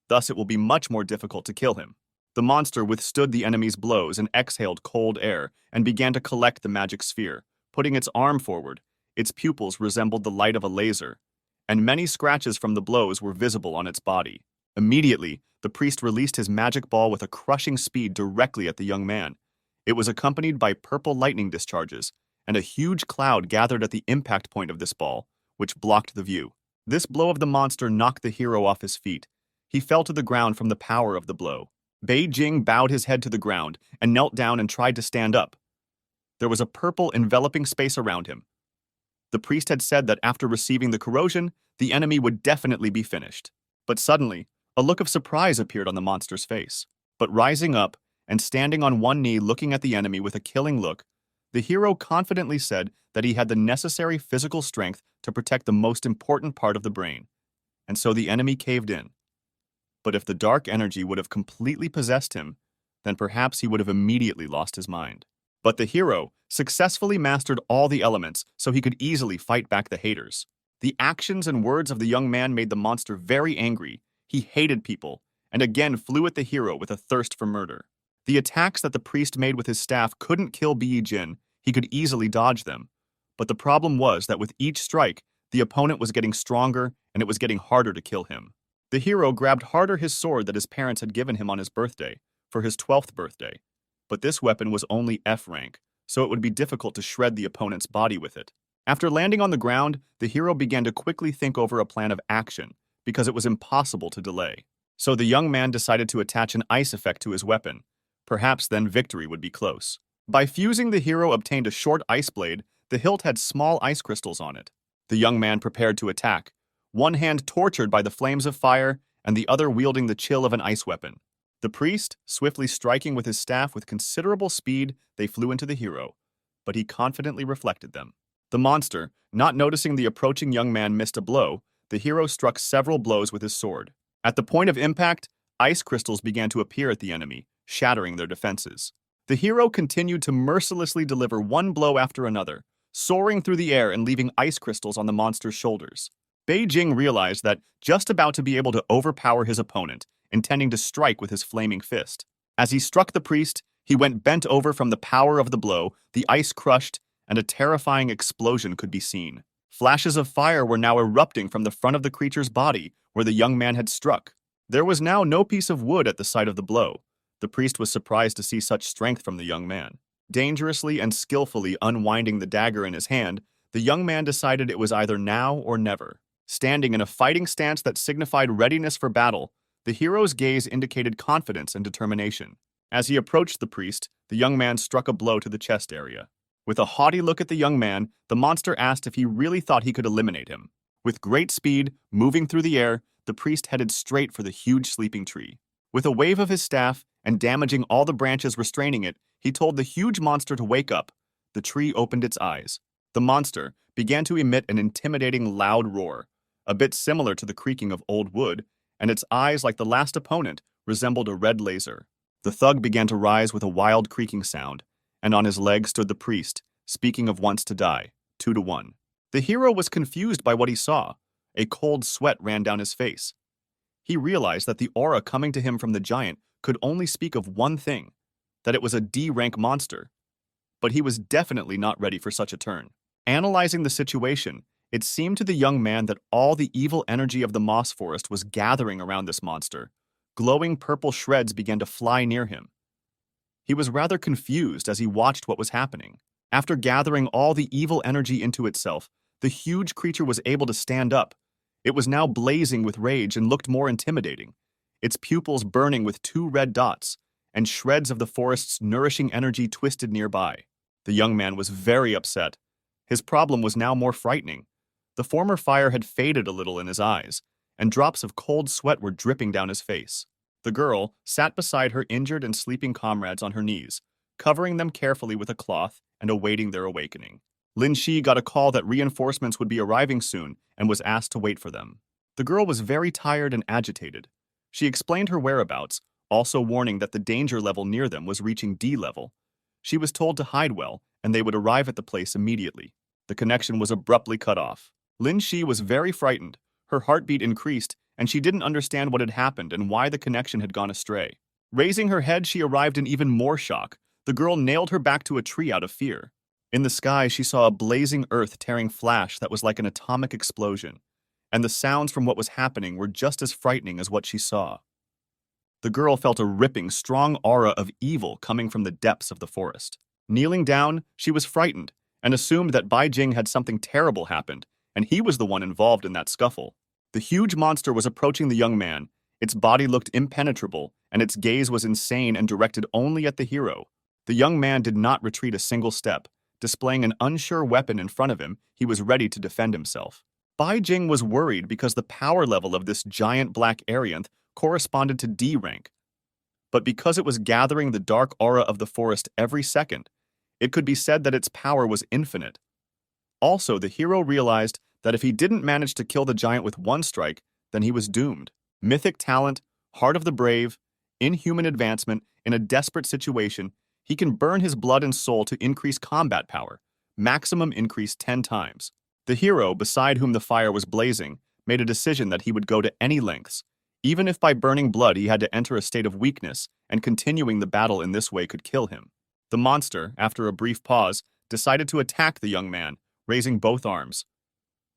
Thus, it will be much more difficult to kill him. The monster withstood the enemy's blows and exhaled cold air and began to collect the magic sphere, putting its arm forward. Its pupils resembled the light of a laser, and many scratches from the blows were visible on its body. Immediately, the priest released his magic ball with a crushing speed directly at the young man. It was accompanied by purple lightning discharges, and a huge cloud gathered at the impact point of this ball, which blocked the view. This blow of the monster knocked the hero off his feet. He fell to the ground from the power of the blow. Beijing bowed his head to the ground and knelt down and tried to stand up. There was a purple enveloping space around him. The priest had said that after receiving the corrosion, the enemy would definitely be finished. But suddenly, a look of surprise appeared on the monster's face. But rising up and standing on one knee looking at the enemy with a killing look, the hero confidently said that he had the necessary physical strength to protect the most important part of the brain. And so the enemy caved in. But if the dark energy would have completely possessed him, then perhaps he would have immediately lost his mind. But the hero successfully mastered all the elements so he could easily fight back the haters. The actions and words of the young man made the monster very angry. He hated people, and again flew at the hero with a thirst for murder. The attacks that the priest made with his staff couldn't kill Beijing. He could easily dodge them. But the problem was that with each strike, the opponent was getting stronger and it was getting harder to kill him. The hero grabbed harder his sword that his parents had given him on his birthday, for his 12th birthday. But this weapon was only F rank, so it would be difficult to shred the opponent's body with it. After landing on the ground, the hero began to quickly think over a plan of action, because it was impossible to delay. So the young man decided to attach an ice effect to his weapon. Perhaps then victory would be close. By fusing, the hero obtained a short ice blade. The hilt had small ice crystals on it. The young man prepared to attack, one hand tortured by the flames of fire and the other wielding the chill of an ice weapon. The priest, swiftly striking with his staff with considerable speed, they flew into the hero, but he confidently reflected them. The monster, not noticing the approaching young man, missed a blow. The hero struck several blows with his sword. At the point of impact, ice crystals began to appear at the enemy, shattering their defenses. The hero continued to mercilessly deliver one blow after another, soaring through the air and leaving ice crystals on the monster's shoulders. Beijing realized that just about to be able to overpower his opponent, intending to strike with his flaming fist. As he struck the priest, he went bent over from the power of the blow, the ice crushed, and a terrifying explosion could be seen. Flashes of fire were now erupting from the front of the creature's body, where the young man had struck. There was now no piece of wood at the site of the blow. The priest was surprised to see such strength from the young man. Dangerously and skillfully unwinding the dagger in his hand, the young man decided it was either now or never. Standing in a fighting stance that signified readiness for battle, the hero's gaze indicated confidence and determination. As he approached the priest, the young man struck a blow to the chest area. With a haughty look at the young man, the monster asked if he really thought he could eliminate him. With great speed, moving through the air, the priest headed straight for the huge sleeping tree. With a wave of his staff and damaging all the branches restraining it, he told the huge monster to wake up. The tree opened its eyes. The monster began to emit an intimidating loud roar, a bit similar to the creaking of old wood, and its eyes, like the last opponent, resembled a red laser. The thug began to rise with a wild creaking sound, and on his leg stood the priest, speaking of once to die, 2-1. The hero was confused by what he saw. A cold sweat ran down his face. He realized that the aura coming to him from the giant could only speak of one thing, that it was a D-rank monster. But he was definitely not ready for such a turn. Analyzing the situation, it seemed to the young man that all the evil energy of the moss forest was gathering around this monster. Glowing purple shreds began to fly near him. He was rather confused as he watched what was happening. After gathering all the evil energy into itself, the huge creature was able to stand up. It was now blazing with rage and looked more intimidating, its pupils burning with 2 red dots, and shreds of the forest's nourishing energy twisted nearby. The young man was very upset. His problem was now more frightening. The former fire had faded a little in his eyes, and drops of cold sweat were dripping down his face. The girl sat beside her injured and sleeping comrades on her knees, covering them carefully with a cloth and awaiting their awakening. Lin Shi got a call that reinforcements would be arriving soon and was asked to wait for them. The girl was very tired and agitated. She explained her whereabouts, also warning that the danger level near them was reaching D level. She was told to hide well, and they would arrive at the place immediately. The connection was abruptly cut off. Lin Shi was very frightened. Her heartbeat increased, and she didn't understand what had happened and why the connection had gone astray. Raising her head, she arrived in even more shock. The girl nailed her back to a tree out of fear. In the sky, she saw a blazing earth-tearing flash that was like an atomic explosion, and the sounds from what was happening were just as frightening as what she saw. The girl felt a ripping, strong aura of evil coming from the depths of the forest. Kneeling down, she was frightened and assumed that Bai Jing had something terrible happened, and he was the one involved in that scuffle. The huge monster was approaching the young man. Its body looked impenetrable, and its gaze was insane and directed only at the hero. The young man did not retreat a single step. Displaying an unsure weapon in front of him, he was ready to defend himself. Bai Jing was worried because the power level of this giant black Arianth corresponded to D rank. But because it was gathering the dark aura of the forest every second, it could be said that its power was infinite. Also, the hero realized that if he didn't manage to kill the giant with one strike, then he was doomed. Mythic talent, heart of the brave, inhuman advancement, in a desperate situation, he can burn his blood and soul to increase combat power, maximum increase 10 times. The hero, beside whom the fire was blazing, made a decision that he would go to any lengths. Even if by burning blood he had to enter a state of weakness, and continuing the battle in this way could kill him. The monster, after a brief pause, decided to attack the young man, raising both arms.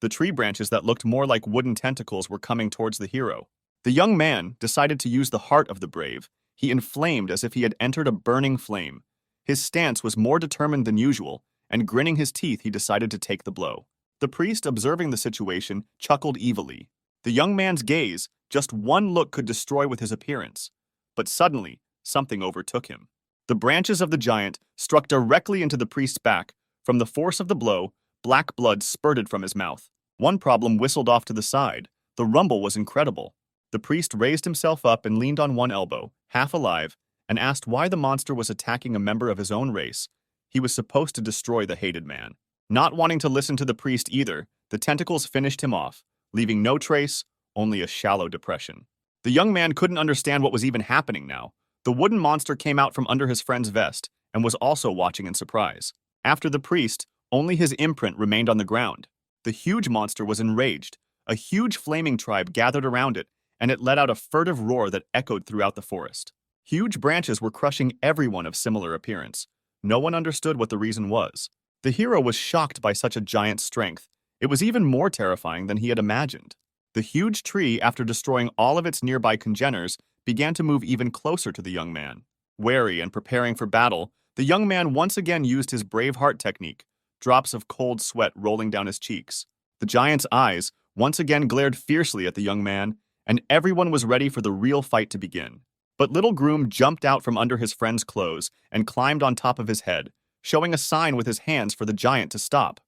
The tree branches that looked more like wooden tentacles were coming towards the hero. The young man decided to use the heart of the brave. He inflamed as if he had entered a burning flame. His stance was more determined than usual, and grinning his teeth, he decided to take the blow. The priest, observing the situation, chuckled evilly. The young man's gaze, just one look could destroy with his appearance. But suddenly, something overtook him. The branches of the giant struck directly into the priest's back. From the force of the blow, black blood spurted from his mouth. One problem whistled off to the side. The rumble was incredible. The priest raised himself up and leaned on one elbow, half alive, and asked why the monster was attacking a member of his own race. He was supposed to destroy the hated man. Not wanting to listen to the priest either, the tentacles finished him off, leaving no trace, only a shallow depression. The young man couldn't understand what was even happening now. The wooden monster came out from under his friend's vest and was also watching in surprise. After the priest, only his imprint remained on the ground. The huge monster was enraged. A huge flaming tribe gathered around it, and it let out a furtive roar that echoed throughout the forest. Huge branches were crushing everyone of similar appearance. No one understood what the reason was. The hero was shocked by such a giant's strength. It was even more terrifying than he had imagined. The huge tree, after destroying all of its nearby congeners, began to move even closer to the young man. Wary and preparing for battle, the young man once again used his brave heart technique, drops of cold sweat rolling down his cheeks. The giant's eyes, once again glared fiercely at the young man, and everyone was ready for the real fight to begin. But little Groom jumped out from under his friend's clothes and climbed on top of his head, showing a sign with his hands for the giant to stop.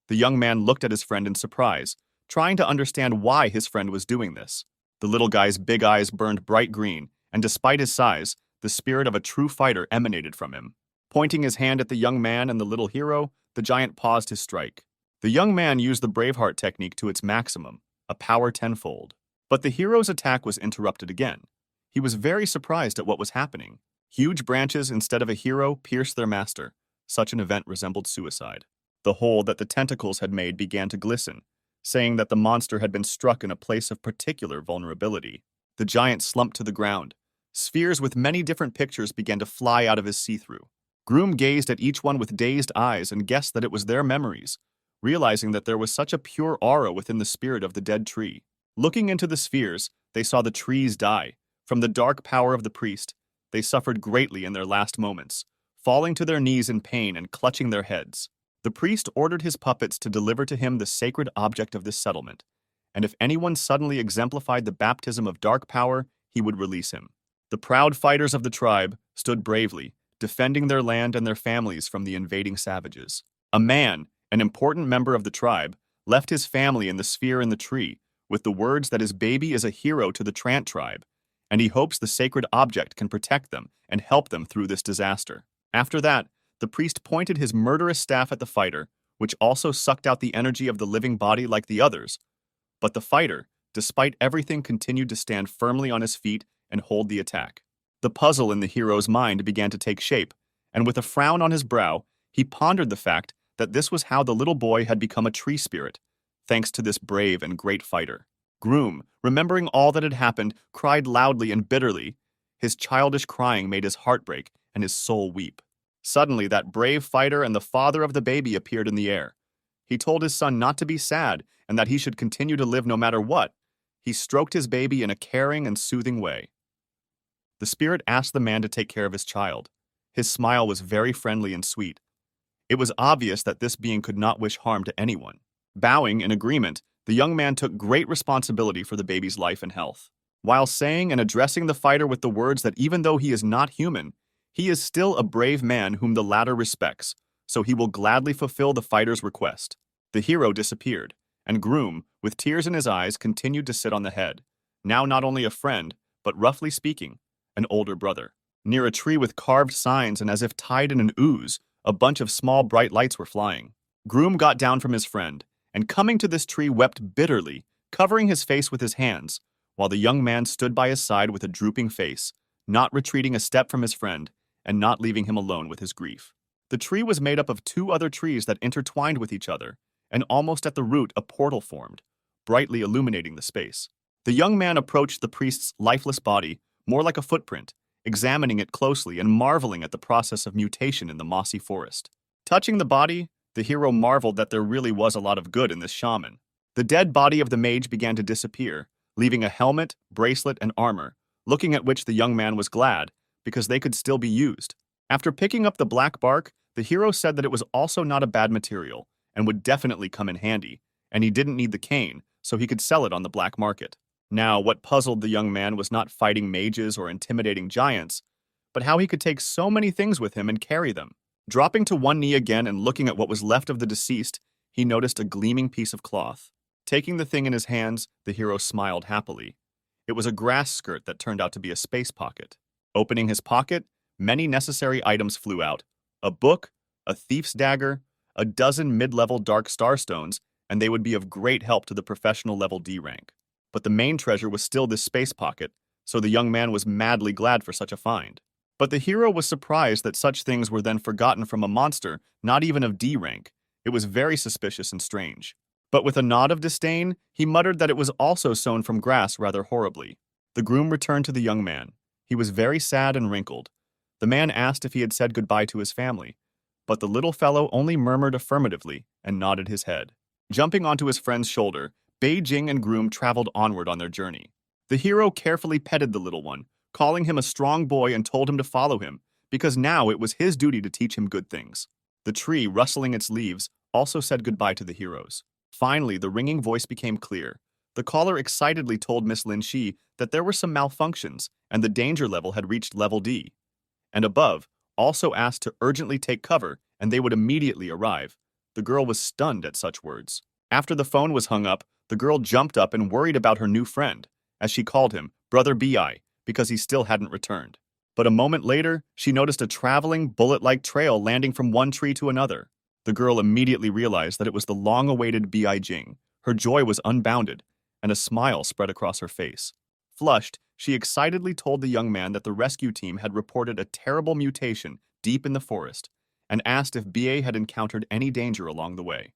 The young man looked at his friend in surprise, trying to understand why his friend was doing this. The little guy's big eyes burned bright green, and despite his size, the spirit of a true fighter emanated from him. Pointing his hand at the young man and the little hero, the giant paused his strike. The young man used the Braveheart technique to its maximum, a power tenfold. But the hero's attack was interrupted again. He was very surprised at what was happening. Huge branches instead of a hero pierced their master. Such an event resembled suicide. The hole that the tentacles had made began to glisten, saying that the monster had been struck in a place of particular vulnerability. The giant slumped to the ground. Spheres with many different pictures began to fly out of his see-through. Groom gazed at each one with dazed eyes and guessed that it was their memories, realizing that there was such a pure aura within the spirit of the dead tree. Looking into the spheres, they saw the trees die. From the dark power of the priest, they suffered greatly in their last moments, falling to their knees in pain and clutching their heads. The priest ordered his puppets to deliver to him the sacred object of this settlement, and if anyone suddenly exemplified the baptism of dark power, he would release him. The proud fighters of the tribe stood bravely, defending their land and their families from the invading savages. A man, an important member of the tribe, left his family in the sphere in the tree with the words that his baby is a hero to the Trant tribe, and he hopes the sacred object can protect them and help them through this disaster. After that, the priest pointed his murderous staff at the fighter, which also sucked out the energy of the living body like the others. But the fighter, despite everything, continued to stand firmly on his feet and hold the attack. The puzzle in the hero's mind began to take shape, and with a frown on his brow, he pondered the fact that this was how the little boy had become a tree spirit, thanks to this brave and great fighter. Groom, remembering all that had happened, cried loudly and bitterly. His childish crying made his heart break and his soul weep. Suddenly, that brave fighter and the father of the baby appeared in the air. He told his son not to be sad and that he should continue to live no matter what. He stroked his baby in a caring and soothing way. The spirit asked the man to take care of his child. His smile was very friendly and sweet. It was obvious that this being could not wish harm to anyone. Bowing in agreement, the young man took great responsibility for the baby's life and health. While saying and addressing the fighter with the words that even though he is not human, he is still a brave man whom the latter respects, so he will gladly fulfill the fighter's request. The hero disappeared, and Groom, with tears in his eyes, continued to sit on the head, now not only a friend, but roughly speaking, an older brother. Near a tree with carved signs and as if tied in an ooze, a bunch of small bright lights were flying. Groom got down from his friend, and coming to this tree wept bitterly, covering his face with his hands, while the young man stood by his side with a drooping face, not retreating a step from his friend, and not leaving him alone with his grief. The tree was made up of two other trees that intertwined with each other, and almost at the root a portal formed, brightly illuminating the space. The young man approached the priest's lifeless body, more like a footprint, examining it closely and marveling at the process of mutation in the mossy forest. Touching the body, the hero marveled that there really was a lot of good in this shaman. The dead body of the mage began to disappear, leaving a helmet, bracelet, and armor, looking at which the young man was glad, because they could still be used. After picking up the black bark, the hero said that it was also not a bad material, and would definitely come in handy, and he didn't need the cane, so he could sell it on the black market. Now, what puzzled the young man was not fighting mages or intimidating giants, but how he could take so many things with him and carry them. Dropping to one knee again and looking at what was left of the deceased, he noticed a gleaming piece of cloth. Taking the thing in his hands, the hero smiled happily. It was a grass skirt that turned out to be a space pocket. Opening his pocket, many necessary items flew out. A book, a thief's dagger, a dozen mid-level dark starstones, and they would be of great help to the professional level D rank. But the main treasure was still this space pocket, so the young man was madly glad for such a find. But the hero was surprised that such things were then forgotten from a monster, not even of D rank. It was very suspicious and strange. But with a nod of disdain, he muttered that it was also sewn from grass rather horribly. The groom returned to the young man. He was very sad and wrinkled. The man asked if he had said goodbye to his family, but the little fellow only murmured affirmatively and nodded his head. Jumping onto his friend's shoulder, Beijing and Groom traveled onward on their journey. The hero carefully petted the little one, calling him a strong boy, and told him to follow him, because now it was his duty to teach him good things. The tree, rustling its leaves, also said goodbye to the heroes. Finally, the ringing voice became clear. The caller excitedly told Miss Lin Shi that there were some malfunctions and the danger level had reached level D. And above, also asked to urgently take cover and they would immediately arrive. The girl was stunned at such words. After the phone was hung up, the girl jumped up and worried about her new friend, as she called him, Brother B.I., because he still hadn't returned. But a moment later, she noticed a traveling, bullet-like trail landing from one tree to another. The girl immediately realized that it was the long-awaited B.I. Jing. Her joy was unbounded, and a smile spread across her face. Flushed, she excitedly told the young man that the rescue team had reported a terrible mutation deep in the forest, and asked if B.A. had encountered any danger along the way.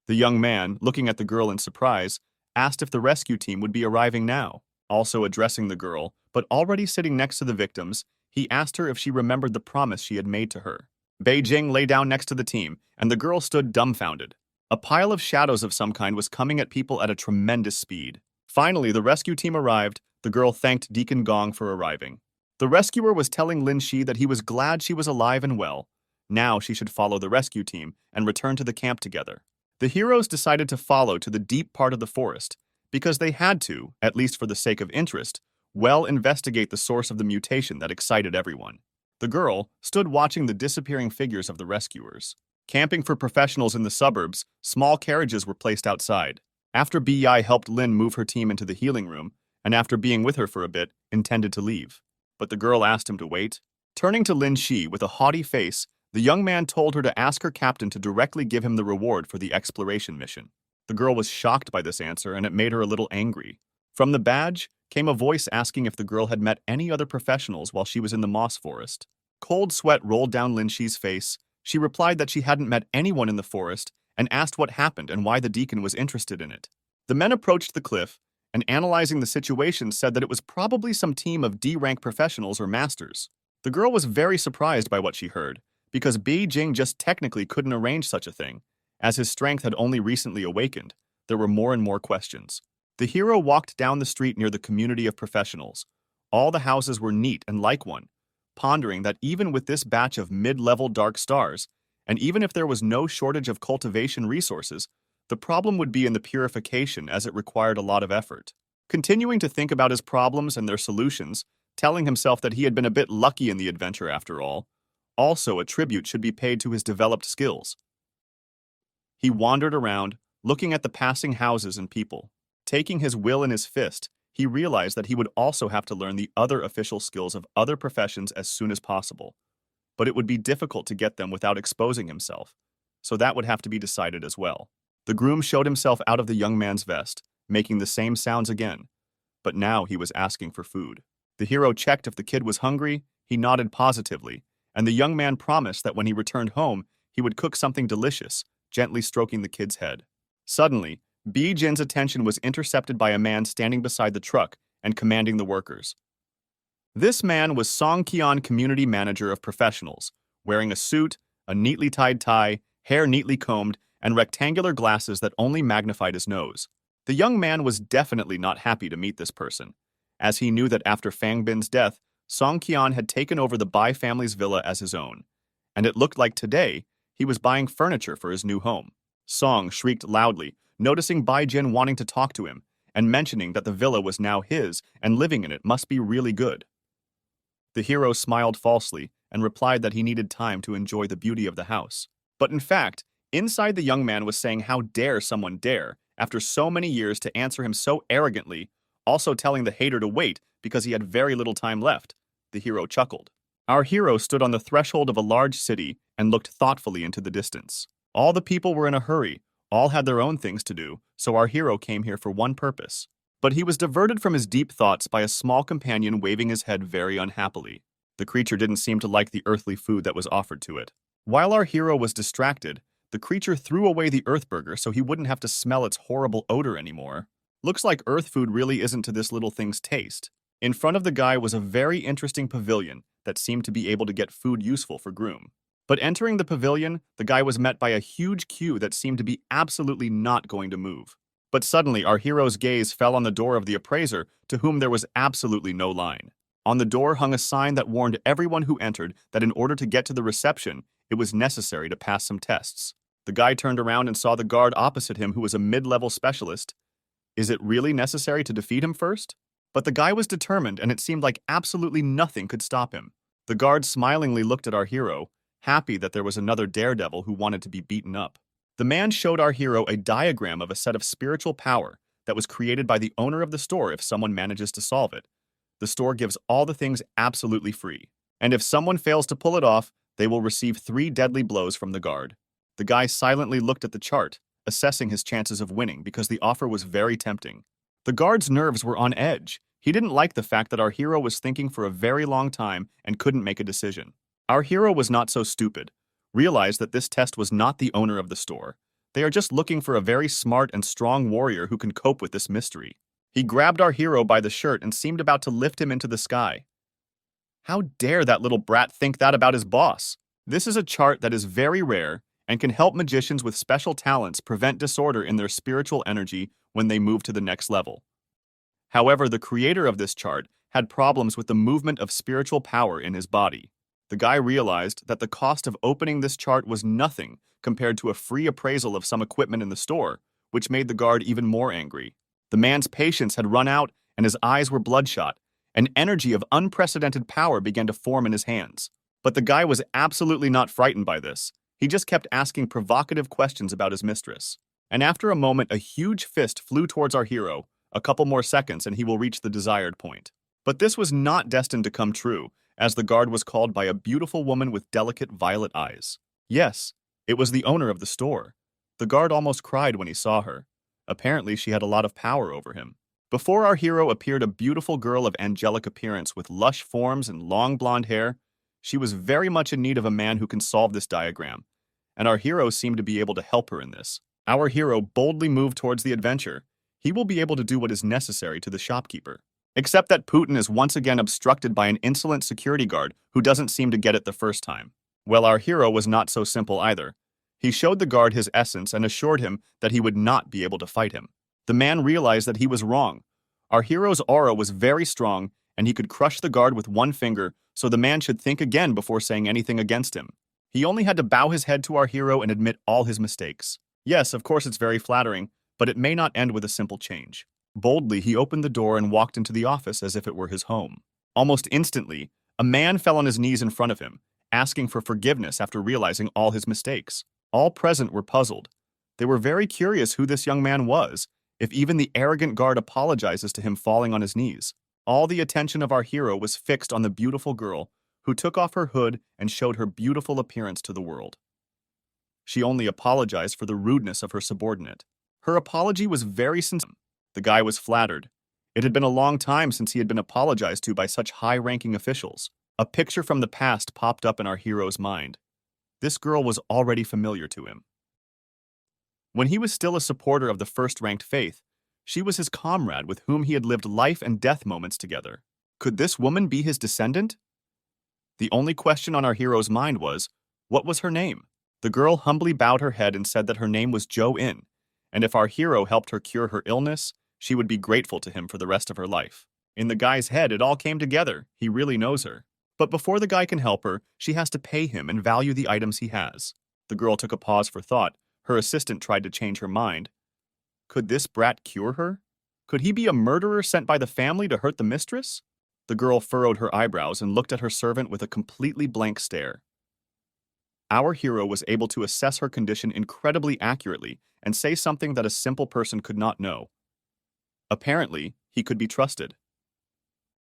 The young man, looking at the girl in surprise, asked if the rescue team would be arriving now. Also addressing the girl, but already sitting next to the victims, he asked her if she remembered the promise she had made to her. Beijing lay down next to the team, and the girl stood dumbfounded. A pile of shadows of some kind was coming at people at a tremendous speed. Finally, the rescue team arrived. The girl thanked Deacon Gong for arriving. The rescuer was telling Lin Shi that he was glad she was alive and well. Now she should follow the rescue team and return to the camp together. The heroes decided to follow to the deep part of the forest, because they had to, at least for the sake of interest, well investigate the source of the mutation that excited everyone. The girl stood watching the disappearing figures of the rescuers. Camping for professionals in the suburbs, small carriages were placed outside. After B.I. helped Lin move her team into the healing room, and after being with her for a bit, intended to leave. But the girl asked him to wait. Turning to Lin Shi with a haughty face, the young man told her to ask her captain to directly give him the reward for the exploration mission. The girl was shocked by this answer, and it made her a little angry. From the badge came a voice asking if the girl had met any other professionals while she was in the moss forest. Cold sweat rolled down Lin Shi's face. She replied that she hadn't met anyone in the forest and asked what happened and why the deacon was interested in it. The men approached the cliff and, analyzing the situation, said that it was probably some team of D-rank professionals or masters. The girl was very surprised by what she heard, because Bi Jing just technically couldn't arrange such a thing. As his strength had only recently awakened, there were more and more questions. The hero walked down the street near the community of professionals. All the houses were neat and like one, pondering that even with this batch of mid-level dark stars, and even if there was no shortage of cultivation resources, the problem would be in the purification as it required a lot of effort. Continuing to think about his problems and their solutions, telling himself that he had been a bit lucky in the adventure after all, also a tribute should be paid to his developed skills. He wandered around, looking at the passing houses and people. Taking his will in his fist, he realized that he would also have to learn the other official skills of other professions as soon as possible. But it would be difficult to get them without exposing himself, so that would have to be decided as well. The groom showed himself out of the young man's vest, making the same sounds again, but now he was asking for food. The hero checked if the kid was hungry, he nodded positively, and the young man promised that when he returned home, he would cook something delicious, gently stroking the kid's head. Suddenly, Bi Jin's attention was intercepted by a man standing beside the truck and commanding the workers. This man was Song Qian, community manager of professionals, wearing a suit, a neatly tied tie, hair neatly combed, and rectangular glasses that only magnified his nose. The young man was definitely not happy to meet this person, as he knew that after Fang Bin's death, Song Qian had taken over the Bai family's villa as his own, and it looked like today he was buying furniture for his new home. Song shrieked loudly, noticing Bai Jin wanting to talk to him, and mentioning that the villa was now his and living in it must be really good. The hero smiled falsely and replied that he needed time to enjoy the beauty of the house. But in fact, inside the young man was saying how dare someone dare, after so many years, to answer him so arrogantly, also telling the hater to wait because he had very little time left. The hero chuckled. Our hero stood on the threshold of a large city and looked thoughtfully into the distance. All the people were in a hurry, all had their own things to do, so our hero came here for one purpose. But he was diverted from his deep thoughts by a small companion waving his head very unhappily. The creature didn't seem to like the earthly food that was offered to it. While our hero was distracted, the creature threw away the earth burger so he wouldn't have to smell its horrible odor anymore. Looks like earth food really isn't to this little thing's taste. In front of the guy was a very interesting pavilion that seemed to be able to get food useful for groom. But entering the pavilion, the guy was met by a huge queue that seemed to be absolutely not going to move. But suddenly, our hero's gaze fell on the door of the appraiser, to whom there was absolutely no line. On the door hung a sign that warned everyone who entered that in order to get to the reception, it was necessary to pass some tests. The guy turned around and saw the guard opposite him who was a mid-level specialist. Is it really necessary to defeat him first? But the guy was determined, and it seemed like absolutely nothing could stop him. The guard smilingly looked at our hero, happy that there was another daredevil who wanted to be beaten up. The man showed our hero a diagram of a set of spiritual power that was created by the owner of the store if someone manages to solve it. The store gives all the things absolutely free, and if someone fails to pull it off, they will receive 3 deadly blows from the guard. The guy silently looked at the chart, assessing his chances of winning because the offer was very tempting. The guard's nerves were on edge. He didn't like the fact that our hero was thinking for a very long time and couldn't make a decision. Our hero was not so stupid, realized that this test was not the owner of the store. They are just looking for a very smart and strong warrior who can cope with this mystery. He grabbed our hero by the shirt and seemed about to lift him into the sky. How dare that little brat think that about his boss? This is a chart that is very rare and can help magicians with special talents prevent disorder in their spiritual energy when they move to the next level. However, the creator of this chart had problems with the movement of spiritual power in his body. The guy realized that the cost of opening this chart was nothing compared to a free appraisal of some equipment in the store, which made the guard even more angry. The man's patience had run out and his eyes were bloodshot. An energy of unprecedented power began to form in his hands. But the guy was absolutely not frightened by this. He just kept asking provocative questions about his mistress. And after a moment, a huge fist flew towards our hero. A couple more seconds and he will reach the desired point. But this was not destined to come true, as the guard was called by a beautiful woman with delicate violet eyes. Yes, it was the owner of the store. The guard almost cried when he saw her. Apparently, she had a lot of power over him. Before our hero appeared a beautiful girl of angelic appearance with lush forms and long blonde hair. She was very much in need of a man who can solve this diagram, and our hero seemed to be able to help her in this. Our hero boldly moved towards the adventure. He will be able to do what is necessary to the shopkeeper. Except that Putin is once again obstructed by an insolent security guard who doesn't seem to get it the first time. Well, our hero was not so simple either. He showed the guard his essence and assured him that he would not be able to fight him. The man realized that he was wrong. Our hero's aura was very strong, and he could crush the guard with one finger, so the man should think again before saying anything against him. He only had to bow his head to our hero and admit all his mistakes. Yes, of course it's very flattering, but it may not end with a simple change. Boldly, he opened the door and walked into the office as if it were his home. Almost instantly, a man fell on his knees in front of him, asking for forgiveness after realizing all his mistakes. All present were puzzled. They were very curious who this young man was, if even the arrogant guard apologizes to him falling on his knees. All the attention of our hero was fixed on the beautiful girl, who took off her hood and showed her beautiful appearance to the world. She only apologized for the rudeness of her subordinate. Her apology was very sincere. The guy was flattered. It had been a long time since he had been apologized to by such high-ranking officials. A picture from the past popped up in our hero's mind. This girl was already familiar to him. When he was still a supporter of the first-ranked faith, she was his comrade with whom he had lived life and death moments together. Could this woman be his descendant? The only question on our hero's mind was, what was her name? The girl humbly bowed her head and said that her name was Jo-In, and if our hero helped her cure her illness, she would be grateful to him for the rest of her life. In the guy's head, it all came together. He really knows her. But before the guy can help her, she has to pay him and value the items he has. The girl took a pause for thought. Her assistant tried to change her mind. Could this brat cure her? Could he be a murderer sent by the family to hurt the mistress? The girl furrowed her eyebrows and looked at her servant with a completely blank stare. Our hero was able to assess her condition incredibly accurately and say something that a simple person could not know. Apparently, he could be trusted.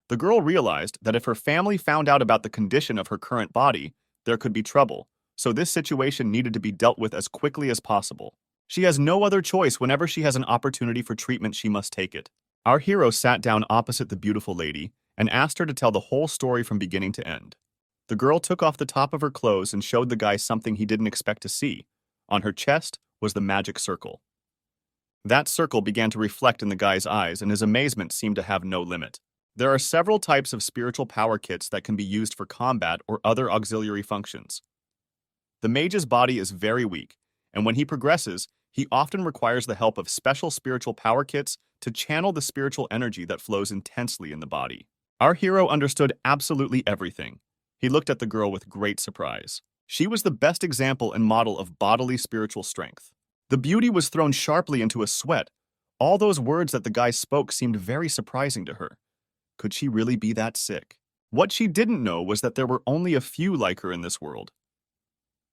The girl realized that if her family found out about the condition of her current body, there could be trouble, so this situation needed to be dealt with as quickly as possible. She has no other choice. Whenever she has an opportunity for treatment, she must take it. Our hero sat down opposite the beautiful lady and asked her to tell the whole story from beginning to end. The girl took off the top of her clothes and showed the guy something he didn't expect to see. On her chest was the magic circle. That circle began to reflect in the guy's eyes, and his amazement seemed to have no limit. There are several types of spiritual power kits that can be used for combat or other auxiliary functions. The mage's body is very weak, and when he progresses, he often requires the help of special spiritual power kits to channel the spiritual energy that flows intensely in the body. Our hero understood absolutely everything. He looked at the girl with great surprise. She was the best example and model of bodily spiritual strength. The beauty was thrown sharply into a sweat. All those words that the guy spoke seemed very surprising to her. Could she really be that sick? What she didn't know was that there were only a few like her in this world.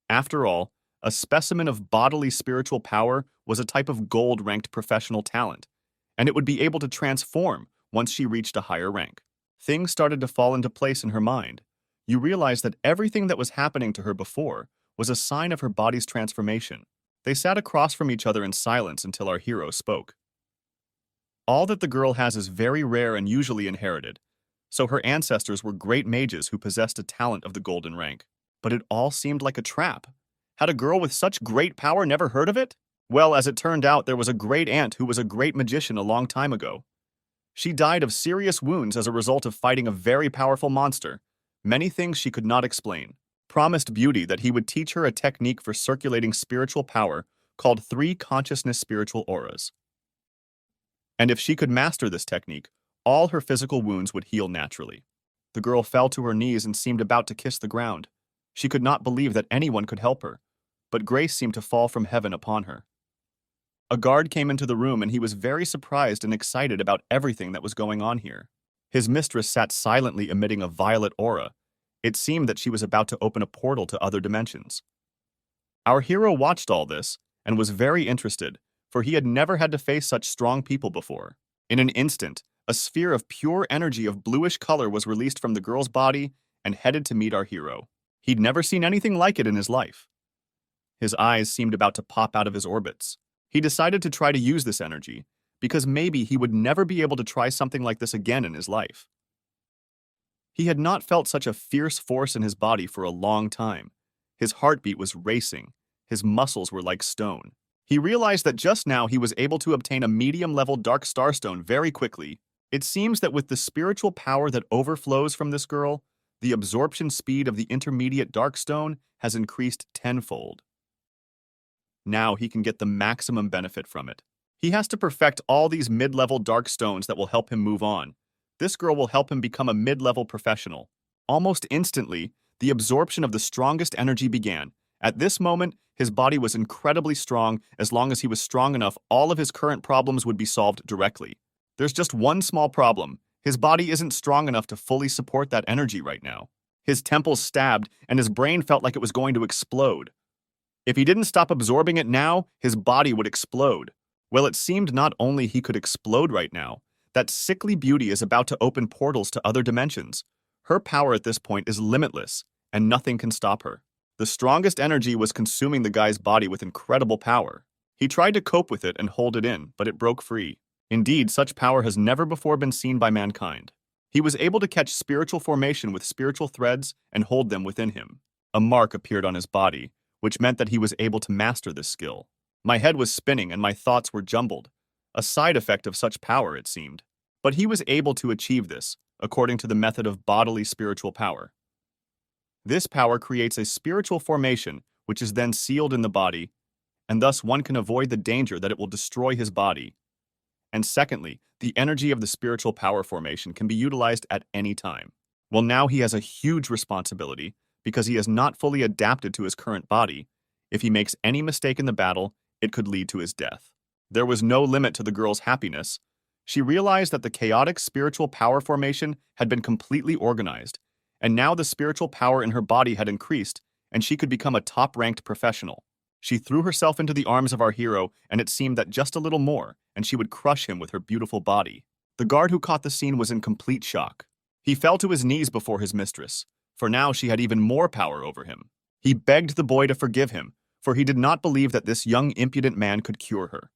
After all, a specimen of bodily spiritual power was a type of gold-ranked professional talent, and it would be able to transform once she reached a higher rank. Things started to fall into place in her mind. You realize that everything that was happening to her before was a sign of her body's transformation. They sat across from each other in silence until our hero spoke. All that the girl has is very rare and usually inherited, so her ancestors were great mages who possessed a talent of the golden rank. But it all seemed like a trap. Had a girl with such great power never heard of it? Well, as it turned out, there was a great aunt who was a great magician a long time ago. She died of serious wounds as a result of fighting a very powerful monster. Many things she could not explain. Promised Beauty that he would teach her a technique for circulating spiritual power called 3 consciousness spiritual auras. And if she could master this technique, all her physical wounds would heal naturally. The girl fell to her knees and seemed about to kiss the ground. She could not believe that anyone could help her, but grace seemed to fall from heaven upon her. A guard came into the room and he was very surprised and excited about everything that was going on here. His mistress sat silently emitting a violet aura. It seemed that she was about to open a portal to other dimensions. Our hero watched all this and was very interested, for he had never had to face such strong people before. In an instant, a sphere of pure energy of bluish color was released from the girl's body and headed to meet our hero. He'd never seen anything like it in his life. His eyes seemed about to pop out of his orbits. He decided to try to use this energy, because maybe he would never be able to try something like this again in his life. He had not felt such a fierce force in his body for a long time. His heartbeat was racing. His muscles were like stone. He realized that just now he was able to obtain a medium-level dark starstone very quickly. It seems that with the spiritual power that overflows from this girl, the absorption speed of the intermediate dark stone has increased tenfold. Now he can get the maximum benefit from it. He has to perfect all these mid-level dark stones that will help him move on. This girl will help him become a mid-level professional. Almost instantly, the absorption of the strongest energy began. At this moment, his body was incredibly strong. As long as he was strong enough, all of his current problems would be solved directly. There's just one small problem. His body isn't strong enough to fully support that energy right now. His temples stabbed, and his brain felt like it was going to explode. If he didn't stop absorbing it now, his body would explode. Well, it seemed not only he could explode right now, that sickly beauty is about to open portals to other dimensions. Her power at this point is limitless, and nothing can stop her. The strongest energy was consuming the guy's body with incredible power. He tried to cope with it and hold it in, but it broke free. Indeed, such power has never before been seen by mankind. He was able to catch spiritual formation with spiritual threads and hold them within him. A mark appeared on his body, which meant that he was able to master this skill. My head was spinning and my thoughts were jumbled. A side effect of such power, it seemed. But he was able to achieve this, according to the method of bodily spiritual power. This power creates a spiritual formation, which is then sealed in the body, and thus one can avoid the danger that it will destroy his body. And secondly, the energy of the spiritual power formation can be utilized at any time. Well, now he has a huge responsibility because he has not fully adapted to his current body. If he makes any mistake in the battle, it could lead to his death. There was no limit to the girl's happiness. She realized that the chaotic spiritual power formation had been completely organized, and now the spiritual power in her body had increased, and she could become a top-ranked professional. She threw herself into the arms of our hero, and it seemed that just a little more, and she would crush him with her beautiful body. The guard who caught the scene was in complete shock. He fell to his knees before his mistress, for now she had even more power over him. He begged the boy to forgive him, for he did not believe that this young impudent man could cure her.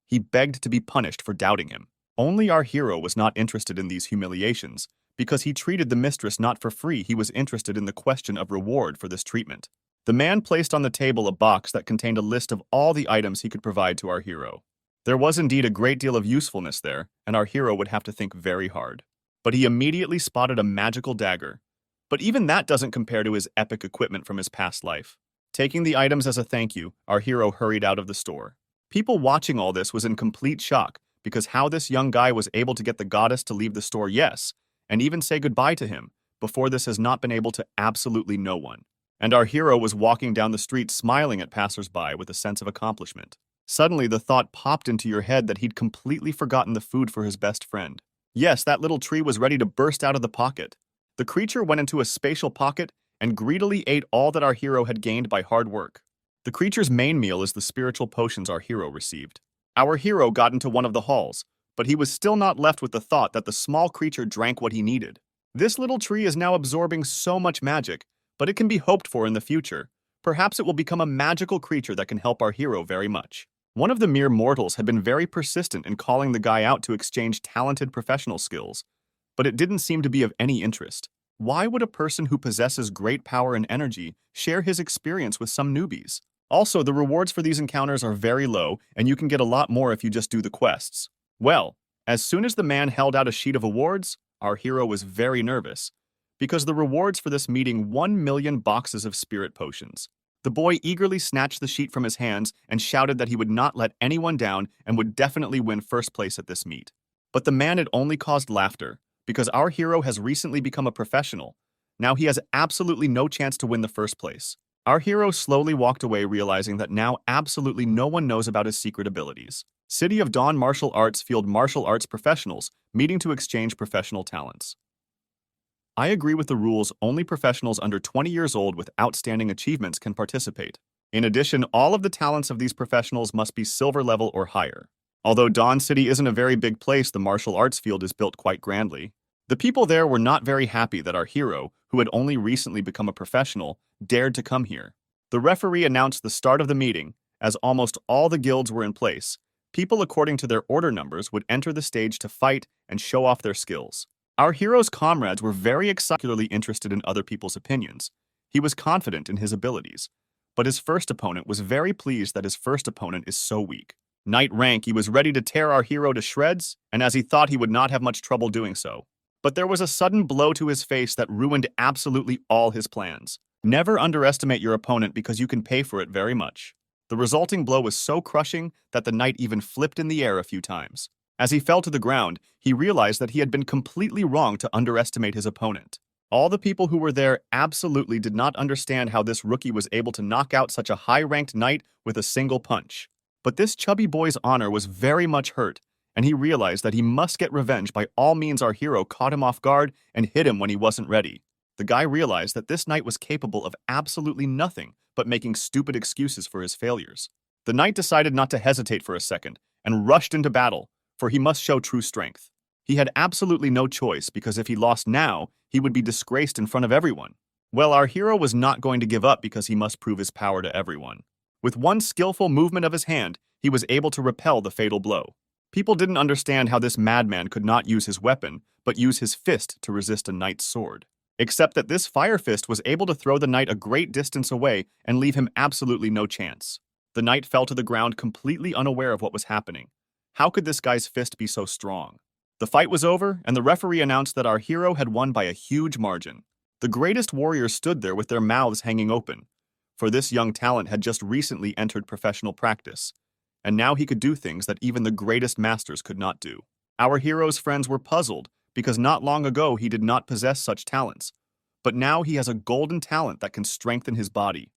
He begged to be punished for doubting him. Only our hero was not interested in these humiliations, because he treated the mistress not for free. He was interested in the question of reward for this treatment. The man placed on the table a box that contained a list of all the items he could provide to our hero. There was indeed a great deal of usefulness there, and our hero would have to think very hard. But he immediately spotted a magical dagger. But even that doesn't compare to his epic equipment from his past life. Taking the items as a thank you, our hero hurried out of the store. People watching all this was in complete shock, because how this young guy was able to get the goddess to leave the store, yes, and even say goodbye to him, before this has not been able to absolutely no one. and our hero was walking down the street smiling at passersby with a sense of accomplishment. Suddenly, the thought popped into your head that he'd completely forgotten the food for his best friend. Yes, that little tree was ready to burst out of the pocket. The creature went into a spatial pocket and greedily ate all that our hero had gained by hard work. The creature's main meal is the spiritual potions our hero received. Our hero got into one of the halls, but he was still not left with the thought that the small creature drank what he needed. This little tree is now absorbing so much magic, but it can be hoped for in the future. Perhaps it will become a magical creature that can help our hero very much. One of the mere mortals had been very persistent in calling the guy out to exchange talented professional skills, but it didn't seem to be of any interest. Why would a person who possesses great power and energy share his experience with some newbies? Also, the rewards for these encounters are very low, and you can get a lot more if you just do the quests. Well, as soon as the man held out a sheet of awards, our hero was very nervous, because the rewards for this meeting 1,000,000 boxes of spirit potions. The boy eagerly snatched the sheet from his hands and shouted that he would not let anyone down and would definitely win first place at this meet. But the man had only caused laughter, because our hero has recently become a professional. Now he has absolutely no chance to win the first place. Our hero slowly walked away, realizing that now absolutely no one knows about his secret abilities. City of Dawn Martial Arts Field Martial Arts Professionals, meeting to exchange professional talents. I agree with the rules. Only professionals under 20 years old with outstanding achievements can participate. In addition, all of the talents of these professionals must be silver level or higher. Although Dawn City isn't a very big place, the martial arts field is built quite grandly. The people there were not very happy that our hero, who had only recently become a professional, dared to come here. The referee announced the start of the meeting. As almost all the guilds were in place, people according to their order numbers would enter the stage to fight and show off their skills. Our hero's comrades were very excitedly interested in other people's opinions. He was confident in his abilities, but his first opponent was very pleased that his first opponent is so weak. Knight rank, he was ready to tear our hero to shreds, and as he thought he would not have much trouble doing so. But there was a sudden blow to his face that ruined absolutely all his plans. Never underestimate your opponent because you can pay for it very much. The resulting blow was so crushing that the knight even flipped in the air a few times. As he fell to the ground, he realized that he had been completely wrong to underestimate his opponent. All the people who were there absolutely did not understand how this rookie was able to knock out such a high-ranked knight with a single punch. But this chubby boy's honor was very much hurt, and he realized that he must get revenge. By all means, our hero caught him off guard and hit him when he wasn't ready. The guy realized that this knight was capable of absolutely nothing but making stupid excuses for his failures. The knight decided not to hesitate for a second and rushed into battle, for he must show true strength. He had absolutely no choice, because if he lost now, he would be disgraced in front of everyone. Well, our hero was not going to give up because he must prove his power to everyone. With one skillful movement of his hand, he was able to repel the fatal blow. People didn't understand how this madman could not use his weapon, but use his fist to resist a knight's sword. Except that this fire fist was able to throw the knight a great distance away and leave him absolutely no chance. The knight fell to the ground completely unaware of what was happening. How could this guy's fist be so strong? The fight was over, and the referee announced that our hero had won by a huge margin. The greatest warriors stood there with their mouths hanging open, for this young talent had just recently entered professional practice, and now he could do things that even the greatest masters could not do. Our hero's friends were puzzled, because not long ago he did not possess such talents, but now he has a golden talent that can strengthen his body.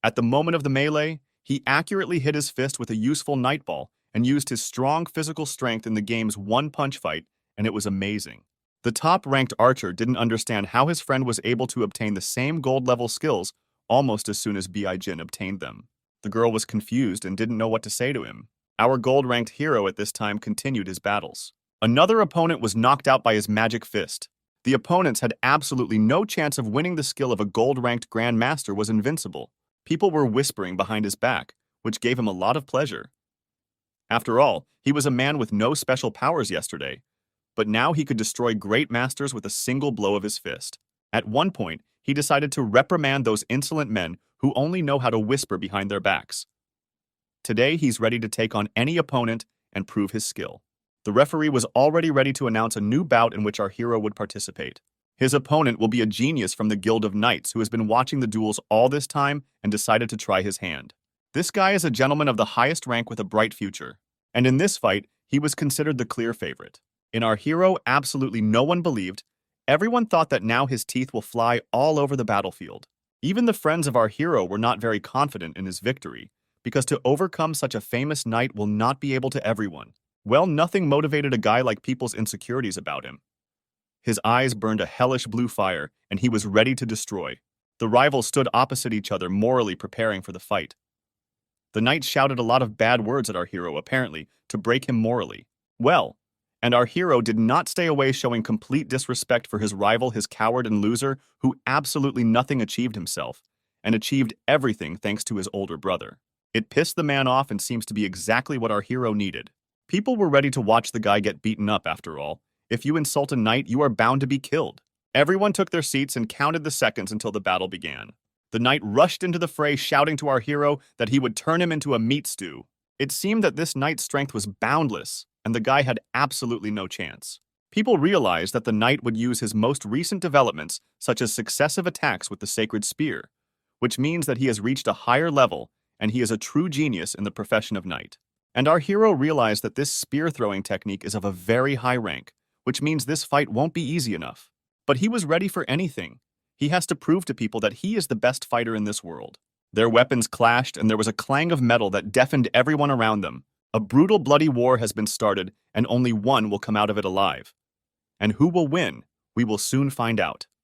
At the moment of the melee, he accurately hit his fist with a useful knight ball and used his strong physical strength in the game's one-punch fight, and it was amazing. The top-ranked archer didn't understand how his friend was able to obtain the same gold-level skills almost as soon as Bi Jin obtained them. The girl was confused and didn't know what to say to him. Our gold-ranked hero at this time continued his battles. Another opponent was knocked out by his magic fist. The opponents had absolutely no chance of winning. The skill of a gold-ranked grandmaster was invincible. People were whispering behind his back, which gave him a lot of pleasure. After all, he was a man with no special powers yesterday, but now he could destroy great masters with a single blow of his fist. At one point, he decided to reprimand those insolent men who only know how to whisper behind their backs. Today, he's ready to take on any opponent and prove his skill. The referee was already ready to announce a new bout in which our hero would participate. His opponent will be a genius from the Guild of Knights who has been watching the duels all this time and decided to try his hand. This guy is a gentleman of the highest rank with a bright future, and in this fight, he was considered the clear favorite. In our hero, absolutely no one believed. Everyone thought that now his teeth will fly all over the battlefield. Even the friends of our hero were not very confident in his victory, because to overcome such a famous knight will not be able to everyone. Well, nothing motivated a guy like people's insecurities about him. His eyes burned a hellish blue fire, and he was ready to destroy. The rivals stood opposite each other, morally preparing for the fight. The knight shouted a lot of bad words at our hero, apparently, to break him morally. Well, and our hero did not stay away, showing complete disrespect for his rival, his coward and loser, who absolutely nothing achieved himself, and achieved everything thanks to his older brother. It pissed the man off and seems to be exactly what our hero needed. People were ready to watch the guy get beaten up, after all. If you insult a knight, you are bound to be killed. Everyone took their seats and counted the seconds until the battle began. The knight rushed into the fray, shouting to our hero that he would turn him into a meat stew. It seemed that this knight's strength was boundless, and the guy had absolutely no chance. People realized that the knight would use his most recent developments, such as successive attacks with the sacred spear, which means that he has reached a higher level, and he is a true genius in the profession of knight. And our hero realized that this spear-throwing technique is of a very high rank, which means this fight won't be easy enough. But he was ready for anything. He has to prove to people that he is the best fighter in this world. Their weapons clashed, and there was a clang of metal that deafened everyone around them. A brutal, bloody war has been started, and only one will come out of it alive. And who will win? We will soon find out.